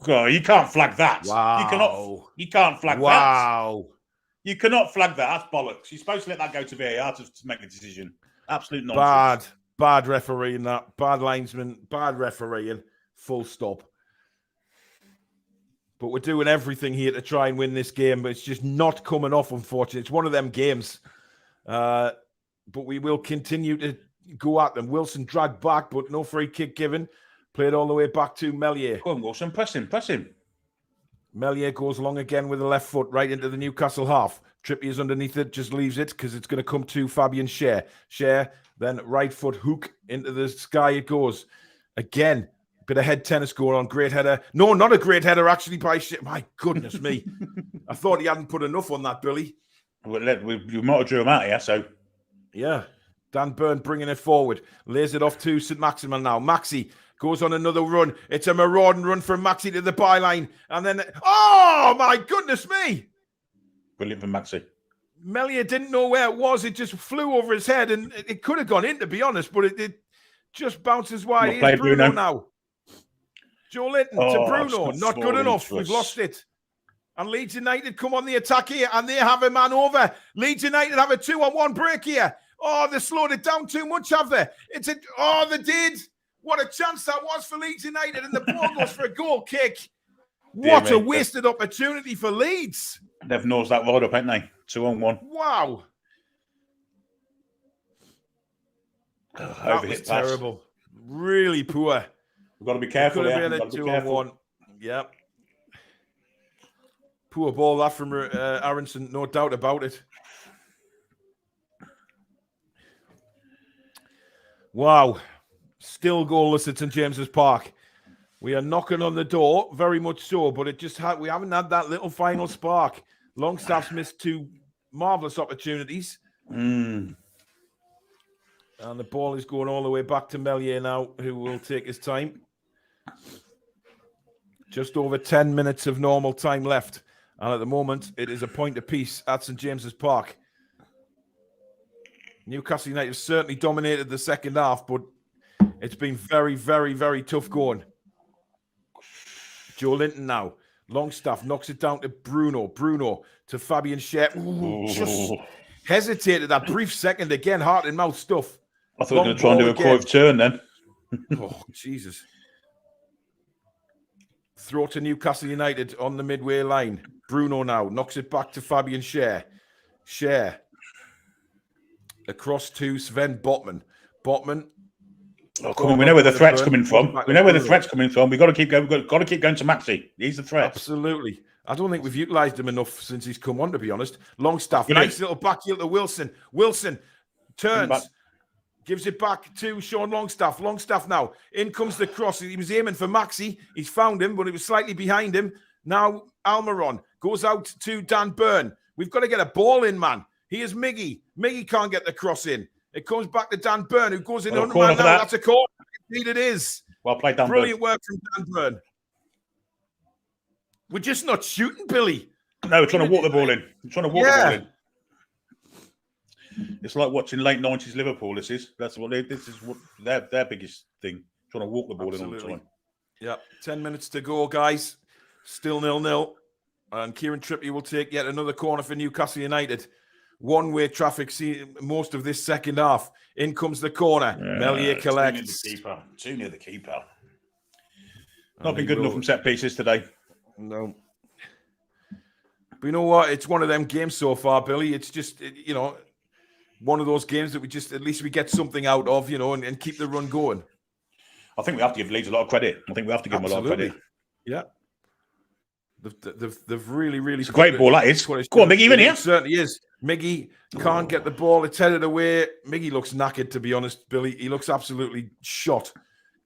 Oh, you can't flag that. Wow. You can't flag that. Wow. You cannot flag that. That's bollocks. You're supposed to let that go to VAR to make the decision. Absolute nonsense. Bad refereeing that. Bad linesman. Bad refereeing. Full stop. But we're doing everything here to try and win this game, but it's just not coming off, unfortunately. It's one of them games. But we will continue to go at them. Wilson dragged back, but no free kick given. Played all the way back to Meslier. Go on, Wilson. Press him. Meslier goes long again with the left foot right into the Newcastle half. Trippier's underneath it, just leaves it because it's going to come to Fabian Schär. Schär, then right foot hook into the sky it goes. Again, bit of head tennis going on. Great header. No, not a great header, actually, by Schär. My goodness me. I thought he hadn't put enough on that, Billy. We might have drew him out here, so... Yeah. Dan Burn bringing it forward. Lays it off to St. Maximin now. Maxi goes on another run. It's a marauding run from Maxi to the byline. And then... Oh, my goodness me! Brilliant from Maxi. Meslier didn't know where it was. It just flew over his head, and it could have gone in, to be honest, but it just bounces wide. Here's Bruno now. Joe Linton to Bruno. Not good enough. We've lost it. And Leeds United come on the attack here, and they have a man over. Leeds United have a 2-on-1 break here. Oh, they slowed it down too much, have they? They did. What a chance that was for Leeds United, and the ball goes for a goal kick. What a wasted opportunity for Leeds. They've nosed that road up, haven't they? 2-on-1. Wow. That was terrible. Really poor. We've got to be careful there. We've got to be 2-on-1. Yep. Poor ball that from Aronson, no doubt about it. Wow. Still goalless at St James's Park. We are knocking on the door, very much so, but we haven't had that little final spark. Longstaff's missed 2 marvellous opportunities. And the ball is going all the way back to Melier now, who will take his time. Just over 10 minutes of normal time left. And at the moment, it is a point apiece at St James's Park. Newcastle United have certainly dominated the second half, but it's been very, very, very tough going. Joe Linton now. Longstaff knocks it down to Bruno. Bruno to Fabian Schär. Just hesitated that brief second again. Heart and mouth stuff. I thought we were going to try and do a Cruyff turn then. Oh, Jesus. Throw to Newcastle United on the midway line. Bruno now knocks it back to Fabian Schär. Schär. Across to Sven Botman. Botman. Oh, come on, we know where the threat's coming from. We know where the threat's coming from. We've got to keep going. We've got to keep going to Maxi. He's the threat. Absolutely. I don't think we've utilised him enough since he's come on, to be honest. Longstaff, nice little back heel to Wilson. Wilson turns, gives it back to Sean Longstaff. Longstaff now. In comes the cross. He was aiming for Maxi. He's found him, but he was slightly behind him. Now Almiron goes out to Dan Burn. We've got to get a ball in, man. Here's Miggy. Miggy can't get the cross in. It comes back to Dan Burn, who goes in under man now. That's a corner. Indeed it is. Well played, Dan Burn. Brilliant work from Dan Burn. We're just not shooting, Billy. No, we're trying to walk the ball in. We're trying to walk the ball in. It's like watching late 90s Liverpool, this is. This is what their biggest thing. Trying to walk the ball in all the time. Yep. 10 minutes to go, guys. Still 0-0. And Kieran Trippier will take yet another corner for Newcastle United. One-way traffic, see most of this second half. In comes the corner. Melier collects. Too near the keeper. Not been good enough from set pieces today. No. But you know what? It's one of them games so far, Billy. It's just, one of those games that at least we get something out of, and keep the run going. I think we have to give Leeds a lot of credit. I think we have to give them a lot of credit. Yeah. They've really, really... It's a great ball, that is. Go on, Miggy, in here. It certainly is. Miggy can't get the ball. It's headed away. Miggy looks knackered, to be honest, Billy. He looks absolutely shot.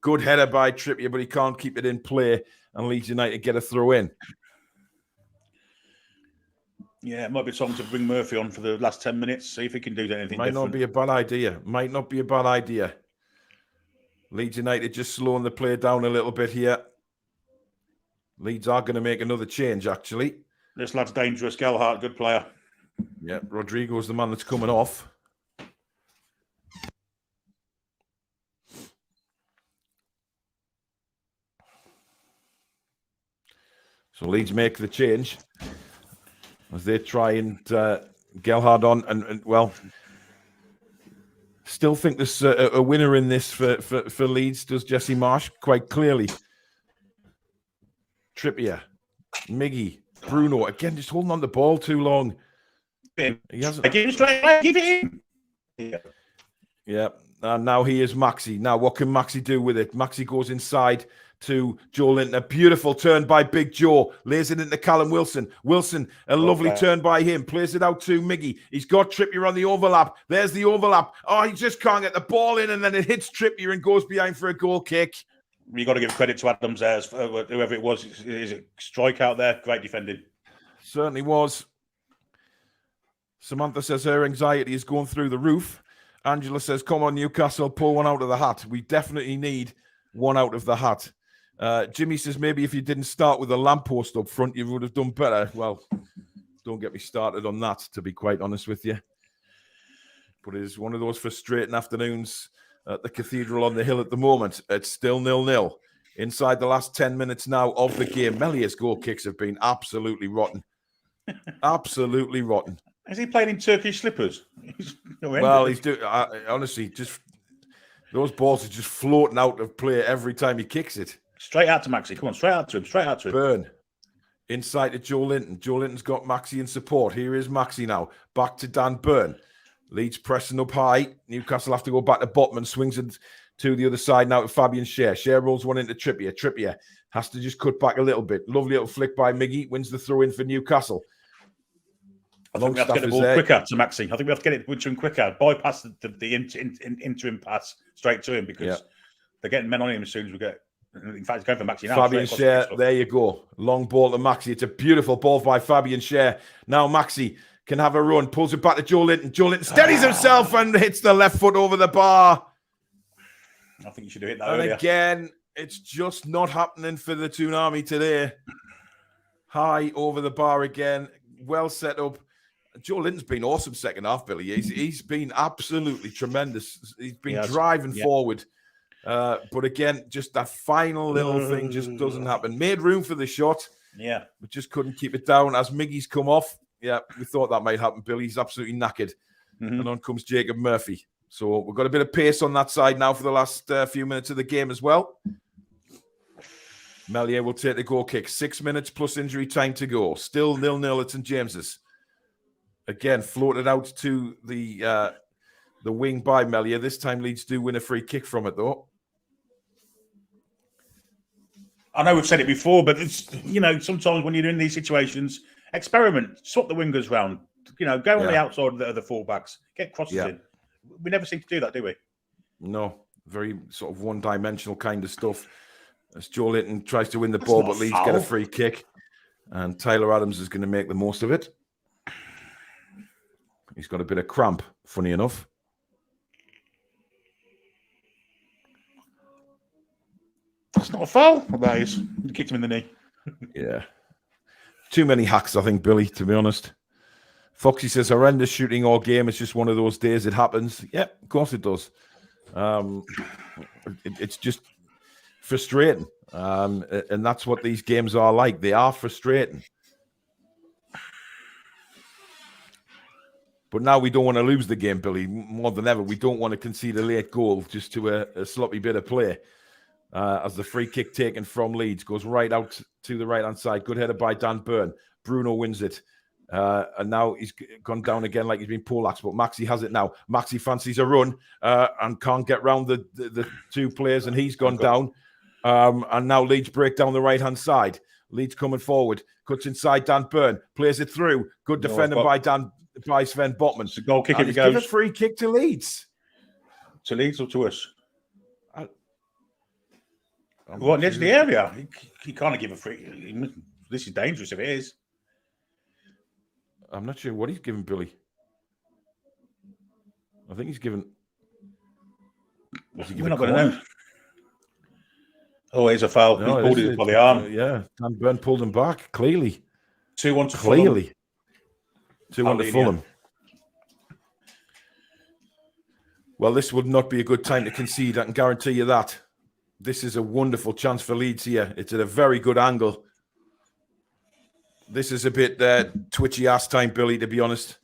Good header by Trippier, but he can't keep it in play. And Leeds United get a throw in. Yeah, it might be time to bring Murphy on for the last 10 minutes. See if he can do anything Might different. not be a bad idea. Might not be a bad idea. Leeds United just slowing the play down a little bit here. Leeds are going to make another change, actually. This lad's dangerous. Gelhardt, good player. Yeah, Rodrigo's the man that's coming off. So Leeds make the change as they try and Gelhardt on. And well, still think there's a winner in this for Leeds, does Jesse Marsh, quite clearly. Trippier, Miggy, Bruno, again, just holding on the ball too long. He hasn't. Give it in. Yeah, and now he is Maxi. Now, what can Maxi do with it? Maxi goes inside to Joe Linton. A beautiful turn by Big Joe. Lays it into Callum Wilson. Wilson, a lovely turn by him. Plays it out to Miggy. He's got Trippier on the overlap. There's the overlap. Oh, he just can't get the ball in, and then it hits Trippier and goes behind for a goal kick. You got to give credit to Adams there, whoever it was. Is a strike out there. Great defending. Certainly was. Samantha says her anxiety is going through the roof. Angela says, come on, Newcastle, pull one out of the hat. We definitely need one out of the hat. Jimmy says, maybe if you didn't start with a lamppost up front, you would have done better. Well, don't get me started on that, to be quite honest with you. But it is one of those frustrating afternoons at the Cathedral on the Hill at the moment. It's still 0-0. Inside the last 10 minutes now of the game. Melier's goal kicks have been absolutely rotten. Absolutely rotten. Is he playing in Turkish slippers? Well, he's doing. Honestly, just those balls are just floating out of play every time he kicks it. Straight out to Maxi. Come on, straight out to him. Straight out to him. Burn. Inside to Joe Linton. Joe Linton's got Maxi in support. Here is Maxi now. Back to Dan Burn. Leeds pressing up high. Newcastle have to go back to Botman. Swings it to the other side now to Fabian Schär. Schär rolls one into Trippier. Trippier has to just cut back a little bit. Lovely little flick by Miggy. Wins the throw in for Newcastle. I think we have to get the ball quicker to Maxi. I think we have to get it to him quicker. Bypass the interim pass straight to him because they're getting men on him as soon as we get. In fact, it's going for Maxi now. Fabian Schär, there you go. Long ball to Maxi. It's a beautiful ball by Fabian Schär. Now Maxi can have a run, pulls it back to Joe Linton. Joe Linton steadies himself and hits the left foot over the bar. I think you should have hit that and earlier. Again, it's just not happening for the Toon Army today. High over the bar again. Well set up. Joe Linton's been awesome second half, Billy. He's been absolutely tremendous. He's been driving forward. But again, just that final little thing just doesn't happen. Made room for the shot. Yeah. But just couldn't keep it down as Miggy's come off. Yeah, we thought that might happen, Billy. He's absolutely knackered. And on comes Jacob Murphy. So we've got a bit of pace on that side now for the last few minutes of the game as well. Melier will take the goal kick. 6 minutes plus injury time to go. Still 0-0 at St James's. Again, floated out to the wing by Melier. This time Leeds do win a free kick from it, though. I know we've said it before, but it's, sometimes when you're in these situations, experiment, swap the wingers round, go on the outside of the fullbacks, get crosses in. We never seem to do that, do we? No, very sort of one-dimensional kind of stuff. As Joe Linton tries to win the ball, but Leeds get a free kick, and Tyler Adams is going to make the most of it. He's got a bit of cramp, funny enough. That's not a foul. That is. He kicked him in the knee. Yeah. Too many hacks, I think, Billy, to be honest. Foxy says, horrendous shooting all game. It's just one of those days. It happens. Yeah, of course it does. It's just frustrating. And that's what these games are like. They are frustrating. But now we don't want to lose the game, Billy, more than ever. We don't want to concede a late goal just to a sloppy bit of play. As the free kick taken from Leeds goes right out to the right-hand side. Good header by Dan Burn. Bruno wins it. And now he's gone down again like he's been poleaxed, but Maxi has it now. Maxi fancies a run and can't get round the two players, and he's gone down. And now Leeds break down the right-hand side. Leeds coming forward. Cuts inside Dan Burn. Plays it through. Good defending by Sven Botman. It's a goal kick if it goes. Give a free kick to Leeds. To Leeds or to us? What, near the area? He can't give a free. This is dangerous if it is. I'm not sure what he's given Billy. I think he's given. We're not going to know. Oh, it's a foul. No, he's pulled it by the arm. Yeah, Dan Burn pulled him back. Clearly. 2-1 to Clearly. 2-1 to Fulham. Well, this would not be a good time to concede. I can guarantee you that. This is a wonderful chance for Leeds here. It's at a very good angle. This is a bit twitchy ass time, Billy, to be honest.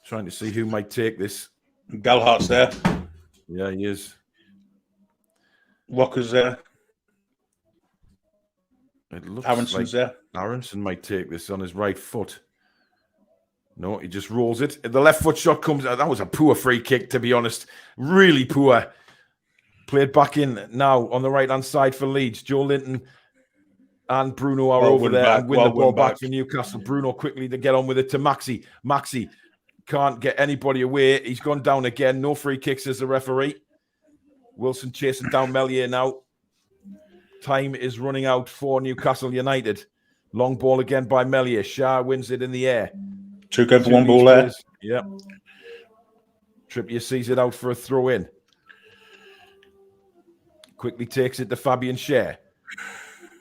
Trying to see who might take this. Galhart's there. Yeah, he is. Walker's there. It looks Aronson's like there. Aronson might take this on his right foot. No, he just rolls it. The left foot shot comes out. That was a poor free kick, to be honest. Really poor. Played back in now on the right-hand side for Leeds. Joe Linton and Bruno are over there and win the ball back for Newcastle. Bruno quickly to get on with it to Maxi. Maxi can't get anybody away. He's gone down again. No free kicks as the referee. Wilson chasing down Melier now. Time is running out for Newcastle United. Long ball again by Melier. Schär wins it in the air. Two going for one ball there. Yeah. Trippier sees it out for a throw in. Quickly takes it to Fabian Schär.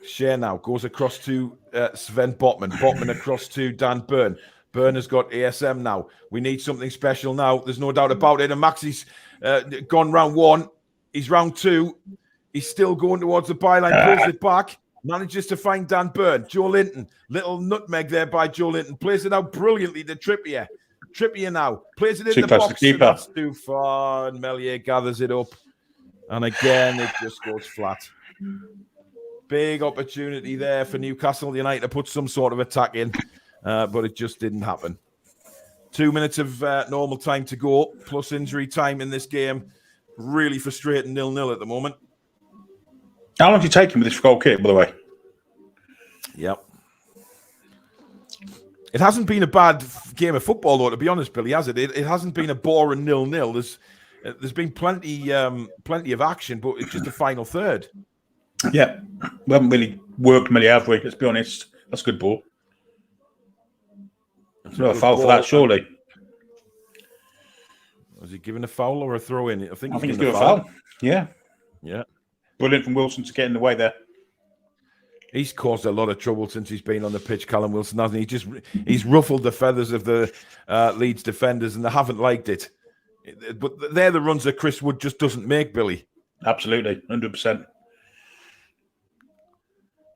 Schär now goes across to Sven Botman. Botman across to Dan Burn. Burn has got ASM now. We need something special now. There's no doubt about it. And Maxi's gone round one. He's round two. He's still going towards the byline, pulls it back, manages to find Dan Burn. Joe Linton, little nutmeg there by Joe Linton, plays it out brilliantly to Trippier. Trippier now plays it in the box. And that's too far, and Melier gathers it up. And again, it just goes flat. Big opportunity there for Newcastle United to put some sort of attack in, but it just didn't happen. 2 minutes of normal time to go, plus injury time in this game. Really frustrating 0-0 at the moment. How long did you take him with this goal kick, by the way? Yep. It hasn't been a bad game of football, though, to be honest, Billy, has it? It hasn't been a boring 0-0. There's been plenty of action, but it's just the final third. Yeah. We haven't really worked many, have we? Let's be honest. That's a good ball. It's not a foul for that, surely. Was he given a foul or a throw in? I think he's given a foul. Yeah. Yeah. Brilliant from Wilson to get in the way there. He's caused a lot of trouble since he's been on the pitch, Callum Wilson, hasn't he? He's ruffled the feathers of the Leeds defenders, and they haven't liked it. But they're the runs that Chris Wood just doesn't make, Billy. Absolutely, 100%.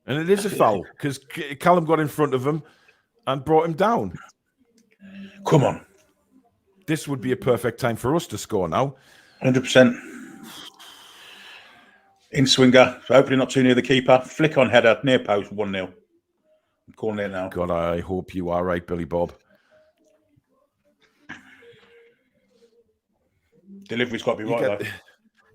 And it is a foul because Callum got in front of him and brought him down. Come on. This would be a perfect time for us to score now. 100%. In swinger, hopefully not too near the keeper. Flick on header, near post, 1-0. I'm calling it now. God, I hope you are right, Billy Bob. Delivery's got to be right, though.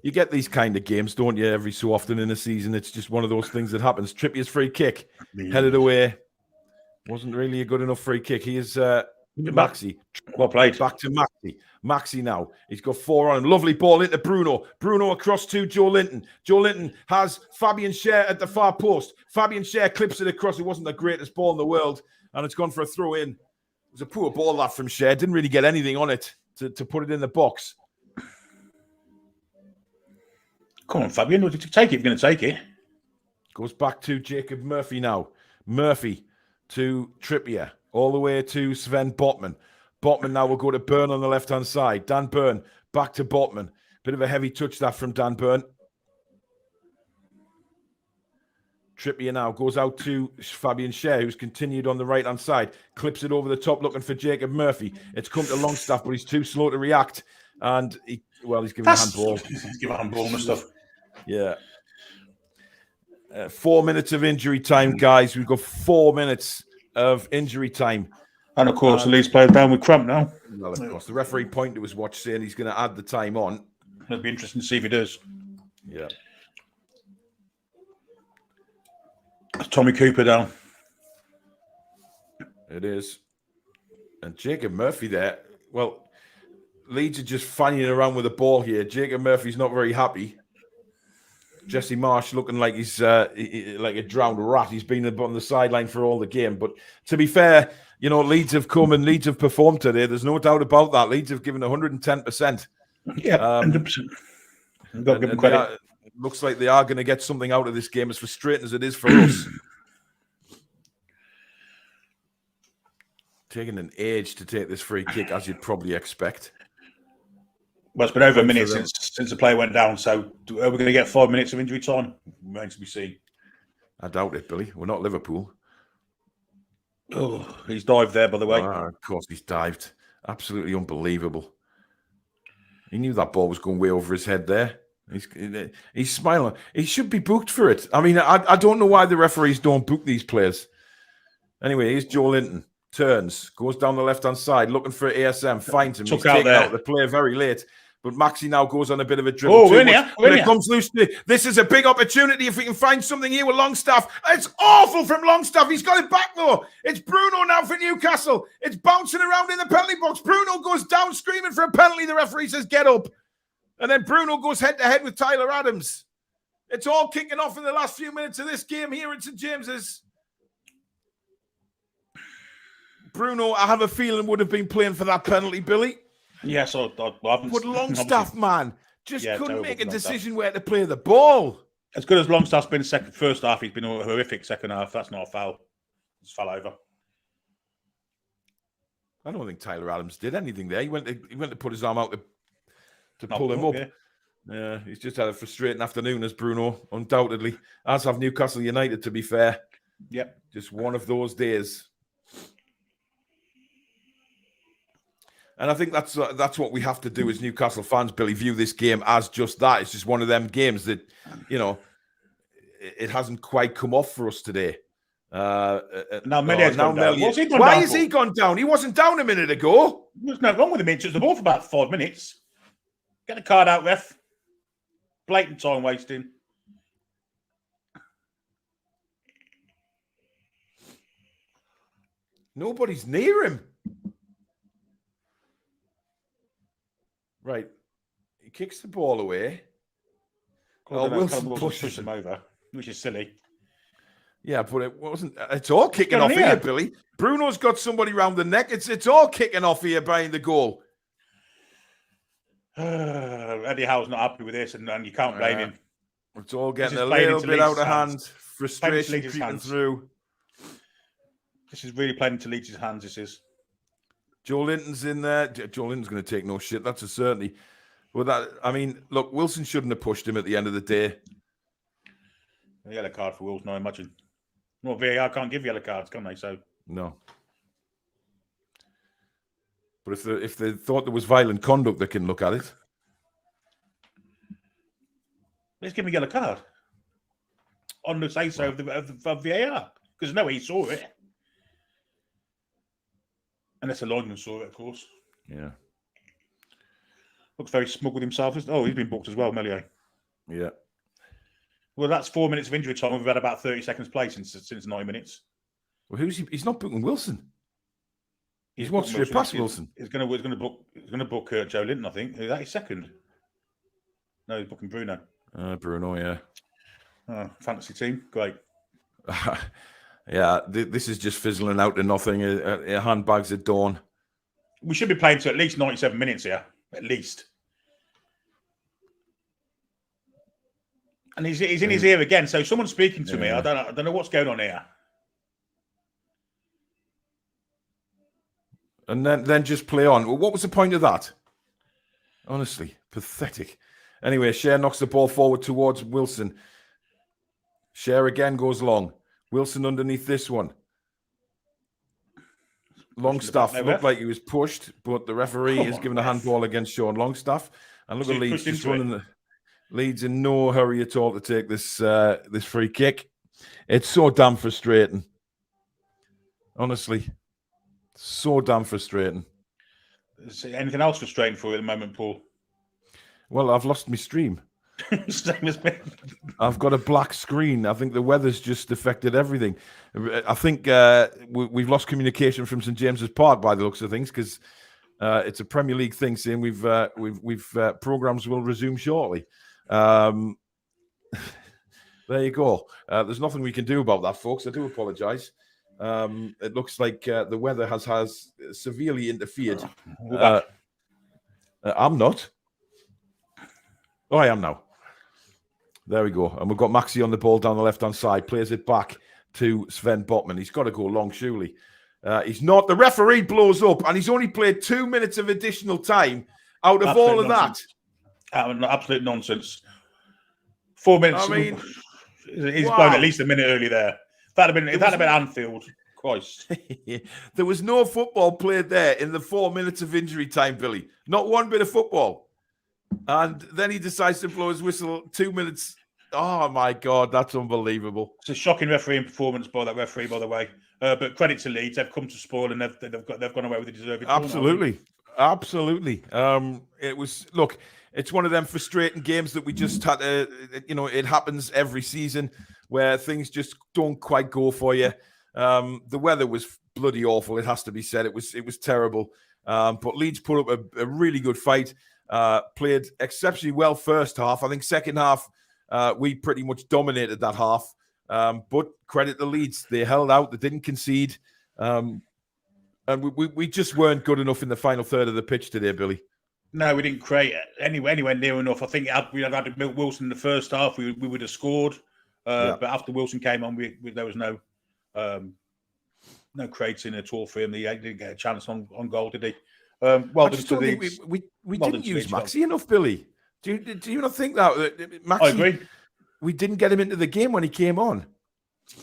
You get these kind of games, don't you, every so often in a season. It's just one of those things that happens. Trippier's free kick, headed away. Wasn't really a good enough free kick. He is Maxi. Well played. Back to Maxi. Maxi now. He's got 4 on him. Lovely ball into Bruno. Bruno across to Joe Linton. Joe Linton has Fabian Schär at the far post. Fabian Schär clips it across. It wasn't the greatest ball in the world, and it's gone for a throw in. It was a poor ball, that from Schär. Didn't really get anything on it to put it in the box. Come on, Fabian. Take it if you're going to take it. Goes back to Jacob Murphy now. Murphy to Trippier. All the way to Sven Botman. Botman now will go to Burn on the left-hand side. Dan Burn back to Botman. Bit of a heavy touch that from Dan Burn. Trippier now goes out to Fabian Schär, who's continued on the right-hand side. Clips it over the top looking for Jacob Murphy. It's come to Longstaff, but he's too slow to react. And he's given a handball. He's given a handball and stuff. Yeah. 4 minutes of injury time, guys. We've got 4 minutes of injury time. And, of course, the Leeds player down with cramp now. Well, of course. The referee pointed to his watch saying he's going to add the time on. It'll be interesting to see if he does. Yeah. Tommy Cooper down. It is. And Jacob Murphy there. Well, Leeds are just fanning around with the ball here. Jacob Murphy's not very happy. Jesse Marsh looking like he's like a drowned rat. He's been on the sideline for all the game. But to be fair, you know, Leeds have come and Leeds have performed today. There's no doubt about that. Leeds have given 110%. Yeah, 100%. I've got to give them credit. It looks like they are going to get something out of this game, as frustrating as it is for us. Taking an age to take this free kick, as you'd probably expect. Well, it's been over a minute since the player went down, so are we going to get 5 minutes of injury time? Remains to be seen. I doubt it, Billy. We're not Liverpool. Oh, he's dived there, by the way. Of course, he's dived. Absolutely unbelievable. He knew that ball was going way over his head there. He's smiling. He should be booked for it. I mean, I don't know why the referees don't book these players. Anyway, here's Joe Linton. Turns, goes down the left-hand side, looking for ASM, finds him. He's taken out the player very late. But Maxi now goes on a bit of a dribble. Oh, when it comes loose. This is a big opportunity if we can find something here with Longstaff. It's awful from Longstaff. He's got it back, though. It's Bruno now for Newcastle. It's bouncing around in the penalty box. Bruno goes down screaming for a penalty. The referee says, get up. And then Bruno goes head-to-head with Tyler Adams. It's all kicking off in the last few minutes of this game here at St. James's. Bruno, I have a feeling, would have been playing for that penalty, Billy. Yes, I haven't. But Longstaff, man, couldn't make a decision where to play the ball. As good as Longstaff's been first half, he's been a horrific second half. That's not a foul. It's fell over. I don't think Tyler Adams did anything there. He went to put his arm out to pull him up. Yeah. Yeah, he's just had a frustrating afternoon as Bruno, undoubtedly. As have Newcastle United, to be fair. Yep. Just one of those days. And I think that's what we have to do as Newcastle fans, Billy, view this game as just that. It's just one of them games that, it hasn't quite come off for us today. Now Melia's gone down. What's he gone Why down has for? he gone down? He wasn't down a minute ago. There's no wrong with him. He took the ball for about 5 minutes. Get the card out, ref. Blatant time wasting. Nobody's near him. Right. He kicks the ball away. Wilson pushes him over, which is silly. Yeah, but it wasn't. It's all kicking off here, Billy. Bruno's got somebody round the neck. It's all kicking off here behind the goal. Eddie Howe's not happy with this, and you can't blame him. It's all getting a little bit out of hand. Frustration creeping through. This is really playing into Leeds' hands, this is. Joe Linton's in there. Joe Linton's going to take no shit. That's a certainty. Well, look, Wilson shouldn't have pushed him at the end of the day. A yellow card for Wilson, I imagine. Well, VAR can't give yellow cards, can they? So no. But if they thought there was violent conduct, they can look at it. Let's give him a yellow card on the say-so of VAR, because no way he saw it. Unless the lineman saw it, of course. Yeah. Looks very smug with himself. Oh, he's been booked as well, Melier. Yeah. Well, that's 4 minutes of injury time. We've had about 30 seconds play since 9 minutes. Well, who's he? He's not booking Wilson. He's watched straight past Wilson. He's going to book Joe Linton, I think. Is that his second? No, he's booking Bruno. Bruno, yeah. Oh, fantasy team, great. Yeah, this is just fizzling out to nothing. Handbags at dawn. We should be playing to at least 97 minutes here, at least. And he's in his ear again. So someone's speaking to me. I don't know what's going on here. And then just play on. Well, what was the point of that? Honestly, pathetic. Anyway, Cher knocks the ball forward towards Wilson. Cher again goes long. Wilson underneath this one. Longstaff looked like he was pushed, but the referee is given a handball against Sean Longstaff. And look at Leeds just running Leeds in no hurry at all to take this this free kick. It's so damn frustrating. Honestly. So damn frustrating. Is anything else frustrating for you at the moment, Paul? Well, I've lost my stream. Same as me. I've got a black screen. I think the weather's just affected everything. I think we've lost communication from St James's Park by the looks of things, because it's a Premier League thing saying we've programs will resume shortly. There you go. There's nothing we can do about that, folks. I do apologise. It looks like the weather has severely interfered. I'm not. Oh, I am now. There we go. And we've got Maxi on the ball down the left-hand side. Plays it back to Sven Botman. He's got to go long, surely. He's not. The referee blows up, and he's only played 2 minutes of additional time out of all of that. Absolute nonsense. 4 minutes. I mean, he's blown at least a minute early there. If that had been Anfield, Christ. There was no football played there in the 4 minutes of injury time, Billy. Not one bit of football. And then he decides to blow his whistle 2 minutes. Oh, my God, that's unbelievable. It's a shocking refereeing performance by that referee, by the way. But credit to Leeds. They've come to spoil, and they've gone away with the deserving. Absolutely. Absolutely. It's one of them frustrating games that we just had to, it happens every season where things just don't quite go for you. The weather was bloody awful, it has to be said. It was terrible. But Leeds put up a really good fight. Played exceptionally well first half. I think second half, we pretty much dominated that half. But credit to Leeds. They held out. They didn't concede. And we just weren't good enough in the final third of the pitch today, Billy. No, we didn't create anywhere near enough. I think we had Wilson in the first half, we would have scored. But after Wilson came on, there was no creating at all for him. He didn't get a chance on goal, did he? We didn't use Maxi enough, Billy. Do you not think that Maxi, I agree. we didn't get him into the game when he came on?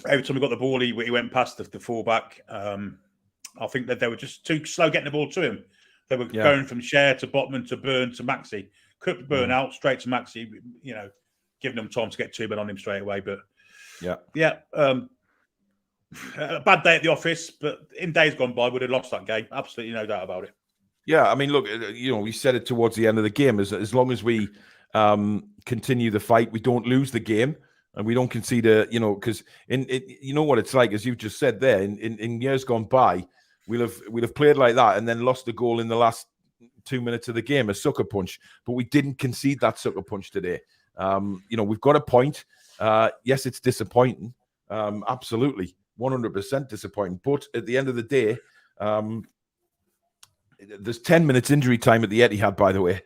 Every time we got the ball, he went past the fullback. I think that they were just too slow getting the ball to him. They were going from Share to Botman to Byrne to Maxi. Could Byrne out straight to Maxi, giving them time to get 2 men on him straight away. But a bad day at the office, but in days gone by, we'd have lost that game. Absolutely no doubt about it. Yeah, I mean, look, we said it towards the end of the game. As long as we continue the fight, we don't lose the game, and we don't concede because you know what it's like, as you just said there. In years gone by, we'll have played like that and then lost the goal in the last 2 minutes of the game, a sucker punch. But we didn't concede that sucker punch today. We've got a point. Yes, it's disappointing. Absolutely, 100% disappointing. But at the end of the day, there's 10 minutes injury time at the Etihad, by the way.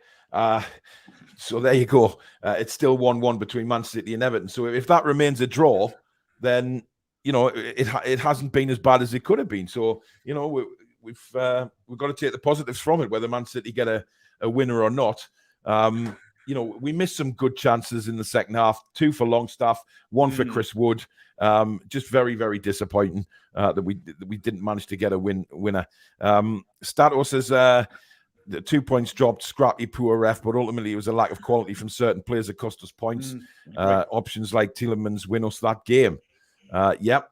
So there you go. It's still 1-1 between Man City and Everton. So if that remains a draw, then it hasn't been as bad as it could have been. So we've got to take the positives from it, whether Man City get a winner or not. We missed some good chances in the second half. 2 for Longstaff, 1 for Chris Wood. Just very, very disappointing that we didn't manage to get a winner. Stato says the 2 points dropped, scrappy, poor ref, but ultimately it was a lack of quality from certain players that cost us points. Options like Tielemans win us that game. Yep,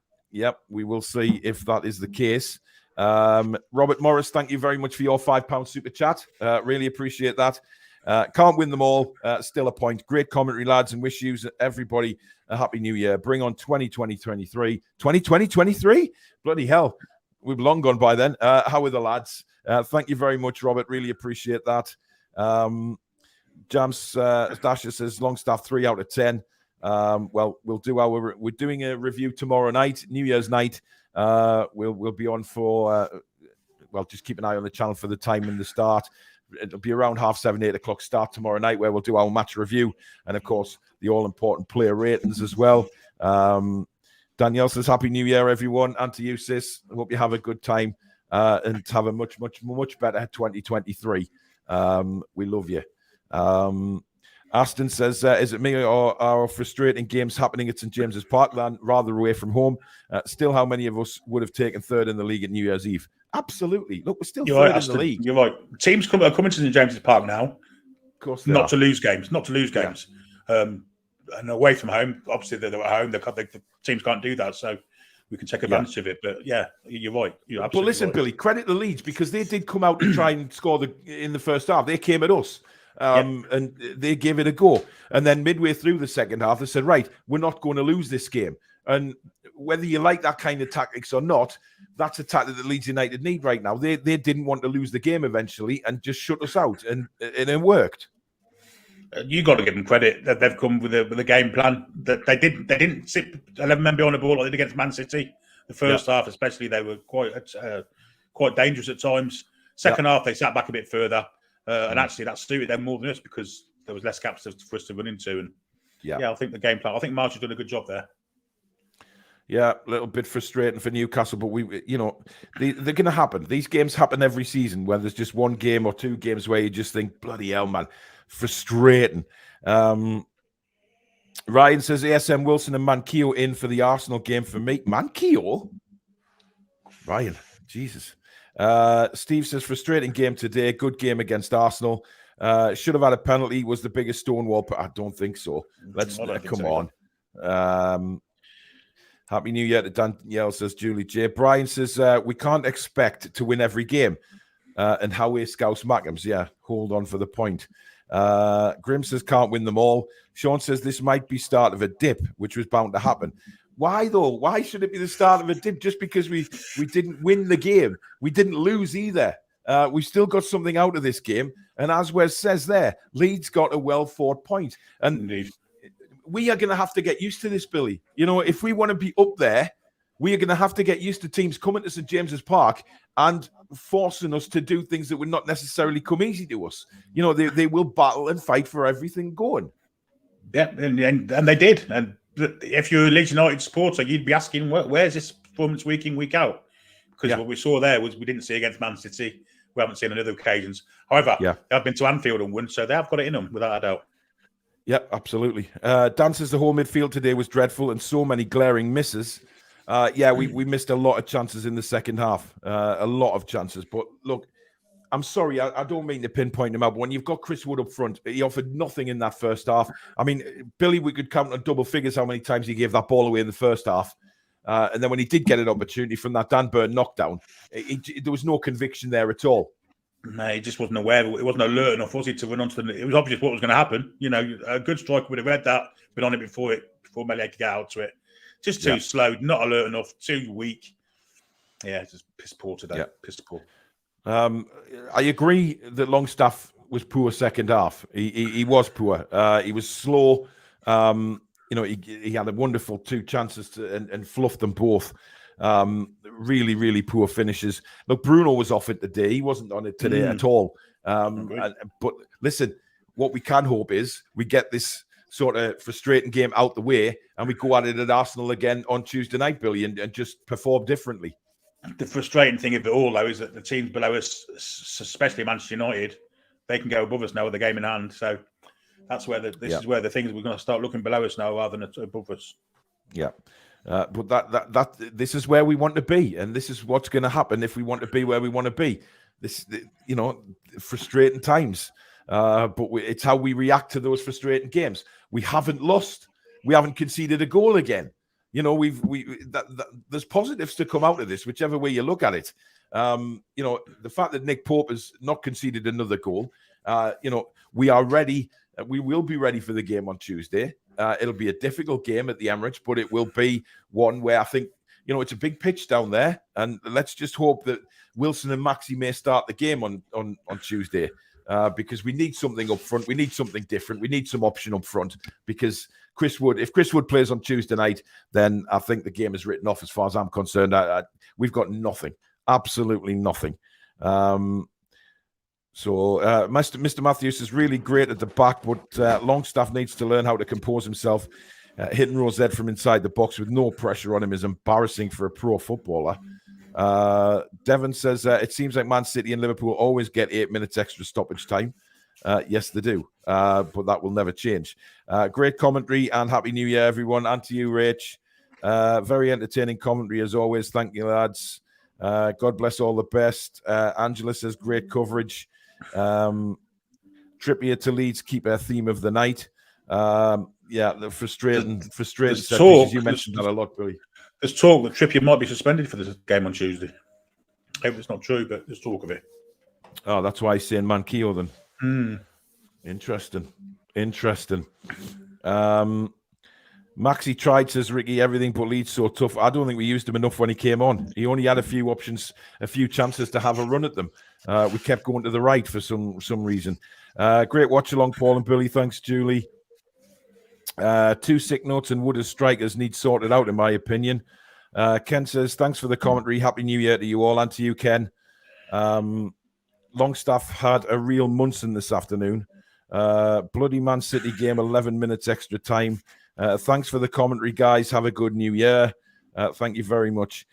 we will see if that is the case. Robert Morris, thank you very much for your £5 super chat. Really appreciate that. Can't win them all. Still a point. Great commentary, lads, and wish you everybody a happy new year. Bring on 2020-23. 2020-23? Bloody hell. We've long gone by then. How are the lads? Thank you very much, Robert. Really appreciate that. Jams Dasher says Longstaff 3 out of 10. Well, we're doing a review tomorrow night, New Year's night. We'll be on for just keep an eye on the channel for the time and the start. It'll be around 7:30, 8 o'clock start tomorrow night, where we'll do our match review and, of course, the all-important player ratings as well. Danielle says, Happy New Year, everyone. And to you, sis. I hope you have a good time and have a much, much, much better 2023. We love you. Aston says, is it me or are frustrating games happening at St James's Parkland rather away from home? Still, how many of us would have taken third in the league at New Year's Eve? Absolutely. Look, we're still third in the league. You're right. Teams are coming to St James's Park now. Of course, not to lose games. And away from home, obviously they're at home. The teams can't do that, so we can take advantage of it. But yeah, you're right. You're absolutely but listen, right. Billy, credit the Leeds, because they did come out to try and score in the first half. They came at us. And they gave it a go. And then midway through the second half, they said, right, we're not going to lose this game. And whether you like that kind of tactics or not, that's a tactic that Leeds United need right now. They didn't want to lose the game eventually and just shut us out. And it worked. You got to give them credit that they've come with a game plan. That they didn't sit 11 men behind the ball like they did against Man City. The first half, especially, they were quite dangerous at times. Second half, they sat back a bit further. And actually, that suited them more than us because there was less gaps for us to run into. And I think the game plan. I think Marsh has done a good job there. Yeah, a little bit frustrating for Newcastle, but they're going to happen. These games happen every season, where there's just one game or 2 games where you just think, bloody hell, man, frustrating. Ryan says ASM Wilson and Manquillo in for the Arsenal game for me. Manquillo? Ryan, Jesus. Steve says, frustrating game today. Good game against Arsenal. Should have had a penalty. Was the biggest Stonewall, but I don't think so. Let's come on. Happy New Year to Danielle, says Julie J. Brian says, we can't expect to win every game. And how is Scouse Mackems? Yeah, hold on for the point. Grim says, can't win them all. Sean says, this might be start of a dip, which was bound to happen. Why, though? Why should it be the start of a dip just because we didn't win the game? We didn't lose either. We still got something out of this game. And as Wes says there, Leeds got a well-fought point. And Indeed. We are going to have to get used to this, Billy. If we want to be up there, we are going to have to get used to teams coming to St James's Park and forcing us to do things that would not necessarily come easy to us. They will battle and fight for everything going. Yeah, and they did. And if you're a Leeds United supporter, you'd be asking, where's this performance week in, week out? Because what we saw there was we didn't see against Man City. we haven't seen on other occasions. However, Yeah. they've been to Anfield and won, so they have got it in them, without a doubt. Yeah, absolutely. Dan says the whole midfield today was dreadful and so many glaring misses. We missed a lot of chances in the second half, a lot of chances. But look, I'm sorry, I don't mean to pinpoint him out, but when you've got Chris Wood up front, he offered nothing in that first half. I mean, Billy, we could count on double figures how many times he gave that ball away in the first half. And then when he did get an opportunity from that Dan Burn knockdown, there was no conviction there at all. No, he just wasn't aware. It wasn't alert enough, was he, to run onto the... It was obvious what was going to happen. You know, a good striker would have read that, been on it before Melee could get out to it. Just too slow, not alert enough, too weak. Yeah, just piss poor today. Yeah. Piss poor. I agree that Longstaff was poor second half. He was poor. He was slow. He had a wonderful 2 chances and fluffed them both. Really, really poor finishes. Look, Bruno was off it today. He wasn't on it today at all. But listen, what we can hope is we get this sort of frustrating game out the way and we go at it at Arsenal again on Tuesday night, Billy, and just perform differently. The frustrating thing of it all, though, is that the teams below us, especially Manchester United, they can go above us now with the game in hand. So that's where this is where the things we're going to start looking below us now rather than above us. Yeah. But this is where we want to be, and this is what's going to happen if we want to be where we want to be. Frustrating times, but it's how we react to those frustrating games. We haven't lost, we haven't conceded a goal again. There's positives to come out of this, whichever way you look at it. The fact that Nick Pope has not conceded another goal. We are ready. We will be ready for the game on Tuesday. It'll be a difficult game at the Emirates, but it will be one where I think, it's a big pitch down there. And let's just hope that Wilson and Maxi may start the game on Tuesday because we need something up front. We need something different. We need some option up front because if Chris Wood plays on Tuesday night, then I think the game is written off as far as I'm concerned. We've got nothing, absolutely nothing. So Mr. Matthews is really great at the back, but Longstaff needs to learn how to compose himself. Hitting Rosette from inside the box with no pressure on him is embarrassing for a pro footballer. Devon says, it seems like Man City and Liverpool always get 8 minutes extra stoppage time. Yes, they do, but that will never change. Great commentary and Happy New Year, everyone. And to you, Rach. Very entertaining commentary as always. Thank you, lads. God bless all the best. Angela says, great coverage. Trippier to Leeds, keep our theme of the night. The frustrating set pieces. You mentioned that a lot, Billy. There's talk that Trippier might be suspended for this game on Tuesday. I hope it's not true, but there's talk of it. Oh, that's why he's saying Manquillo then. Interesting. Maxi tried, says Ricky, everything but Leeds so tough. I don't think we used him enough when he came on. He only had a few options, a few chances to have a run at them. We kept going to the right for some reason. Great watch along, Paul and Billy. Thanks, Julie. 2 sick notes and Wood as strikers need sorted out, in my opinion. Ken says, thanks for the commentary. Happy New Year to you all and to you, Ken. Longstaff had a real Munson this afternoon. Bloody Man City game, 11 minutes extra time. Thanks for the commentary, guys. Have a good New Year. Thank you very much.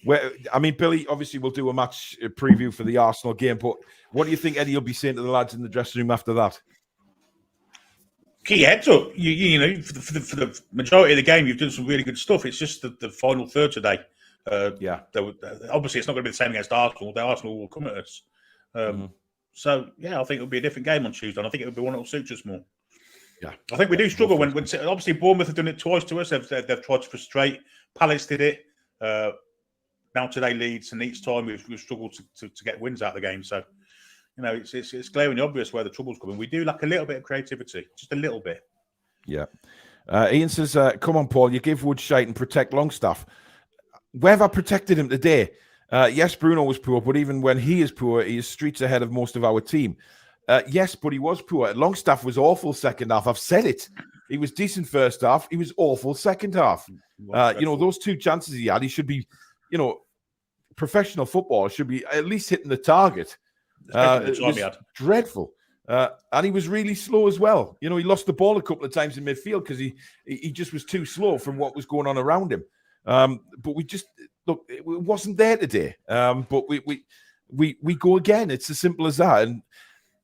Billy, obviously we'll do a match preview for the Arsenal game, but what do you think Eddie will be saying to the lads in the dressing room after that? Key heads up. For the majority of the game, you've done some really good stuff. It's just the final third today. Obviously, it's not going to be the same against Arsenal. The Arsenal will come at us. So, I think it'll be a different game on Tuesday, and I think it'll be one that will suit us more. Yeah, I think we do struggle when obviously Bournemouth have done it twice to us. They've tried to frustrate. Palace did it. Now today Leeds, and each time we've struggled to get wins out of the game. So, it's glaringly obvious where the trouble's coming. We do lack a little bit of creativity, just a little bit. Yeah. Ian says, come on, Paul, you give Wood shite and protect Longstaff. Where have I protected him today? Yes, Bruno was poor, but even when he is poor, he is streets ahead of most of our team. Yes, but he was poor. Longstaff was awful second half. I've said it. He was decent first half. He was awful second half. Those 2 chances he had, he should be, professional football should be at least hitting the target. It was dreadful. And he was really slow as well. He lost the ball a couple of times in midfield because he just was too slow from what was going on around him. But look, it wasn't there today. But we go again. It's as simple as that.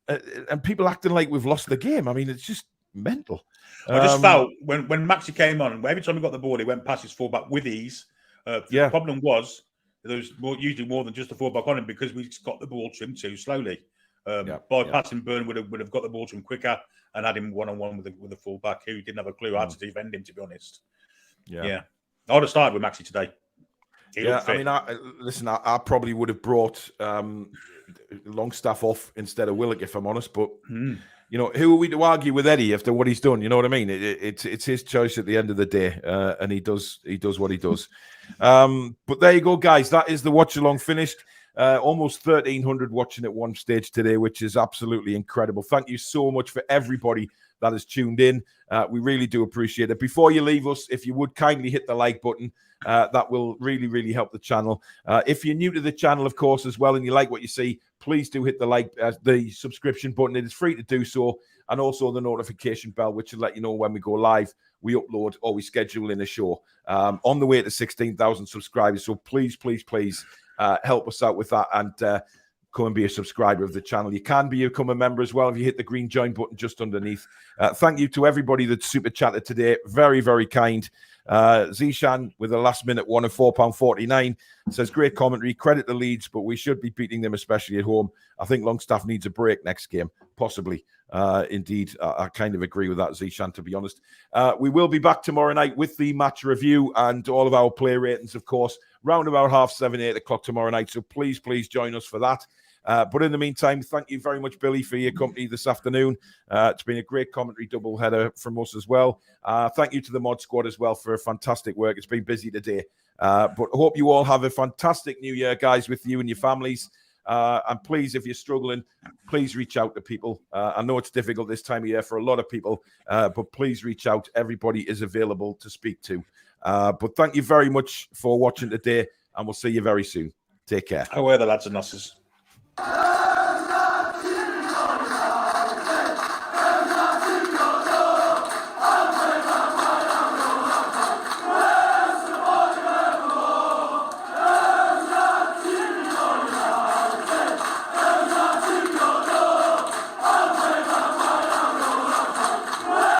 And people acting like we've lost the game. I mean, it's just mental. I just felt when Maxi came on, every time he got the ball, he went past his fullback with ease. The problem was there was usually more than just a fullback on him because we got the ball to him too slowly. Bypassing Byrne would have got the ball to him quicker and had him one-on-one with a fullback who didn't have a clue how to defend him, to be honest. Yeah. I would have started with Maxi today. I mean, I probably would have brought Longstaff off instead of Willock, if I'm honest. But you know, who are we to argue with Eddie after what he's done? You know what I mean? It's his choice at the end of the day, and he does what he does. But there you go, guys. That is the watch along finished. Almost 1,300 watching at one stage today, which is absolutely incredible. Thank you so much for everybody that has tuned in. We really do appreciate it. Before you leave us, if you would kindly hit the like button, that will really, really help the channel. If you're new to the channel, of course, as well, and you like what you see, please do hit the subscription button. It is free to do so. And also the notification bell, which will let you know when we go live, we upload or we schedule in a show. On the way to 16,000 subscribers. So please, please, please help us out with that and come and be a subscriber of the channel. You can become a member as well if you hit the green join button just underneath. Thank you to everybody that super chatted today. Very, very kind. Zishan with a last minute one of £4.49 says great commentary, credit the Leeds, but we should be beating them, especially at home. I think Longstaff needs a break next game, possibly. Indeed, I kind of agree with that, Zishan, to be honest. We will be back tomorrow night with the match review and all of our play ratings, of course, round about 7:30, 8 o'clock tomorrow night. So please, please join us for that. But in the meantime, thank you very much, Billy, for your company this afternoon. It's been a great commentary doubleheader from us as well. Thank you to the mod squad as well for fantastic work. It's been busy today. But I hope you all have a fantastic new year, guys, with you and your families. And please, if you're struggling, please reach out to people. I know it's difficult this time of year for a lot of people, but please reach out. Everybody is available to speak to. But thank you very much for watching today, and we'll see you very soon. Take care. How are the lads and nosses?